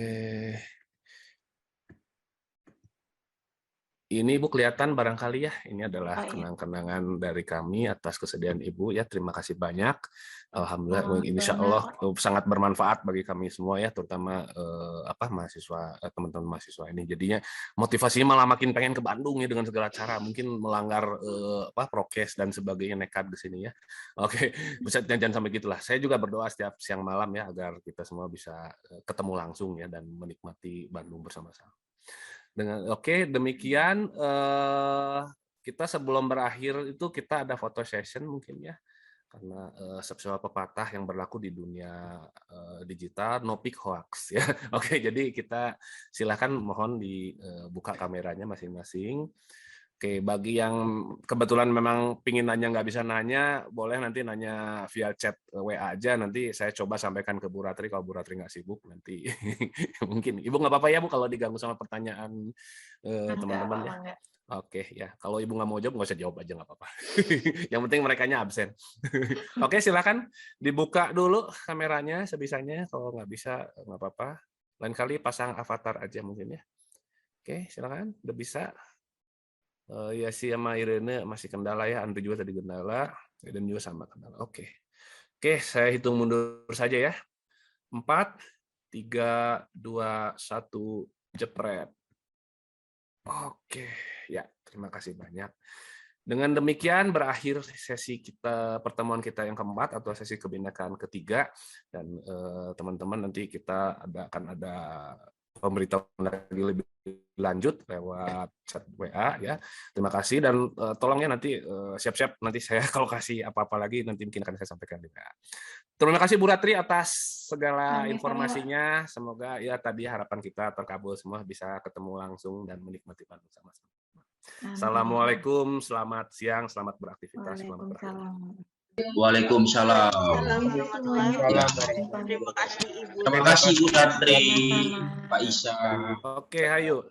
Ini Ibu kelihatan barangkali ya, ini adalah kenang-kenangan dari kami atas kesediaan Ibu ya, terima kasih banyak. Alhamdulillah, insya Allah sangat bermanfaat bagi kami semua ya, terutama mahasiswa, teman-teman mahasiswa ini. Jadinya motivasinya malah makin pengen ke Bandung ya dengan segala cara, mungkin melanggar prokes dan sebagainya, nekat di sini ya. Oke, jangan sampai gitulah. Saya juga berdoa setiap siang malam ya agar kita semua bisa ketemu langsung ya dan menikmati Bandung bersama-sama. Oke, demikian kita sebelum berakhir itu kita ada foto session mungkin ya, karena sebuah pepatah yang berlaku di dunia digital, no pic hoax ya. Oke, jadi kita silakan mohon dibuka kameranya masing-masing. Oke, bagi yang kebetulan memang pingin nanya nggak bisa nanya, boleh nanti nanya via chat WA aja. Nanti saya coba sampaikan ke Bu Ratri kalau Bu Ratri nggak sibuk nanti. Mungkin Ibu nggak apa-apa ya Bu kalau diganggu sama pertanyaan teman-teman ya. Oke ya, kalau Ibu nggak mau jawab nggak usah jawab aja nggak apa-apa. Yang penting merekanya absen. Oke, silakan dibuka dulu kameranya sebisanya. Kalau nggak bisa nggak apa-apa. Lain kali pasang avatar aja mungkin ya. Oke, silakan. Udah bisa. Ya sih sama Irene masih kendala ya, Andri juga tadi kendala. Dan juga sama kenal. Oke, saya hitung mundur saja ya. 4, 3, 2, 1, jepret. Oke, ya terima kasih banyak. Dengan demikian berakhir sesi pertemuan kita yang keempat atau sesi kebinekaan ketiga, dan teman-teman nanti kita akan ada pemberitahuan lagi lebih lanjut lewat chat WA ya. Terima kasih dan tolongnya nanti siap-siap nanti saya kalau kasih apa-apa lagi nanti mungkin akan saya sampaikan juga. Terima kasih Bu Ratri atas segala informasinya. Semoga ya tadi harapan kita terkabul semua, bisa ketemu langsung dan menikmati Bandung sama-sama. Assalamualaikum, selamat siang, selamat beraktivitas, selamat beraktivitas. Waalaikumsalam. Terima kasih Ibu. Terima kasih Bu Ratri, Pak Isa. Oke, ayo.